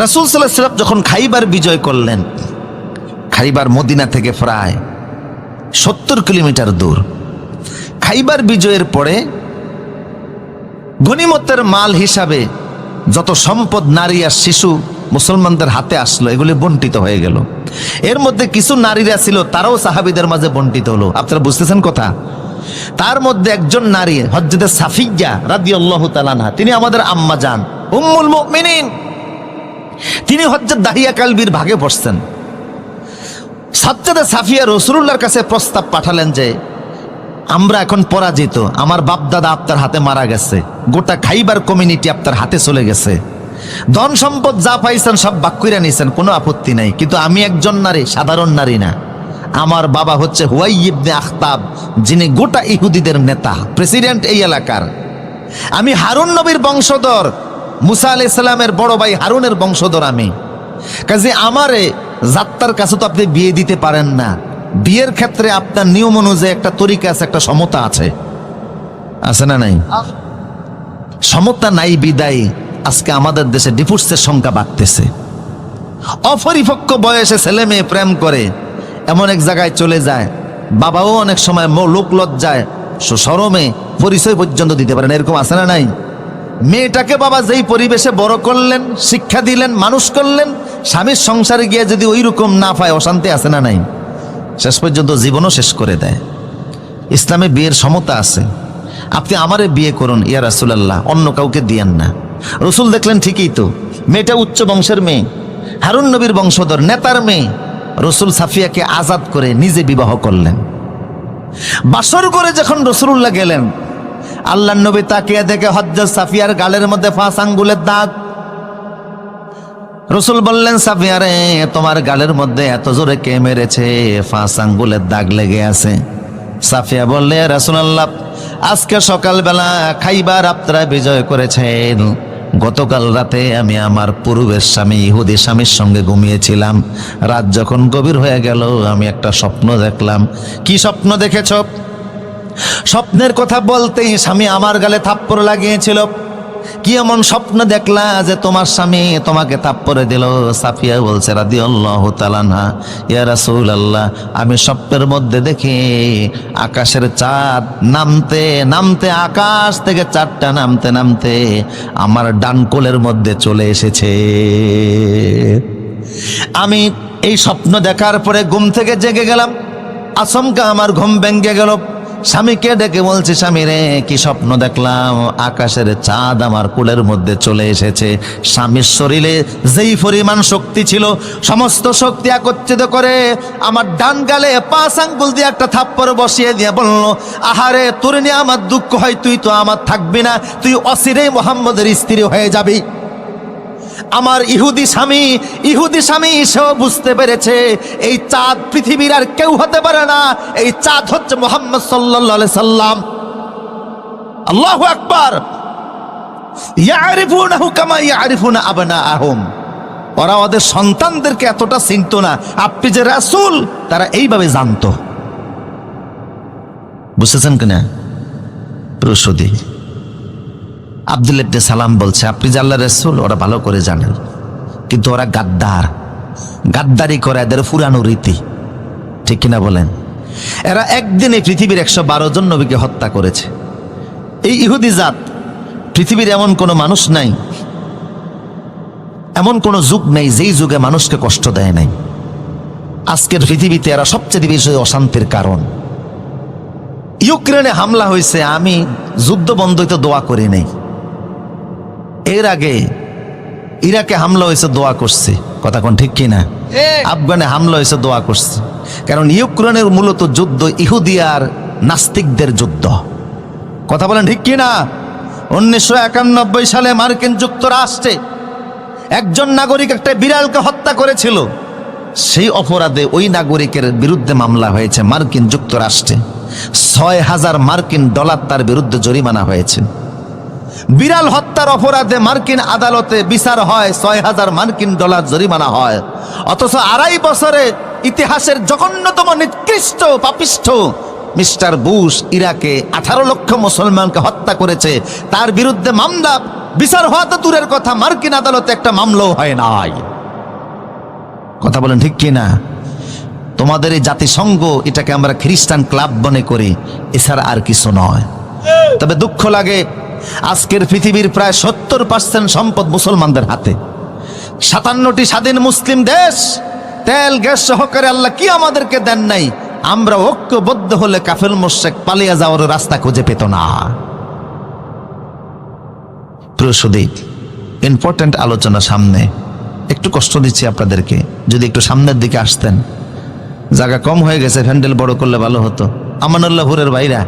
রাসূল সাল্লাল্লাহু আলাইহি ওয়াসাল্লাম যখন খাইবার বিজয় করলেন, খাইবার মদিনা থেকে প্রায় 70 কিলোমিটার দূর। খাইবার বিজয়ের পরে গনিমতের মাল হিসাবে যত সম্পদ, নারী আর শিশু মুসলমানদের হাতে আসলো, এগুলি বন্টিত হয়ে গেল। এর মধ্যে কিছু নারীরা ছিল, তারাও সাহাবীদের মাঝে বন্টিত হলো। আপনারা বুঝতেছেন কথা? তার মধ্যে একজন নারী হযরত সাফিয়া রাদিয়াল্লাহু তাআলা আনহা, তিনি আমাদের আম্মা জান উম্মুল মুমিনিন, তিনি হযরত দাহিয়া কালবির ভাগে পড়ছেন। সাজ্জাদা সাফিয়া রাসূলুল্লাহর কাছে প্রস্তাব পাঠালেন যে, আমরা এখন পরাজিত, আমার বাপ দাদা আপনার হাতে মারা গেছে, গোটা খাইবার কমিউনিটি আপনার হাতে চলে গেছে, ধন সম্পদ যা পাইছেন সব ভাগ কইরা নিছেন, কোনো আপত্তি নাই, কিন্তু আমি একজন নারী, সাধারণ নারী না। আমার বাবা হচ্ছে হুয়াই ইবনে আখতাব, যিনি গোটা ইহুদিদের নেতা, প্রেসিডেন্ট এই এলাকার। আমি হারুন নবীর বংশধর, মুসা আলাইহিস সালামের বড় ভাই হারুনের বংশধর আমি। কাজে আমারে যাত্রার কাছে তো আপনি বিয়ে দিতে পারেন না। বিয়ের ক্ষেত্রে আপনার নিয়ম অনুযায়ী একটা তরিকা আছে, একটা সমতা আছে, আছে না নাই? সমতা নাই বিদায় আজকে আমাদের দেশে ডিভোর্সের সংখ্যা বাড়তেছে। অপরিপক্ক বয়সে ছেলে মেয়ে প্রেম করে এমন এক জায়গায় চলে যায়, বাবাও অনেক সময় লোক লজ্জায় শরমে পরিচয় পর্যন্ত দিতে পারেন, এরকম আছে না নাই? মেয়েটাকে বাবা যেই পরিবেশে বড় করলেন, শিক্ষা দিলেন, মানুষ করলেন, স্বামীর সংসারে গিয়ে যদি ওই রকম না পায়, অশান্তি আছে না নাই? শেষ পর্যন্ত জীবনও শেষ করে দেয়। ইসলামে বিয়ের সমতা আছে। আপনি আমারে বিয়ে করুন ইয়া রাসূলুল্লাহ, অন্য কাউকে দিয়েন না। রসুল দেখলেন ঠিকই তো, মেয়েটা উচ্চ বংশের মেয়ে, হারুন নবীর বংশধর, নেতার মেয়ে। রসুল সাফিয়াকে আজাদ করে নিজে বিবাহ করলেন। বাসর করে যখন রাসূলুল্লাহ গেলেন, আল্লাহর নবী তাকিয়ে দেখে হযরত সাফিয়ার গালের মধ্যে 5 আঙ্গুলের দাগ। রসুল বললেন, সাফিয়া রে, তোমার গালের মধ্যে এত জোরে কে মেরেছে? 5 আঙ্গুলের দাগ লেগে আছে। সাফিয়া বললে, রাসূলুল্লাহ, আজকে সকালবেলা খাইবার আপনারা বিজয় করেছেন, গতকাল রাতে আমি আমার পূর্বের স্বামী ইহুদি স্বামীর সঙ্গে ঘুমিয়েছিলাম। রাত যখন গভীর হয়ে গেল, আমি একটা স্বপ্ন দেখলাম। কি স্বপ্ন দেখেছ? স্বপ্নের কথা বলতেই স্বামী আমার গালে থাপ্পড় লাগিয়েছিল। কি এমন স্বপ্ন দেখলা যে তোমার স্বামী তোমাকে থাপ্পড়ে দিল? সাফিয়া বলছে রাদিয়াল্লাহু তাআলা আনহা, ইয়া রাসূলুল্লাহ, আমি স্বপ্নের মধ্যে দেখি আকাশের চাঁদ নামতে নামতে, আকাশ থেকে চাঁদটা নামতে নামতে আমার ডান কোলের মধ্যে চলে এসেছে। আমি এই স্বপ্ন দেখার পরে ঘুম থেকে জেগে গেলাম। আচমকা আমার ঘুম ভেঙে গেল। স্বামীকে ডেকে বলছে, স্বামী রে কি স্বপ্ন দেখলাম, আকাশের চাঁদ আমার কোলের মধ্যে চলে এসেছে। স্বামীর শরীরে যেই পরিমাণ শক্তি ছিল সমস্ত শক্তি একত্রিত করে আমার ডান গালে 5 আঙ্গুল দিয়ে একটা থাপ্পড় বসিয়ে দিয়ে বলল, আহারে তোর নিয়ে আমার দুঃখ হয়, তুই তো আমার থাকবি না, তুই অচিরেই মুহাম্মদের স্ত্রী হয়ে যাবি। আমার ইহুদি স্বামী সেও বুঝতে পেরেছে এই চাঁদ পৃথিবীর আর কেউ হতে পারে না, এই চাঁদ হচ্ছে মুহাম্মদ সাল্লাল্লাহু আলাইহি সাল্লাম। আল্লাহু আকবার। ইয়ারিফুনাহু কামা ইয়ারিফুনা আবনাআহুম। ওরা ওদের সন্তানদেরকে এতটা চিনতো না, আপনি যে রাসূল তারা এইভাবে জানতো। বুঝতেছেন কিনা? প্রসূতি আব্দুল্লাহ ইবনে সালাম বলছে, আপনি যে আল্লাহর রাসূল ওরা ভালো করে জানেন, কিন্তু ওরা গাদ্দারি করে, এদের পুরানো রীতি, ঠিক কিনা বলেন? এরা একদিনে পৃথিবীর 112 জন নবীকে হত্যা করেছে। এই ইহুদি জাত, পৃথিবীর এমন কোনো মানুষ নাই, এমন কোনো যুগ নেই যেই যুগে মানুষকে কষ্ট দেয় নাই। আজকের পৃথিবীতে এরা সবচেয়ে বেশি অশান্তির কারণ। ইউক্রেনে হামলা হয়েছে, আমি যুদ্ধ বন্ধ হইতে দোয়া করি নাই। এর আগে ইরাকে হামলা হয়েছে, দোয়া করছে, কথা কোন ঠিক কিনা? আফগানে হামলা হয়েছে, দোয়া করছে। কারণ ইউক্রেনের মূলত যুদ্ধ ইহুদি আর নাস্তিকদের যুদ্ধ, কথা বলেন ঠিক কিনা? 1991 সালে মার্কিন যুক্তরাষ্ট্রে একজন নাগরিক একটা বিড়ালকে হত্যা করেছিল। সেই অপরাধে ওই নাগরিকের বিরুদ্ধে মামলা হয়েছে মার্কিন যুক্তরাষ্ট্রে। $6,000 মার্কিন তার বিরুদ্ধে জরিমানা হয়েছে। বিড়াল হত্যার অপরাধে মার্কিন আদালতে বিচার হয়, $6,000 মার্কিন জরিমানা হয়। অথচ 2.5 বছরে ইতিহাসের জঘন্যতম নিকৃষ্ট পাপিষ্ঠ মিস্টার বুশ ইরাকে 18 লক্ষ মুসলমানকে হত্যা করেছে, তার বিরুদ্ধে মামলা বিচার হওয়া তো দূরের কথা, মার্কিন আদালতে একটা মামলাও হয় নাই। কথা বলেন ঠিক কিনা? তোমাদের এই জাতিসংঘ, এটাকে আমরা খ্রিস্টান ক্লাব মনে করি, এছাড়া আর কিছু নয়। তবে দুঃখ লাগে, আজকের পৃথিবীর প্রায় 70% সম্পদ মুসলমানদের হাতে। 57টি স্বাধীন মুসলিম দেশ, তেল গ্যাস সহকারে আল্লাহ কি আমাদেরকে দেন নাই? আমরা ঐক্যবদ্ধ হলে কাফের মুশরিক পালিয়ে যাওয়ার রাস্তা খুঁজে পেত না। প্রিয় সুধী, ইম্পর্টেন্ট আলোচনা সামনে, একটু কষ্ট দিচ্ছি আপনাদেরকে, যদি একটু সামনের দিকে আসতেন। জায়গা কম হয়ে গেছে, হ্যান্ডেল বড় করলে ভালো হতো। আমানুল্লাহপুরের ভাইরা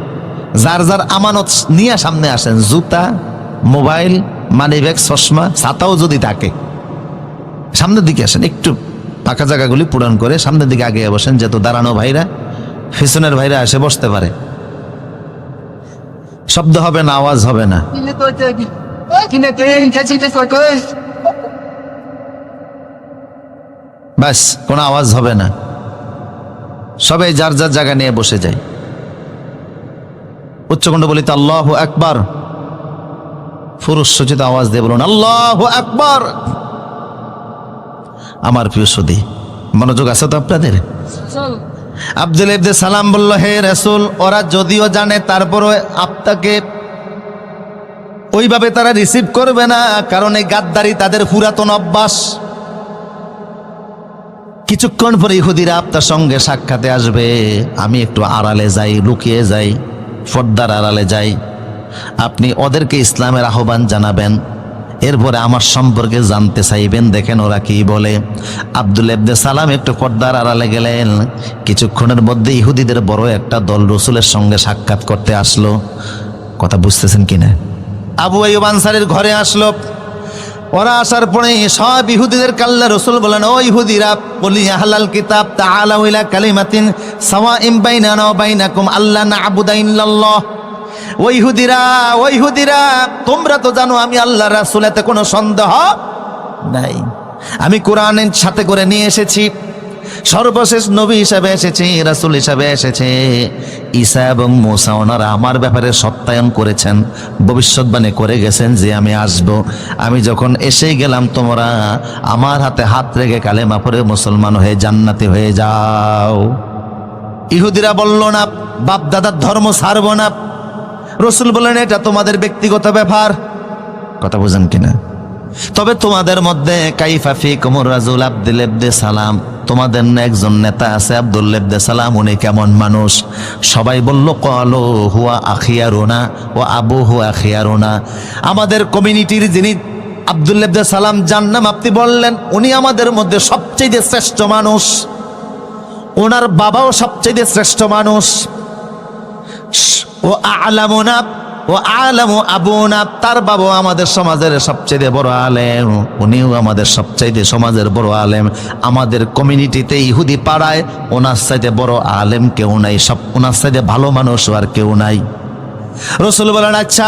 যার যার আমানত নিয়ে সামনে আসেন, জুতা, মোবাইল, মানি ব্যাগ, চশমা, ছাতাও যদি থাকে সামনের দিকে আসেন, একটু ফাঁকা জায়গাগুলি পূরণ করে সামনের দিকে আগে বসেন, যেহেতু দাঁড়ানো ভাইরা, পিছনের ভাইরা এসে বসতে পারে। শব্দ হবে না, আওয়াজ হবে না। ব্যাস, কোনো আওয়াজ হবে না, সবাই যার যার জায়গা নিয়ে বসে যায়। উচ্চকণ্ঠ বলিতে আল্লাহু আকবার, পুরুষ সূচিত আওয়াজ দিয়ে বলুন আল্লাহু আকবার। আমার প্রিয় সুধী, মনোযোগ আছে তো আপনাদের? আব্দুল্লাহ ইবনে সালাম বলল, হে রাসূল, ওরা যদিও জানে তারপরও আপনাকে ওইভাবে তারা রিসিভ করবে না, কারণ এই গাদ্দারি তাদের পুরাতন অভ্যাস। কিছুক্ষণ পরে ইহুদিরা আপনার সঙ্গে সাক্ষাতে আসবে, আমি একটু আড়ালে যাই, লুকিয়ে যাই, পর্দার আড়ালে যাই, আপনি ওদেরকে ইসলামের আহ্বান জানাবেন, এরপরে আমার সম্পর্কে জানতে চাইবেন, দেখেন ওরা কি বলে। আব্দুল্লাহ ইবনে সালাম একটু পর্দার আড়ালে গেলেন। কিছুক্ষণের মধ্যে ইহুদিদের বড় একটা দল রসুলের সঙ্গে সাক্ষাৎ করতে আসলো। কথা বুঝতেছেন কিনা? আবু আইয়ুব আনসারীর ঘরে আসলো। ওরা আসার পরে সব ইহুদিদের কাল্লা রসুল বলেন, ও ইহুদিরা, বলি আহলাল কিতাব তাআলাউ ইলা কালিমাতিন সাওয়াইন বাইনানা ওয়া বাইনাকুম আল্লা না'বুদা ইল্লাল্লাহ। ও ইহুদিরা, তোমরা তো জানো আমি আল্লাহর রাসূল, এতে কোনো সন্দেহ নাই। আমি কোরআনের সাথে করে নিয়ে এসেছি, সর্বশেষ নবী হিসাবে এসেছে, রাসূল হিসাবে এসেছে। ঈসা এবং মূসা ওনারা আমার ব্যাপারে সত্যায়ন করেছেন, ভবিষ্যৎবাণী করে গেছেন যে আমি আসব। আমি যখন এসেই গেলাম, তোমরা আমার হাতে হাত রেখে কালেমা পড়ে মুসলমান হয়ে জান্নাতি হয়ে যাও। ইহুদিরা বলল, না, বাপ দাদার ধর্ম ছাড়বো না। রসুল বলেন, এটা তোমাদের ব্যক্তিগত ব্যাপার। কথা বোঝেন কিনা? তবে তোমাদের মধ্যে কাইফা ফিকুমুর রাজুল আব্দুল ইবনে সালাম, তোমাদের না একজন নেতা আছে আব্দুল্লাহ ইবনে সালাম, উনি কেমন মানুষ? সবাই বলল ক্বালু হুয়া আখিয়ারুনা ওয়া আবুহু আখিয়ারুনা। আমাদের কমিউনিটির যিনি আব্দুল্লাহ ইবনে সালাম যার নাম আপনি বললেন, উনি আমাদের মধ্যে সবচেয়ে শ্রেষ্ঠ মানুষ, ওনার বাবাও সবচেয়ে শ্রেষ্ঠ মানুষ। ও আলামুনা ও আলামু আবুনা, তার বাবা আমাদের সমাজের সবচেয়ে বড় আলেম, উনিও আমাদের সবচেয়ে সমাজের বড় আলেম। আমাদের কমিউনিটিতে ইহুদি পাড়ায় ওনার চাইতে বড় আলেম কেউ নাই, সব ওনার চাইতে ভালো মানুষ আর কেউ নাই। রাসূল বলেন, আচ্ছা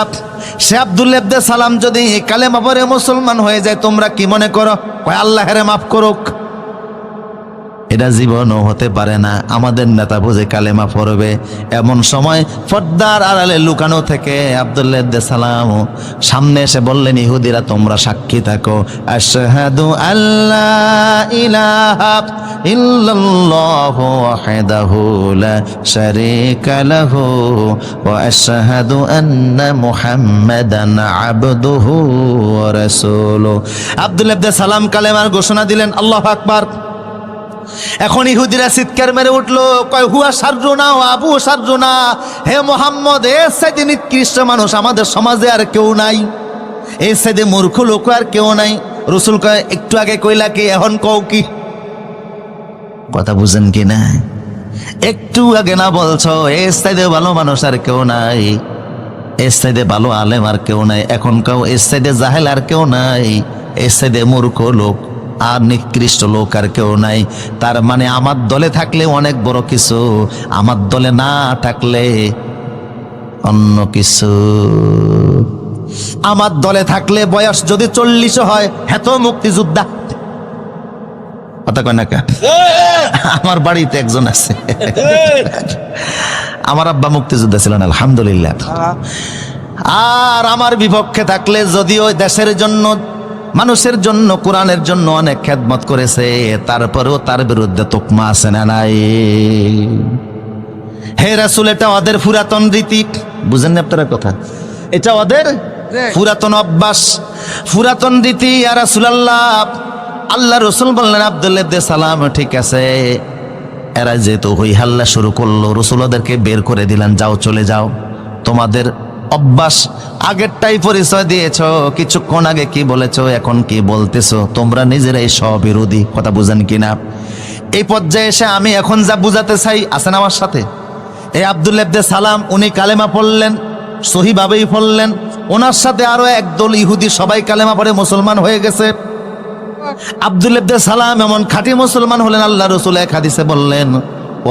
সে আব্দুল্লাহ ইবনে সালাম যদি কালেমা পড়ে মুসলমান হয়ে যায়, তোমরা কি মনে করো? কয় আল্লাহরে মাফ করুক। এটা জীবনও হতে পারে না। আমাদের নেতা বুঝে কালেমা পড়বে, এমন সময় পর্দার আড়ালে লুকানো থেকে আব্দুল্লাহ ইবনে সালাম সামনে এসে বললেন, ইহুদিরা তোমরা সাক্ষী থাকো, আশহাদু আল্লা ইলাহা ইল্লাল্লাহু ওয়াহদাহু লা শারীকা লাহু ওয়া আশহাদু আন্না মুহাম্মাদান আবদুহু ওয়া রাসূলুহু। আব্দুল্লাহ ইবনে সালাম কালেমার ঘোষণা দিলেন, আল্লাহু আকবার। এখন ইহুদিরা চিৎকার মেরে উঠলো, কয় হুয়া শাররুনা ও আবু শাররুনা, হে মোহাম্মদ এর সাইতে নিকৃষ্ট মানুষ আমাদের সমাজে আর কেউ নাই, এর সাইতে মূর্খ লোক আর কেউ নাই। রাসূল কয়, একটু আগে কইলা কি, এখন কও কি? কথা বুঝেন কি না? একটু আগে না বলছো এর সাইতে ভালো মানুষ আর কেউ নাই, এর সাইতে ভালো আলেম আর কেউ নাই, এখন কও এর সাইতে জাহেল আর কেউ নাই, এর সাইতে মূর্খ লোক আর নিকৃষ্ট লোক আর কেউ নাই। তার মানে আমার দলে থাকলে অনেক বড় কিছু, আমার দলে না থাকলে অন্য কিছু। আমার দলে থাকলে বয়স যদি 40 হয়, হেতো মুক্তিযোদ্ধা। কথা কয় না কা? আমার বাড়িতে একজন আছে, আমার আব্বা মুক্তিযোদ্ধা ছিলেন আলহামদুলিল্লাহ। আর আমার বিপক্ষে থাকলে যদিও দেশের জন্য, মানুষের জন্য, কোরআনের জন্য অনেক খেদমত করেছে, তারপরেও তার বিরুদ্ধে তোকমা আছে না নাই? হে রাসূল, এটা ওদের পুরাতন রীতি, বুঝেন না আপনারা কথা? এটা ওদের পুরাতন অভ্যাস, পুরাতন রীতি। ইয়া রাসূলুল্লাহ, আল্লাহ রাসূল বললেন, আব্দুল্লাহ ইবনে সালাম ঠিক আছে, এরা যেহেতু হই হাল্লা শুরু করলো, রাসূল ওদেরকে বের করে দিলেন, যাও চলে যাও, তোমাদের অভ্যাস আগেরটাই পরিচয় দিয়েছ, কিছুক্ষণ আগে কি বলেছ, এখন কি বলতেছো, তোমরা নিজেরাই স্ববিরোধী। কথা বুঝেন কিনা? এই পর্যায়ে এসে আমি এখন যা বুঝাতে চাই, আছেন আমার সাথে? এই আব্দুল্লাহ ইবনে সালাম উনি কালেমা পড়লেন, সহিভাবেই পড়লেন, ওনার সাথে আরো একদল ইহুদি সবাই কালেমা পড়ে মুসলমান হয়ে গেছে। আব্দুল্লাহ ইবনে সালাম এমন খাঁটি মুসলমান হলেন, আল্লাহ রাসূল এক হাদিসে বললেন,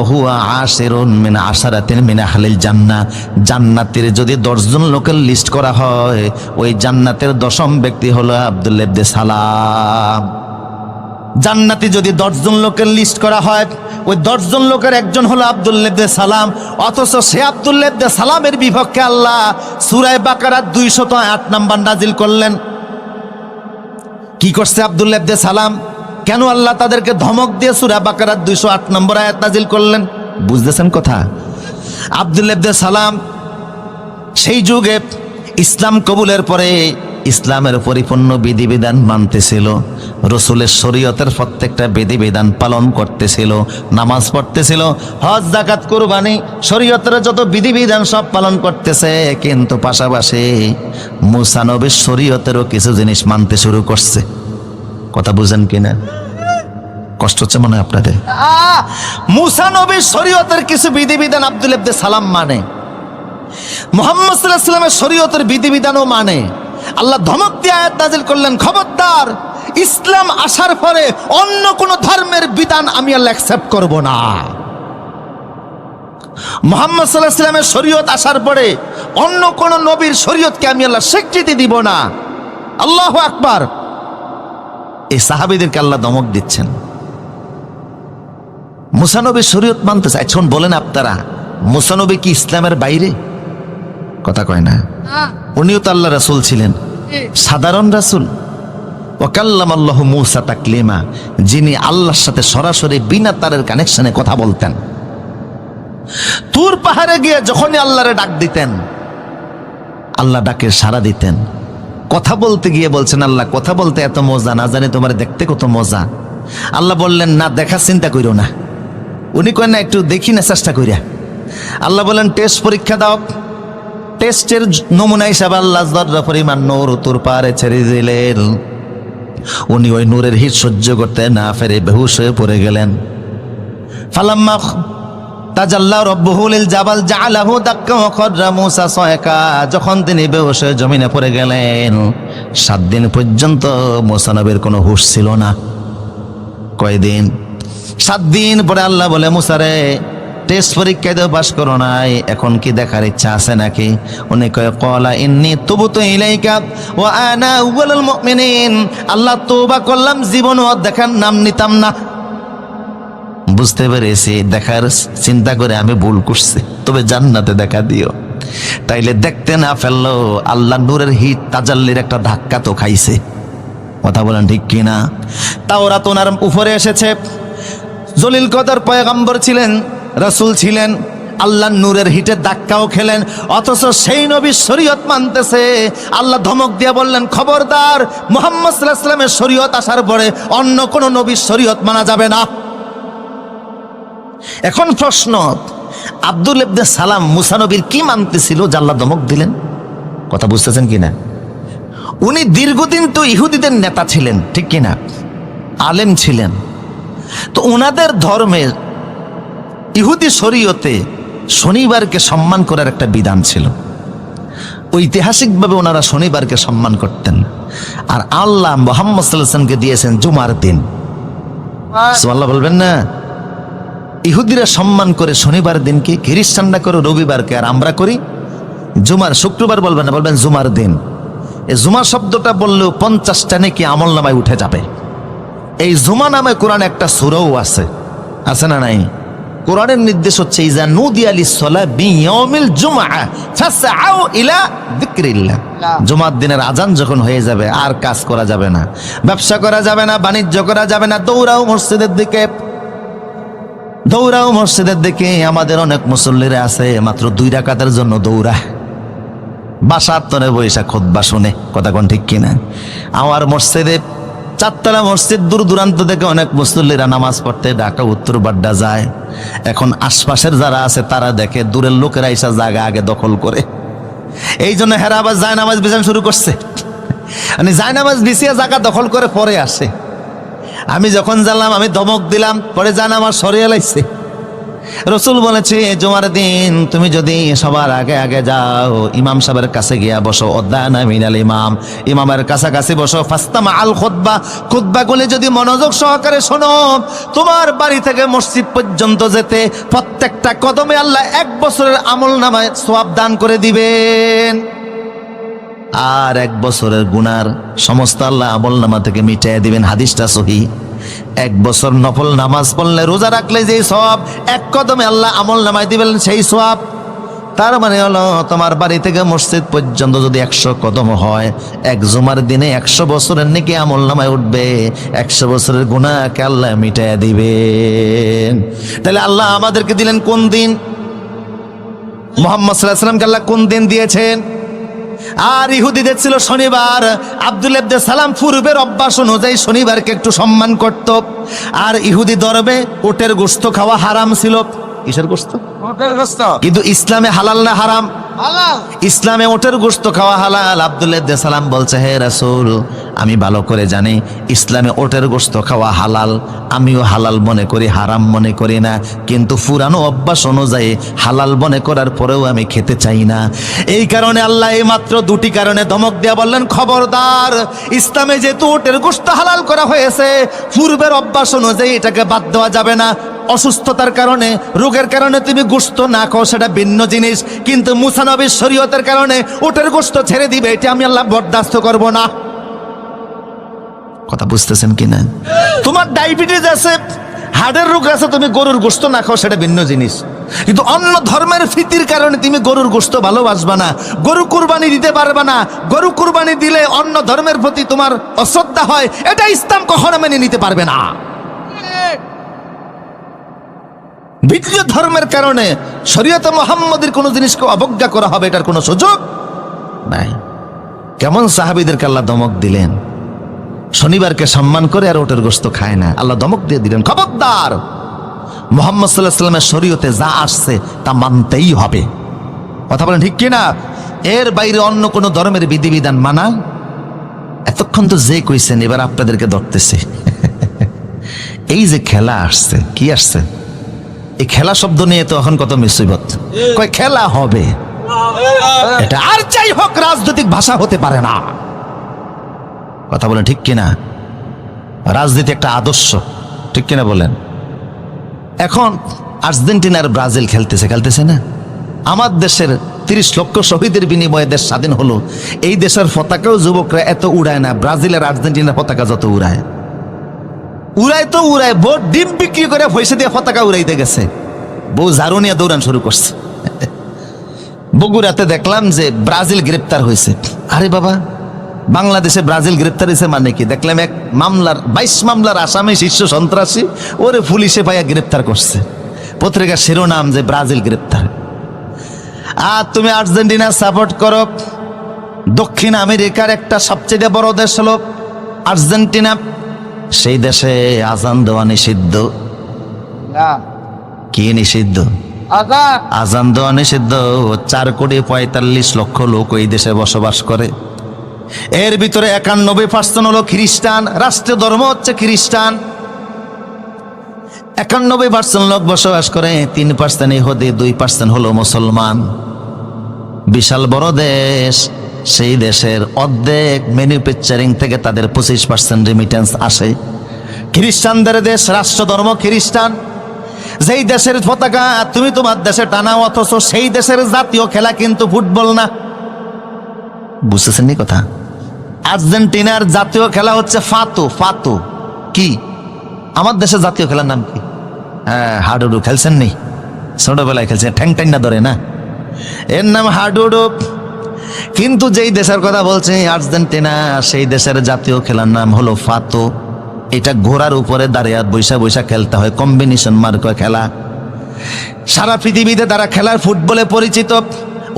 ওহুয়া আশিরুন মিন আশারাতিন মিন আহলিল জান্নাহ, জান্নাতের যদি 10 জন লোকের লিস্ট করা হয়, ওই জান্নাতের 10ম ব্যক্তি হলো আব্দুল্লাহ ইবনে সালাম। জান্নাতি যদি 10 জন লোকের লিস্ট করা হয়, ওই 10 জন লোকের একজন হলো আব্দুল্লাহ ইবনে সালাম। অথচ সে আব্দুল্লাহ ইবনে সালামের বিপক্ষে আল্লাহ সূরা বাকারা 208 নম্বর নাজিল করলেন। কি করছে আব্দুল্লাহ ইবনে সালাম? কেন আল্লাহ তাদেরকে ধমক দিয়ে সূরা বাকারা 208 নম্বর আয়াত নাজিল করলেন? বুঝতেছেন কথা? আব্দুল্লাহ ইবনে সালাম সেই যুগে ইসলাম কবুলের পরে ইসলামের পরিপূর্ণ বিধিবিধান মানতেছিল, রাসূলের শরীয়তের প্রত্যেকটা বিধিবিধান পালন করতেছিল, নামাজ পড়তেছিল, হজ যাকাত কুরবানি শরীয়তের যত বিধিবিধান সব পালন করতেছে, কিন্তু পাশাপাশি মুসা নবীর শরীয়তেরও কিছু জিনিস মানতে শুরু করছে। কথা বুঝেন কিনা? কষ্ট হচ্ছে মনে হয় আপনাদের? মুসা নবীর শরীয়তের কিছু বিধিবিধান আব্দুল্লাহ ইবনে সালাম মানে, মুহাম্মদ সাল্লাল্লাহু আলাইহি ওয়াসাল্লামের শরীয়তের বিধিবিধানও মানে। আল্লাহ ধমক দিয়ে আয়াত নাযিল করলেন, খবরদার ইসলাম আসার পরে অন্য কোন ধর্মের বিধান আমি আল্লাহ অ্যাকসেপ্ট করব না। মুহাম্মদ সাল্লাল্লাহু আলাইহি ওয়াসাল্লামের শরীয়ত আসার পরে অন্য কোন নবীর শরীয়তকে আমি আল্লাহ স্বীকৃতি দিব না। আল্লাহু আকবার। এই সাহাবীদেরকে আল্লাহ ধমক দিচ্ছেন, মুসা নবীর শরীয়ত মানতে চাই। এখন বলেন আপনারা, মুসা নবী কি ইসলামের বাইরে? কথা কয় না। উনিও তো আল্লাহ রাসূল ছিলেন, সাধারণ রাসূল। ওয়াকাল্লামাল্লাহু মূসা তাকলিমা, যিনি আল্লাহর সাথে সরাসরি বিনা তারের কানেকশনে কথা বলতেন। তুর পাহাড়ে গিয়ে যখনই আল্লাহরে ডাক দিতেন, আল্লাহ ডাকে সাড়া দিতেন। কথা বলতে গিয়ে বলছেন, আল্লাহ কথা বলতে এত মজা, না জানি তোমার দেখতে কত মজা। আল্লাহ বললেন, না দেখার চিন্তা করিও না। উনি করেন না, একটু দেখি না চেষ্টা করিয়া। আল্লাহ বললেন, টেস্ট পরীক্ষা দাও। টেস্টের নমুনা হিসাবে আল্লাহ যতটা পরিমাণ নূর তোর পারে ছেড়ে দিলেন। উনি ওই নূরের হিট সহ্য করতে না পেরে বেহুশ হয়ে পড়ে গেলেন। ফালাম্মা তাজাল্লা রাব্বুহু লিল জাবাল জাআলাহু দাক্কা ওয়া খাররা মূসা সায়কা। যখন তিনি বেহুশ হয়ে জমিনে পড়ে গেলেন, 7 দিন পর্যন্ত মূসা নবীর কোনো হুঁশ ছিল না। কয়দিন? 7 দিন পরে আল্লাহ বলে, মূসা রে, টেস্ট পরীক্ষায় তো পাস করো নাই, এখন কি দেখার ইচ্ছা আছে নাকি? উনি কয়, ক্বালা ইন্নী তুবতু ইলাইকা ওয়া আনা আউয়ালুল মুমিনিন। আল্লাহ তওবা করলাম, জীবনও দেখার নাম নিতাম না। বুঝতে পেরেছি দেখার চিন্তা করে আমি ভুল করছি, তবে জান্নাতে দেখা দিও। তাইলে দেখতে না ফেললো, আল্লাহ নূরের হিট তাজাল্লির একটা ধাক্কা তো খাইছে। কথা বলেন ঠিক কিনা? তাওরাত ওনার উপরে এসেছে, জলিল কদর পয়গম্বর ছিলেন, রাসূল ছিলেন, আল্লাহ নূরের হিটে ধাক্কাও খেলেন, অথচ সেই নবীর শরীয়ত মানতেছে। আল্লাহ ধমক দিয়ে বললেন, খবরদার, মুহাম্মদ সাল্লাল্লাহু আলাইহি ওয়াসাল্লামের শরীয়ত আসার পরে অন্য কোন নবীর শরীয়ত মানা যাবে না। এখন প্রশ্ন, আব্দুল ইবনে সালাম মুসা নবীর কি মানতেছিল যে আল্লাহ ধমক দিলেন? কথা বুঝতেছেন কিনা? উনি দীর্ঘদিন তো ইহুদিদের নেতা ছিলেন, ঠিক কিনা? আলেম ছিলেন। তো ওনাদের ধর্মের ইহুদি শরীয়তে শনিবারকে সম্মান করার একটা বিধান ছিল। ঐতিহাসিকভাবে ওনারা শনিবারকে সম্মান করতেন। আর আল্লাহ মুহাম্মদ সাল্লাল্লাহু আলাইহি ওয়াসাল্লামকে দিয়েছেন জুমার দিন। সুবহানাল্লাহ বলবেন না? ইহুদিরা সম্মান করে শনিবার দিনকে, খ্রিস্টানরা করে রবিবারকে, আর আমরা করি জুমার। শুক্রবার বলবেন না, বলবেন জুমার দিন। এই জুমা শব্দটা বললেও 50টা নাকি আমল নামায় উঠে যাবে। এই জুমা নামে কোরআন একটা সূরাও আছে, আছে না নাই? কোরআনের নির্দেশ হচ্ছে, ইজা নুদিয়া লিস-সালাহ বিয়াউমিল জুমআ ফাসআউ ইলা যিকরিল্লাহ। জুমার দিনের আজান যখন হয়ে যাবে, আর কাজ করা যাবে না, ব্যবসা করা যাবে না, বাণিজ্য করা যাবে না, দৌড়াও মসজিদের দিকে, দৌড়াও মসজিদের দিকে। আমাদের অনেক মুসল্লিরা আছে মাত্র 2 রাকাতের জন্য দৌড়ায়, বাসার তরে বৈশা খুতবা শুনে। কথা কোন ঠিক কিনা? আমার মসজিদে 4তলা মসজিদ, দূর দূরান্ত থেকে অনেক মুসল্লিরা নামাজ পড়তে ঢাকা উত্তর বাড্ডা যায়। এখন আশপাশের যারা আছে তারা দেখে দূরের লোকেরা এসে জায়গা আগে দখল করে, এই জন্য হেরা আবার জায়নামাজ বিছান শুরু করছে। মানে জায়নামাজ বিছিয়ে জায়গা দখল করে পরে আসে। আমি যখন জানলাম, আমি ধমক দিলাম, পরে জায়নামাজ সরিয়ে লাইছে। রসুল বলেছে, জুমার দিন তুমি যদি সবার আগে আগে যাও, ইমাম সাহেবের কাছে গিয়া বসো, অদ্দানা মিনাল ইমাম, ইমামের কাছাকাছি বসো, ফাস্তামা আল খুতবা, খুতবাগুলি যদি মনোযোগ সহকারে শোনো, তোমার বাড়ি থেকে মসজিদ পর্যন্ত যেতে প্রত্যেকটা কদমে আল্লাহ 1 বছরের আমল নামায় সওয়াব দান করে দিবেন। আর 1 বছরের গুনার সমস্ত আল্লাহ আমল নামা থেকে মিটাইয়া দিবেন। হাদিসটা সহিহ। 1 বছর নফল নামাজ পড়লে, রোজা রাখলে যে সওয়াব 1 কদমে আল্লাহ আমল নামায় দিবেন, সেই সওয়াব। তার মানে হলো, তোমার বাড়ি থেকে মসজিদ পর্যন্ত যদি 100 কদম হয়, 1 জুমার দিনে 100 বছরের নাকি আমল নামায় উঠবে, 100 বছরের গুনাহকে আল্লাহ মিটাইয়া দিবেন। তাহলে আল্লাহ আমাদেরকে দিলেন কোন দিন? মুহাম্মদ সাল্লাল্লাহু আলাইহি ওয়াসাল্লামকে আল্লাহ কোন দিন দিয়েছেন? আর ইহুদিদের ছিল শনিবার। আব্দুল ইবনে সালাম পূর্বের অভ্যাস অনুযায়ী শনিবারকে একটু সম্মান করত। আর ইহুদি ধর্মে উটের গোশত খাওয়া হারাম ছিল। কিসের গোশত? কিন্তু ইসলামে হালাল না হারাম? ইসলামে উটের গোশত খাওয়া হালাল। আব্দুল ইবনে সালাম বলছে, হে রাসূল, আমি ভালো করে জানি ইসলামে উটের গোশত খাওয়া হালাল, আমিও হালাল মনে করি, হারাম মনে করি না। কিন্তু পুরানো অভ্যাস অনুযায়ী হালাল মনে করার পরেও আমি খেতে চাই না। এই কারণে আল্লাহ এই মাত্র 2টি কারণে ধমক দিয়া বললেন, খবরদার, ইসলামে যেহেতু উটের গোশত হালাল করা হয়েছে, পূর্বের অভ্যাস অনুযায়ী এটাকে বাদ দেওয়া যাবে না। অসুস্থতার কারণে, রোগের কারণে তুমি গোশত না খাও, সেটা ভিন্ন জিনিস। কিন্তু মুসা নবীর শরীয়তের কারণে উটের গোশত ছেড়ে দিবে, এটা আমি আল্লাহ বরদাস্ত করব না। কথা বুঝতেছেন কিনা? তোমার ডায়াবেটিস আছে, হার্টের রোগ আছে, তুমি গরুর গোশত না খাও, সেটা ভিন্ন জিনিস। কিন্তু অন্য ধর্মের ফিতির কারণে তুমি গরুর গোশত ভালোবাসবা না, গরু কুরবানি দিতে পারবে না। গরু কুরবানি দিলে অন্য ধর্মের প্রতি তোমার অশ্রদ্ধা হয়, এটা ইসলাম কখনো মেনে নিতে পারবে না। ভিন্ন ধর্মের কারণে শরীয়তে মুহাম্মদের কোনো জিনিসকে অবজ্ঞা করা হবে, এটার কোনো সুযোগ নাই। কেমন সাহাবীদেরকে আল্লাহ দমক দিলেন, শনিবারকে সম্মান করে আর ওটের গোশত খায় না, আল্লাহ দমক দিয়ে দিলেন, খবরদার মুহাম্মদ সাল্লাল্লাহু আলাইহি ওয়াসাল্লামের শরীয়তে যা আসছে তা মানতেই হবে। কথা বলেন ঠিক কিনা? এর বাইরে অন্য কোনো ধর্মের বিধিবিধান মানা, এতক্ষণ তো যে কইছেন, এবার আপনাদেরকে ধরতেছে। এই যে খেলা আসছে, কি আসছে, এই খেলা শব্দ নিয়ে তো এখন কত মুসিবত। কয় খেলা হবে, এটা আর যাই হোক রাজনৈতিক ভাষা হতে পারে না। কথা বলেন ঠিক কিনা? রাজনীতি একটা আদর্শ, ঠিক কিনা বলেন? এখন আর্জেন্টিনার ব্রাজিল খেলতেছে না, আমার দেশের 30 লক্ষ শহীদের বিনিময়ে দেশ স্বাধীন হলো। এই দেশের পতাকাও যুবকরা এত উড়ায় না, ব্রাজিল আর আর্জেন্টিনার পতাকা যত উড়ায়। তো উড়ায়, বোট ডিম বিক্রি করে পয়সা দিয়ে পতাকা উড়াইতে গেছে, বউ ঝাড়ু নিয়ে দৌড়ান শুরু করছে। বগুড়াতে দেখলাম যে ব্রাজিল গ্রেপ্তার হয়েছে। আরে বাবা, বাংলাদেশে ব্রাজিল গ্রেপ্তার হয়েছে মানে কি? দেখলাম এক মামলার 22 মামলার আসামি শীর্ষ সন্ত্রাসী, ওরে পুলিশে পাইয়া গ্রেপ্তার করছে। পত্রিকার শিরোনাম যে ব্রাজিল গ্রেপ্তার। আর তুমি আর্জেন্টিনা সাপোর্ট করো, দক্ষিণ আমেরিকার একটা সবচেয়ে বড় দেশ হলো আর্জেন্টিনা, সেই দেশে আজান দেওয়া নিষিদ্ধ। কি নিষিদ্ধ? আজান দেওয়া নিষিদ্ধ। 4,45,00,000 লোক ওই দেশে বসবাস করে। এর ভিতরে 91% হলো খ্রিস্টান, রাষ্ট্রীয় ধর্ম হচ্ছে খ্রিস্টান। 91% লোক বসবাস করে, 3% ইহুদি, 2% হলো মুসলমান। বিশাল বড় দেশ, সেই দেশের অর্ধেক ম্যানুফ্যাকচারিং থেকে তাদের 25% রেমিটেন্স আসে। খ্রিস্টানদের দেশ, রাষ্ট্র ধর্ম খ্রিস্টান। যেই দেশের পতাকা তুমি তোমার দেশে টানাও, অথচ সেই দেশের জাতীয় খেলা কিন্তু ফুটবল না। বুঝতেছেন নি কথা? আর্জেন্টিনার জাতীয় খেলা হচ্ছে ফাতো। ফাতো কি? আমার দেশের জাতীয় খেলার নাম কি? হ্যাঁ, হাডুডু। খেলছেন নি? ছোটবেলায় খেলছেন, ঠ্যাং টাইন না ধরে না, এর নাম হাডুডু। কিন্তু যেই দেশের কথা বলছে আর্জেন্টিনা, সেই দেশের জাতীয় খেলার নাম হলো ফাতো। এটা ঘোড়ার উপরে দাঁড়িয়ে বৈশা বৈশা খেলতে হয়, কম্বিনেশন মার্ক খেলা। সারা পৃথিবীতে তারা খেলার ফুটবলে পরিচিত।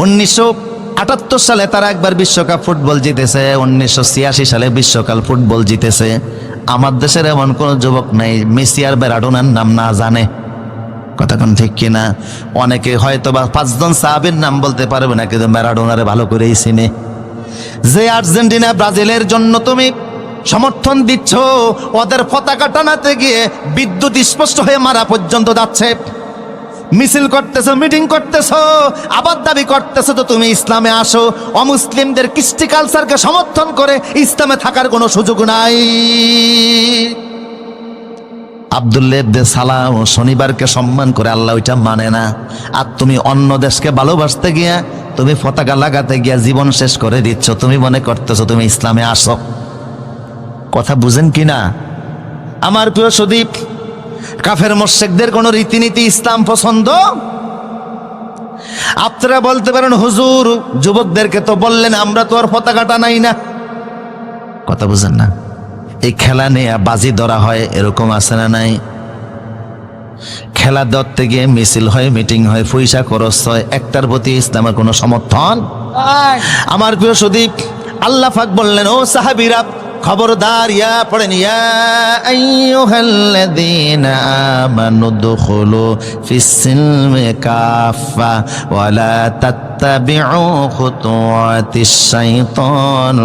1978 সালে তারা একবার বিশ্বকাপ ফুটবল জিতেছে, 1986 সালে বিশ্বকাপ ফুটবল জিতেছে। আমার দেশের এমন কোন যুবক নাই মেসি আর ম্যারাডোনার নাম না জানে। কথা কোন ঠিক কিনা? অনেকে হয়তো বা 5 জন সাহাবীর নাম বলতে পারবে না, কিন্তু ম্যারাডোনারে ভালো করেই চিনে। যে আর্জেন্টিনা ব্রাজিলের জন্য তুমি সমর্থন দিচ্ছ, ওদের পতাকা টানাতে গিয়ে বিদ্যুৎ স্পষ্ট হয়ে মারা পর্যন্ত যাচ্ছে। মিছিল করতেছো, মিটিং করতেছো, আবার দাবি করতেছো তো তুমি ইসলামে আসো। অমুসলিমদের কৃষ্টি কালচারকে সমর্থন করে ইসলামে থাকার কোনো সুযোগ নাই। আব্দুল্লাহ ইবনে সালাম শনিবারকে সম্মান করে, আল্লাহ ওইটা মানে না। আর তুমি অন্য দেশকে ভালোবাসতে গিয়া, তুমি পতাকা লাগাতে গিয়া জীবন শেষ করে দিচ্ছ। তুমি মনে করতেছো তুমি ইসলামে আসো। কথা বুঝেন কিনা আমার প্রিয় সুদীপ? কাফের মুশরিকদের কোন রীতিনীতি ইসলাম পছন্দ? আপনারা বলতে পারেন হুজুর যুবকদেরকে তো বললেন আমরা তো আর পতাকা টানাই না। কথা বুঝেন না? এই খেলা নিয়ে বাজি ধরা হয়, এরকম আছে না নাই? খেলা ধরতে গিয়ে মিছিল হয়, মিটিং হয়, পয়সা খরচ হয়, একটার প্রতি ইসলামের কোনো সমর্থন? আমার প্রিয় সুদীপ, আল্লাহ পাক বললেন ও সাহাবীরা খবরদার, ইয়া পড়েন, ইয়া আইয়ুহাল্লাযীনা আমানু দুখুলু ফিস-সিলমি কাফা ওয়া লা তাত্তাবিউ খুতুওয়াতিশ শাইতান।